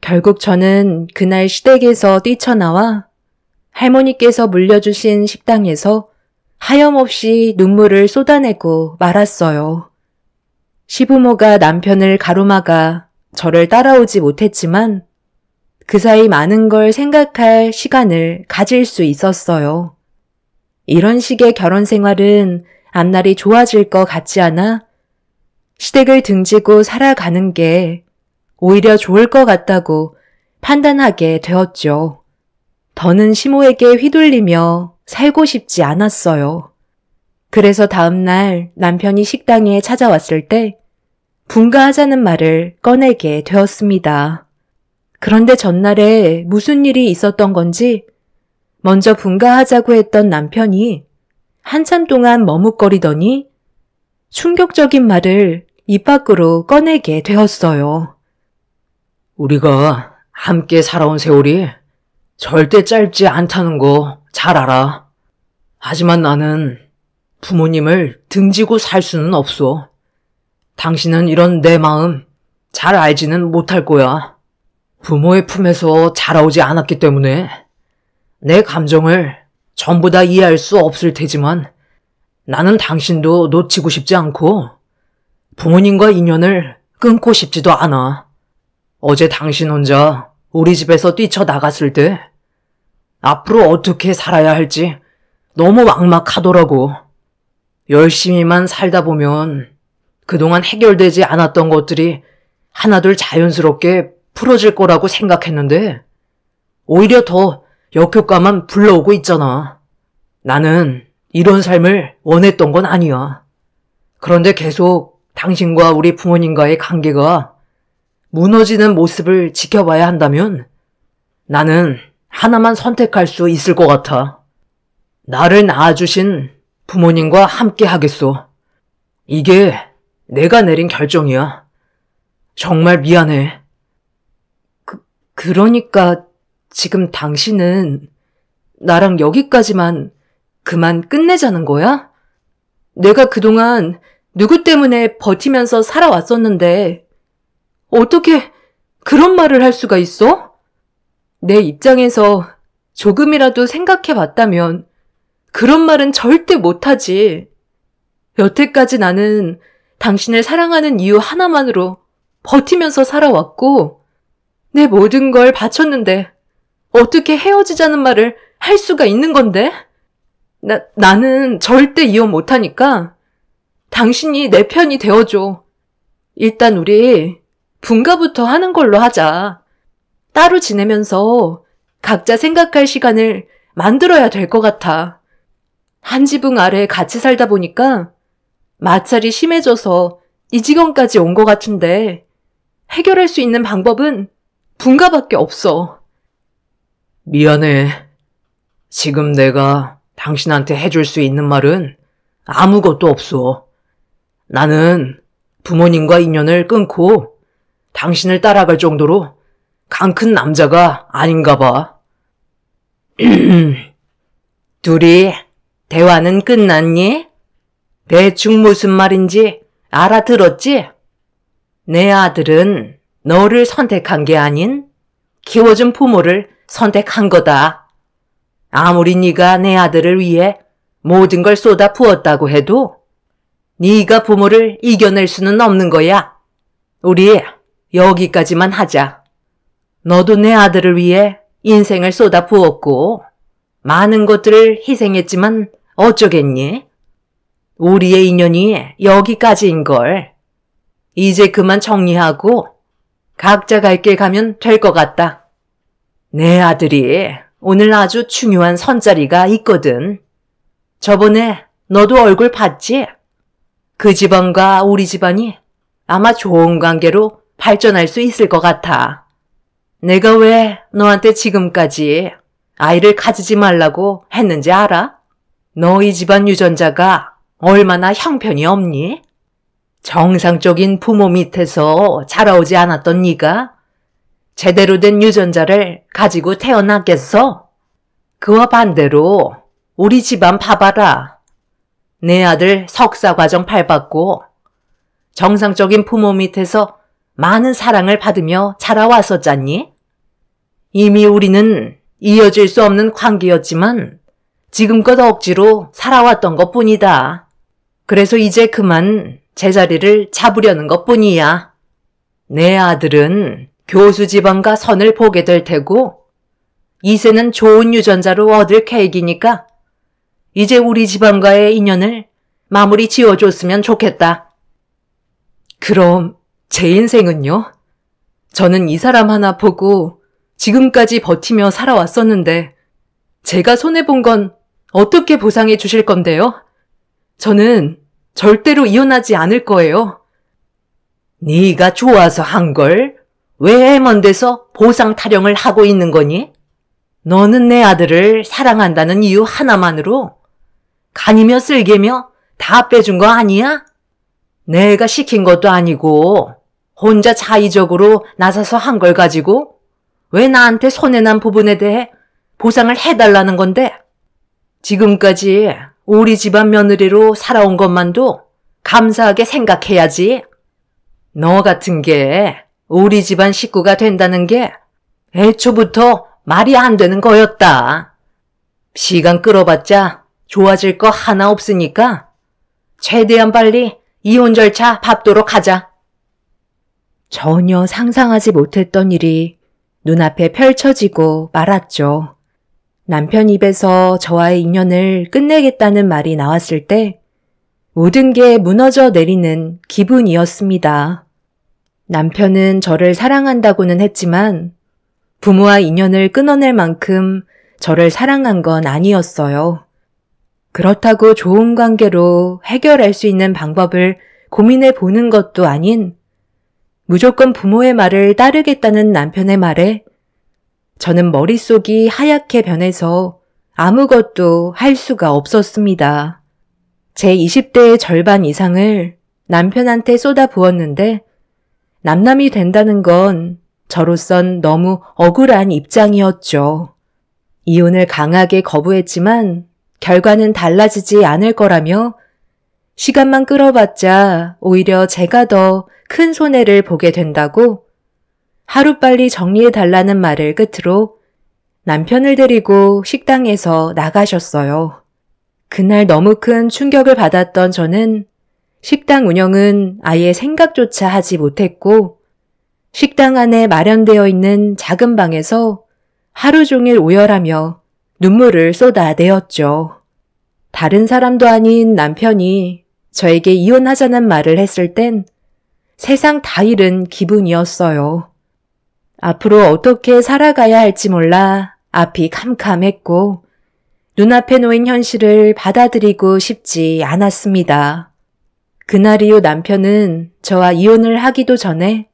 결국 저는 그날 시댁에서 뛰쳐나와 할머니께서 물려주신 식당에서 하염없이 눈물을 쏟아내고 말았어요. 시부모가 남편을 가로막아 저를 따라오지 못했지만 그 사이 많은 걸 생각할 시간을 가질 수 있었어요. 이런 식의 결혼 생활은 앞날이 좋아질 것 같지 않아 시댁을 등지고 살아가는 게 오히려 좋을 것 같다고 판단하게 되었죠. 더는 시모에게 휘둘리며 살고 싶지 않았어요. 그래서 다음날 남편이 식당에 찾아왔을 때 분가하자는 말을 꺼내게 되었습니다. 그런데 전날에 무슨 일이 있었던 건지 먼저 분가하자고 했던 남편이 한참 동안 머뭇거리더니 충격적인 말을 입 밖으로 꺼내게 되었어요. 우리가 함께 살아온 세월이 절대 짧지 않다는 거 잘 알아. 하지만 나는 부모님을 등지고 살 수는 없어. 당신은 이런 내 마음 잘 알지는 못할 거야. 부모의 품에서 자라오지 않았기 때문에 내 감정을 전부 다 이해할 수 없을 테지만 나는 당신도 놓치고 싶지 않고 부모님과 인연을 끊고 싶지도 않아. 어제 당신 혼자 우리 집에서 뛰쳐나갔을 때 앞으로 어떻게 살아야 할지 너무 막막하더라고. 열심히만 살다 보면 그동안 해결되지 않았던 것들이 하나둘 자연스럽게 풀어질 거라고 생각했는데 오히려 더 역효과만 불러오고 있잖아. 나는 이런 삶을 원했던 건 아니야. 그런데 계속 당신과 우리 부모님과의 관계가 무너지는 모습을 지켜봐야 한다면 나는 하나만 선택할 수 있을 것 같아. 나를 낳아주신 부모님과 함께 하겠소. 이게 내가 내린 결정이야. 정말 미안해. 그러니까 지금 당신은 나랑 여기까지만 그만 끝내자는 거야? 내가 그동안 누구 때문에 버티면서 살아왔었는데 어떻게 그런 말을 할 수가 있어? 내 입장에서 조금이라도 생각해 봤다면 그런 말은 절대 못하지. 여태까지 나는 당신을 사랑하는 이유 하나만으로 버티면서 살아왔고 내 모든 걸 바쳤는데 어떻게 헤어지자는 말을 할 수가 있는 건데? 나는 절대 이혼 못하니까 당신이 내 편이 되어줘. 일단 우리 분가부터 하는 걸로 하자. 따로 지내면서 각자 생각할 시간을 만들어야 될 것 같아. 한 지붕 아래 같이 살다 보니까 마찰이 심해져서 이 지경까지 온 것 같은데 해결할 수 있는 방법은 분가밖에 없어. 미안해. 지금 내가 당신한테 해줄 수 있는 말은 아무것도 없어. 나는 부모님과 인연을 끊고 당신을 따라갈 정도로 강 큰 남자가 아닌가 봐. 둘이 대화는 끝났니? 대충 무슨 말인지 알아들었지? 내 아들은 너를 선택한 게 아닌 키워준 부모를 선택한 거다. 아무리 네가 내 아들을 위해 모든 걸 쏟아 부었다고 해도 네가 부모를 이겨낼 수는 없는 거야. 우리 여기까지만 하자. 너도 내 아들을 위해 인생을 쏟아 부었고 많은 것들을 희생했지만 어쩌겠니? 우리의 인연이 여기까지인걸. 이제 그만 정리하고 각자 갈 길 가면 될 것 같다. 내 아들이 오늘 아주 중요한 선자리가 있거든. 저번에 너도 얼굴 봤지? 그 집안과 우리 집안이 아마 좋은 관계로 발전할 수 있을 것 같아. 내가 왜 너한테 지금까지 아이를 가지지 말라고 했는지 알아? 너희 집안 유전자가 얼마나 형편이 없니? 정상적인 부모 밑에서 자라오지 않았던 네가 제대로 된 유전자를 가지고 태어났겠어? 그와 반대로 우리 집안 봐봐라. 내 아들 석사 과정 밟았고 정상적인 부모 밑에서 많은 사랑을 받으며 자라왔었잖니? 이미 우리는 이어질 수 없는 관계였지만 지금껏 억지로 살아왔던 것뿐이다. 그래서 이제 그만 제자리를 잡으려는 것뿐이야. 내 아들은 교수 집안과 선을 보게 될 테고 이세는 좋은 유전자로 얻을 계획이니까 이제 우리 집안과의 인연을 마무리 지어줬으면 좋겠다. 그럼 제 인생은요? 저는 이 사람 하나 보고 지금까지 버티며 살아왔었는데 제가 손해본 건 어떻게 보상해 주실 건데요? 저는 절대로 이혼하지 않을 거예요. 네가 좋아서 한 걸 왜 먼 데서 보상 타령을 하고 있는 거니? 너는 내 아들을 사랑한다는 이유 하나만으로 간이며 쓸개며 다 빼준 거 아니야? 내가 시킨 것도 아니고 혼자 자의적으로 나서서 한 걸 가지고 왜 나한테 손해난 부분에 대해 보상을 해달라는 건데? 지금까지 우리 집안 며느리로 살아온 것만도 감사하게 생각해야지. 너 같은 게 우리 집안 식구가 된다는 게 애초부터 말이 안 되는 거였다. 시간 끌어봤자 좋아질 거 하나 없으니까 최대한 빨리 이혼 절차 밟도록 하자. 전혀 상상하지 못했던 일이 눈앞에 펼쳐지고 말았죠. 남편 입에서 저와의 인연을 끝내겠다는 말이 나왔을 때 모든 게 무너져 내리는 기분이었습니다. 남편은 저를 사랑한다고는 했지만 부모와 인연을 끊어낼 만큼 저를 사랑한 건 아니었어요. 그렇다고 좋은 관계로 해결할 수 있는 방법을 고민해 보는 것도 아닌 무조건 부모의 말을 따르겠다는 남편의 말에 저는 머릿속이 하얗게 변해서 아무것도 할 수가 없었습니다. 제 20대의 절반 이상을 남편한테 쏟아부었는데 남남이 된다는 건 저로선 너무 억울한 입장이었죠. 이혼을 강하게 거부했지만 결과는 달라지지 않을 거라며 시간만 끌어봤자 오히려 제가 더 큰 손해를 보게 된다고 하루빨리 정리해달라는 말을 끝으로 남편을 데리고 식당에서 나가셨어요. 그날 너무 큰 충격을 받았던 저는 식당 운영은 아예 생각조차 하지 못했고 식당 안에 마련되어 있는 작은 방에서 하루 종일 오열하며 눈물을 쏟아내었죠. 다른 사람도 아닌 남편이 저에게 이혼하자는 말을 했을 땐 세상 다 잃은 기분이었어요. 앞으로 어떻게 살아가야 할지 몰라 앞이 캄캄했고 눈앞에 놓인 현실을 받아들이고 싶지 않았습니다. 그날 이후 남편은 저와 이혼을 하기도 전에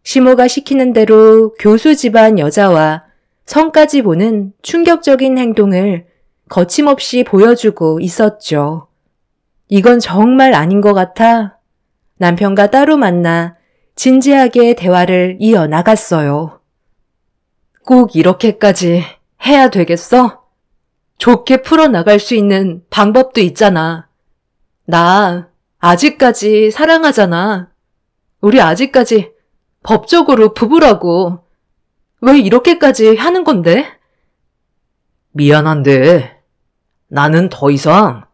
시모가 시키는 대로 교수 집안 여자와 성까지 보는 충격적인 행동을 거침없이 보여주고 있었죠. 이건 정말 아닌 것 같아 남편과 따로 만나 진지하게 대화를 이어나갔어요. 꼭 이렇게까지 해야 되겠어? 좋게 풀어나갈 수 있는 방법도 있잖아. 나 아직까지 사랑하잖아. 우리 아직까지 법적으로 부부라고. 왜 이렇게까지 하는 건데? 미안한데 나는 더 이상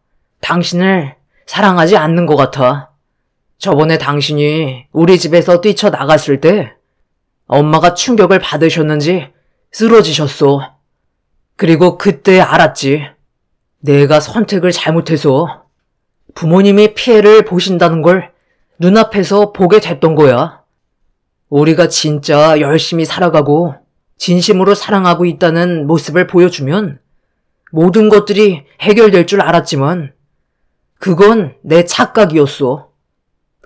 당신을 사랑하지 않는 것 같아. 저번에 당신이 우리 집에서 뛰쳐나갔을 때 엄마가 충격을 받으셨는지 쓰러지셨어. 그리고 그때 알았지. 내가 선택을 잘못해서 부모님이 피해를 보신다는 걸 눈앞에서 보게 됐던 거야. 우리가 진짜 열심히 살아가고 진심으로 사랑하고 있다는 모습을 보여주면 모든 것들이 해결될 줄 알았지만 그건 내 착각이었어.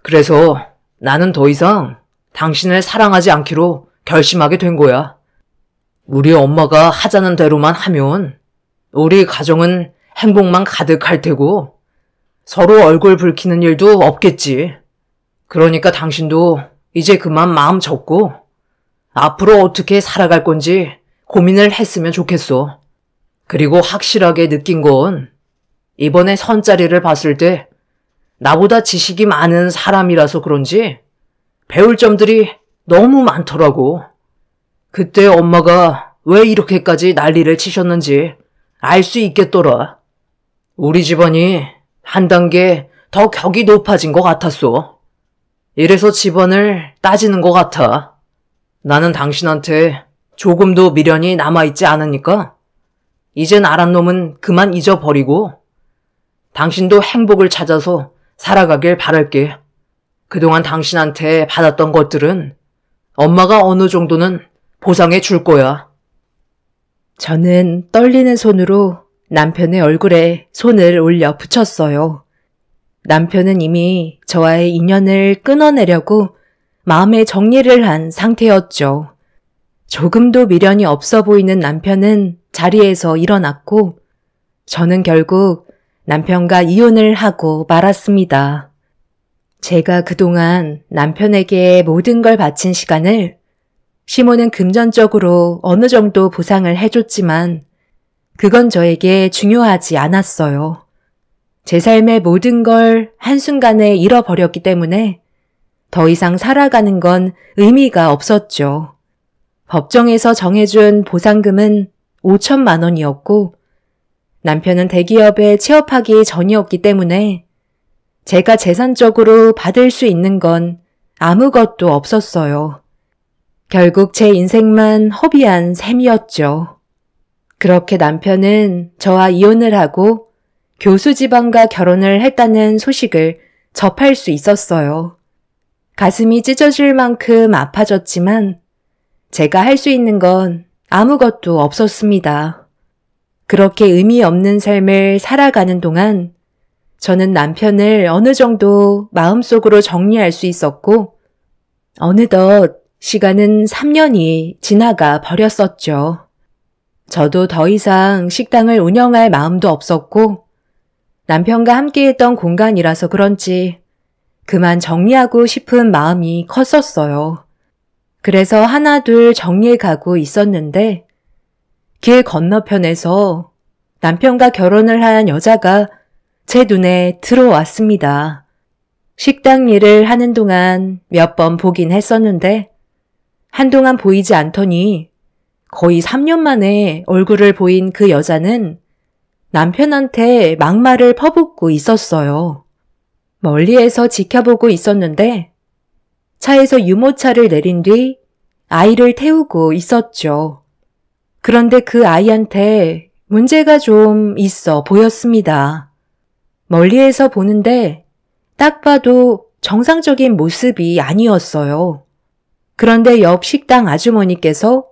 그래서 나는 더 이상 당신을 사랑하지 않기로 결심하게 된 거야. 우리 엄마가 하자는 대로만 하면 우리 가정은 행복만 가득할 테고 서로 얼굴 붉히는 일도 없겠지. 그러니까 당신도 이제 그만 마음 접고 앞으로 어떻게 살아갈 건지 고민을 했으면 좋겠어. 그리고 확실하게 느낀 건 이번에 선자리를 봤을 때 나보다 지식이 많은 사람이라서 그런지 배울 점들이 너무 많더라고. 그때 엄마가 왜 이렇게까지 난리를 치셨는지 알 수 있겠더라. 우리 집안이 한 단계 더 격이 높아진 것 같았어. 이래서 집안을 따지는 것 같아. 나는 당신한테 조금도 미련이 남아있지 않으니까 이제 나란 놈은 그만 잊어버리고 당신도 행복을 찾아서 살아가길 바랄게. 그동안 당신한테 받았던 것들은 엄마가 어느 정도는 보상해 줄 거야. 저는 떨리는 손으로 남편의 얼굴에 손을 올려 붙였어요. 남편은 이미 저와의 인연을 끊어내려고 마음의 정리를 한 상태였죠. 조금도 미련이 없어 보이는 남편은 자리에서 일어났고 저는 결국 남편과 이혼을 하고 말았습니다. 제가 그동안 남편에게 모든 걸 바친 시간을 시모는 금전적으로 어느 정도 보상을 해줬지만 그건 저에게 중요하지 않았어요. 제 삶의 모든 걸 한순간에 잃어버렸기 때문에 더 이상 살아가는 건 의미가 없었죠. 법정에서 정해준 보상금은 5천만 원이었고 남편은 대기업에 취업하기 전이었기 때문에 제가 재산적으로 받을 수 있는 건 아무것도 없었어요. 결국 제 인생만 허비한 셈이었죠. 그렇게 남편은 저와 이혼을 하고 교수 집안과 결혼을 했다는 소식을 접할 수 있었어요. 가슴이 찢어질 만큼 아파졌지만 제가 할 수 있는 건 아무것도 없었습니다. 그렇게 의미 없는 삶을 살아가는 동안 저는 남편을 어느 정도 마음속으로 정리할 수 있었고 어느덧 시간은 3년이 지나가 버렸었죠. 저도 더 이상 식당을 운영할 마음도 없었고 남편과 함께했던 공간이라서 그런지 그만 정리하고 싶은 마음이 컸었어요. 그래서 하나둘 정리해가고 있었는데 길 건너편에서 남편과 결혼을 한 여자가 제 눈에 들어왔습니다. 식당 일을 하는 동안 몇 번 보긴 했었는데 한동안 보이지 않더니 거의 3년 만에 얼굴을 보인 그 여자는 남편한테 막말을 퍼붓고 있었어요. 멀리에서 지켜보고 있었는데 차에서 유모차를 내린 뒤 아이를 태우고 있었죠. 그런데 그 아이한테 문제가 좀 있어 보였습니다. 멀리에서 보는데 딱 봐도 정상적인 모습이 아니었어요. 그런데 옆 식당 아주머니께서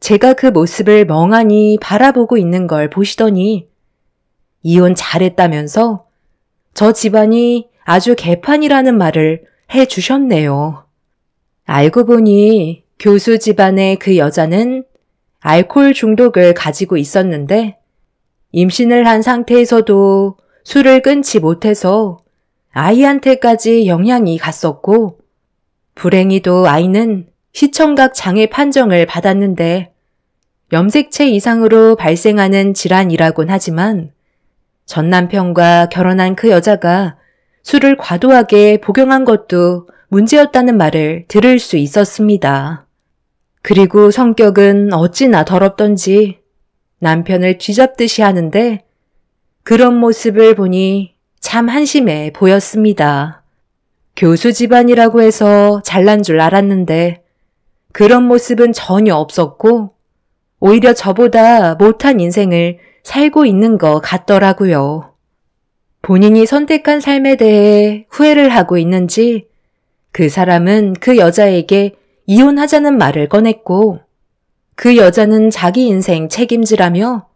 제가 그 모습을 멍하니 바라보고 있는 걸 보시더니 이혼 잘했다면서 저 집안이 아주 개판이라는 말을 해주셨네요. 알고 보니 교수 집안의 그 여자는 알코올 중독을 가지고 있었는데 임신을 한 상태에서도 술을 끊지 못해서 아이한테까지 영향이 갔었고 불행히도 아이는 시청각 장애 판정을 받았는데 염색체 이상으로 발생하는 질환이라곤 하지만 전 남편과 결혼한 그 여자가 술을 과도하게 복용한 것도 문제였다는 말을 들을 수 있었습니다. 그리고 성격은 어찌나 더럽던지 남편을 쥐잡듯이 하는데 그런 모습을 보니 참 한심해 보였습니다. 교수 집안이라고 해서 잘난 줄 알았는데 그런 모습은 전혀 없었고 오히려 저보다 못한 인생을 살고 있는 것 같더라고요. 본인이 선택한 삶에 대해 후회를 하고 있는지 그 사람은 그 여자에게 이혼하자는 말을 꺼냈고 그 여자는 자기 인생 책임지라며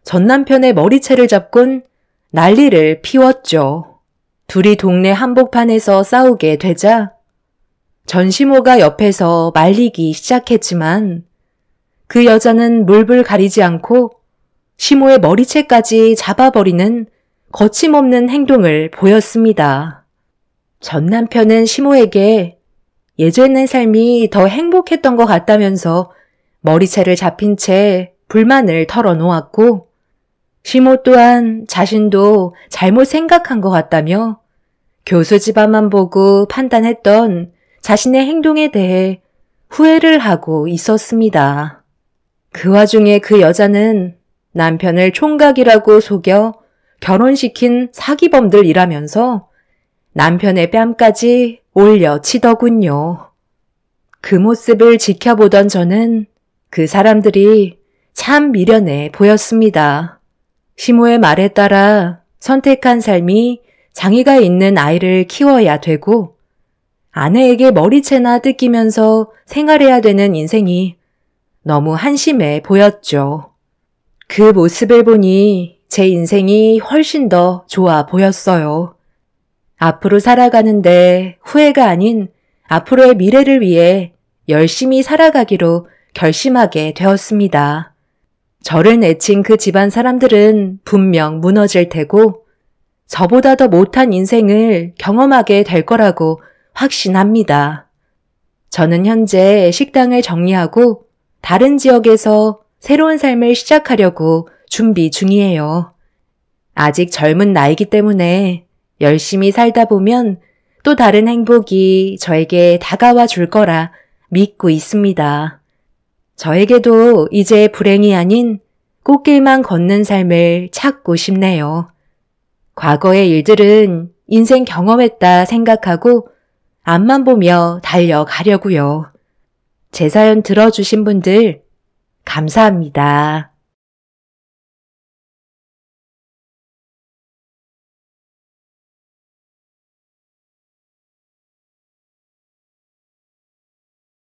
전 남편의 머리채를 잡곤 난리를 피웠죠. 둘이 동네 한복판에서 싸우게 되자 전시모가 옆에서 말리기 시작했지만 그 여자는 물불 가리지 않고 시모의 머리채까지 잡아버리는 거침없는 행동을 보였습니다. 전 남편은 시모에게 예전의 삶이 더 행복했던 것 같다면서 머리채를 잡힌 채 불만을 털어놓았고 시모 또한 자신도 잘못 생각한 것 같다며 교수 집안만 보고 판단했던 자신의 행동에 대해 후회를 하고 있었습니다. 그 와중에 그 여자는 남편을 총각이라고 속여 결혼시킨 사기범들이라면서 남편의 뺨까지 올려치더군요. 그 모습을 지켜보던 저는 그 사람들이 참 미련해 보였습니다. 시모의 말에 따라 선택한 삶이 장애가 있는 아이를 키워야 되고 아내에게 머리채나 뜯기면서 생활해야 되는 인생이 너무 한심해 보였죠. 그 모습을 보니 제 인생이 훨씬 더 좋아 보였어요. 앞으로 살아가는데 후회가 아닌 앞으로의 미래를 위해 열심히 살아가기로 결심하게 되었습니다. 저를 내친 그 집안 사람들은 분명 무너질 테고 저보다 더 못한 인생을 경험하게 될 거라고 확신합니다. 저는 현재 식당을 정리하고 다른 지역에서 새로운 삶을 시작하려고 준비 중이에요. 아직 젊은 나이기 때문에 열심히 살다 보면 또 다른 행복이 저에게 다가와 줄 거라 믿고 있습니다. 저에게도 이제 불행이 아닌 꽃길만 걷는 삶을 찾고 싶네요. 과거의 일들은 인생 경험했다 생각하고 앞만 보며 달려가려고요. 제 사연 들어주신 분들 감사합니다.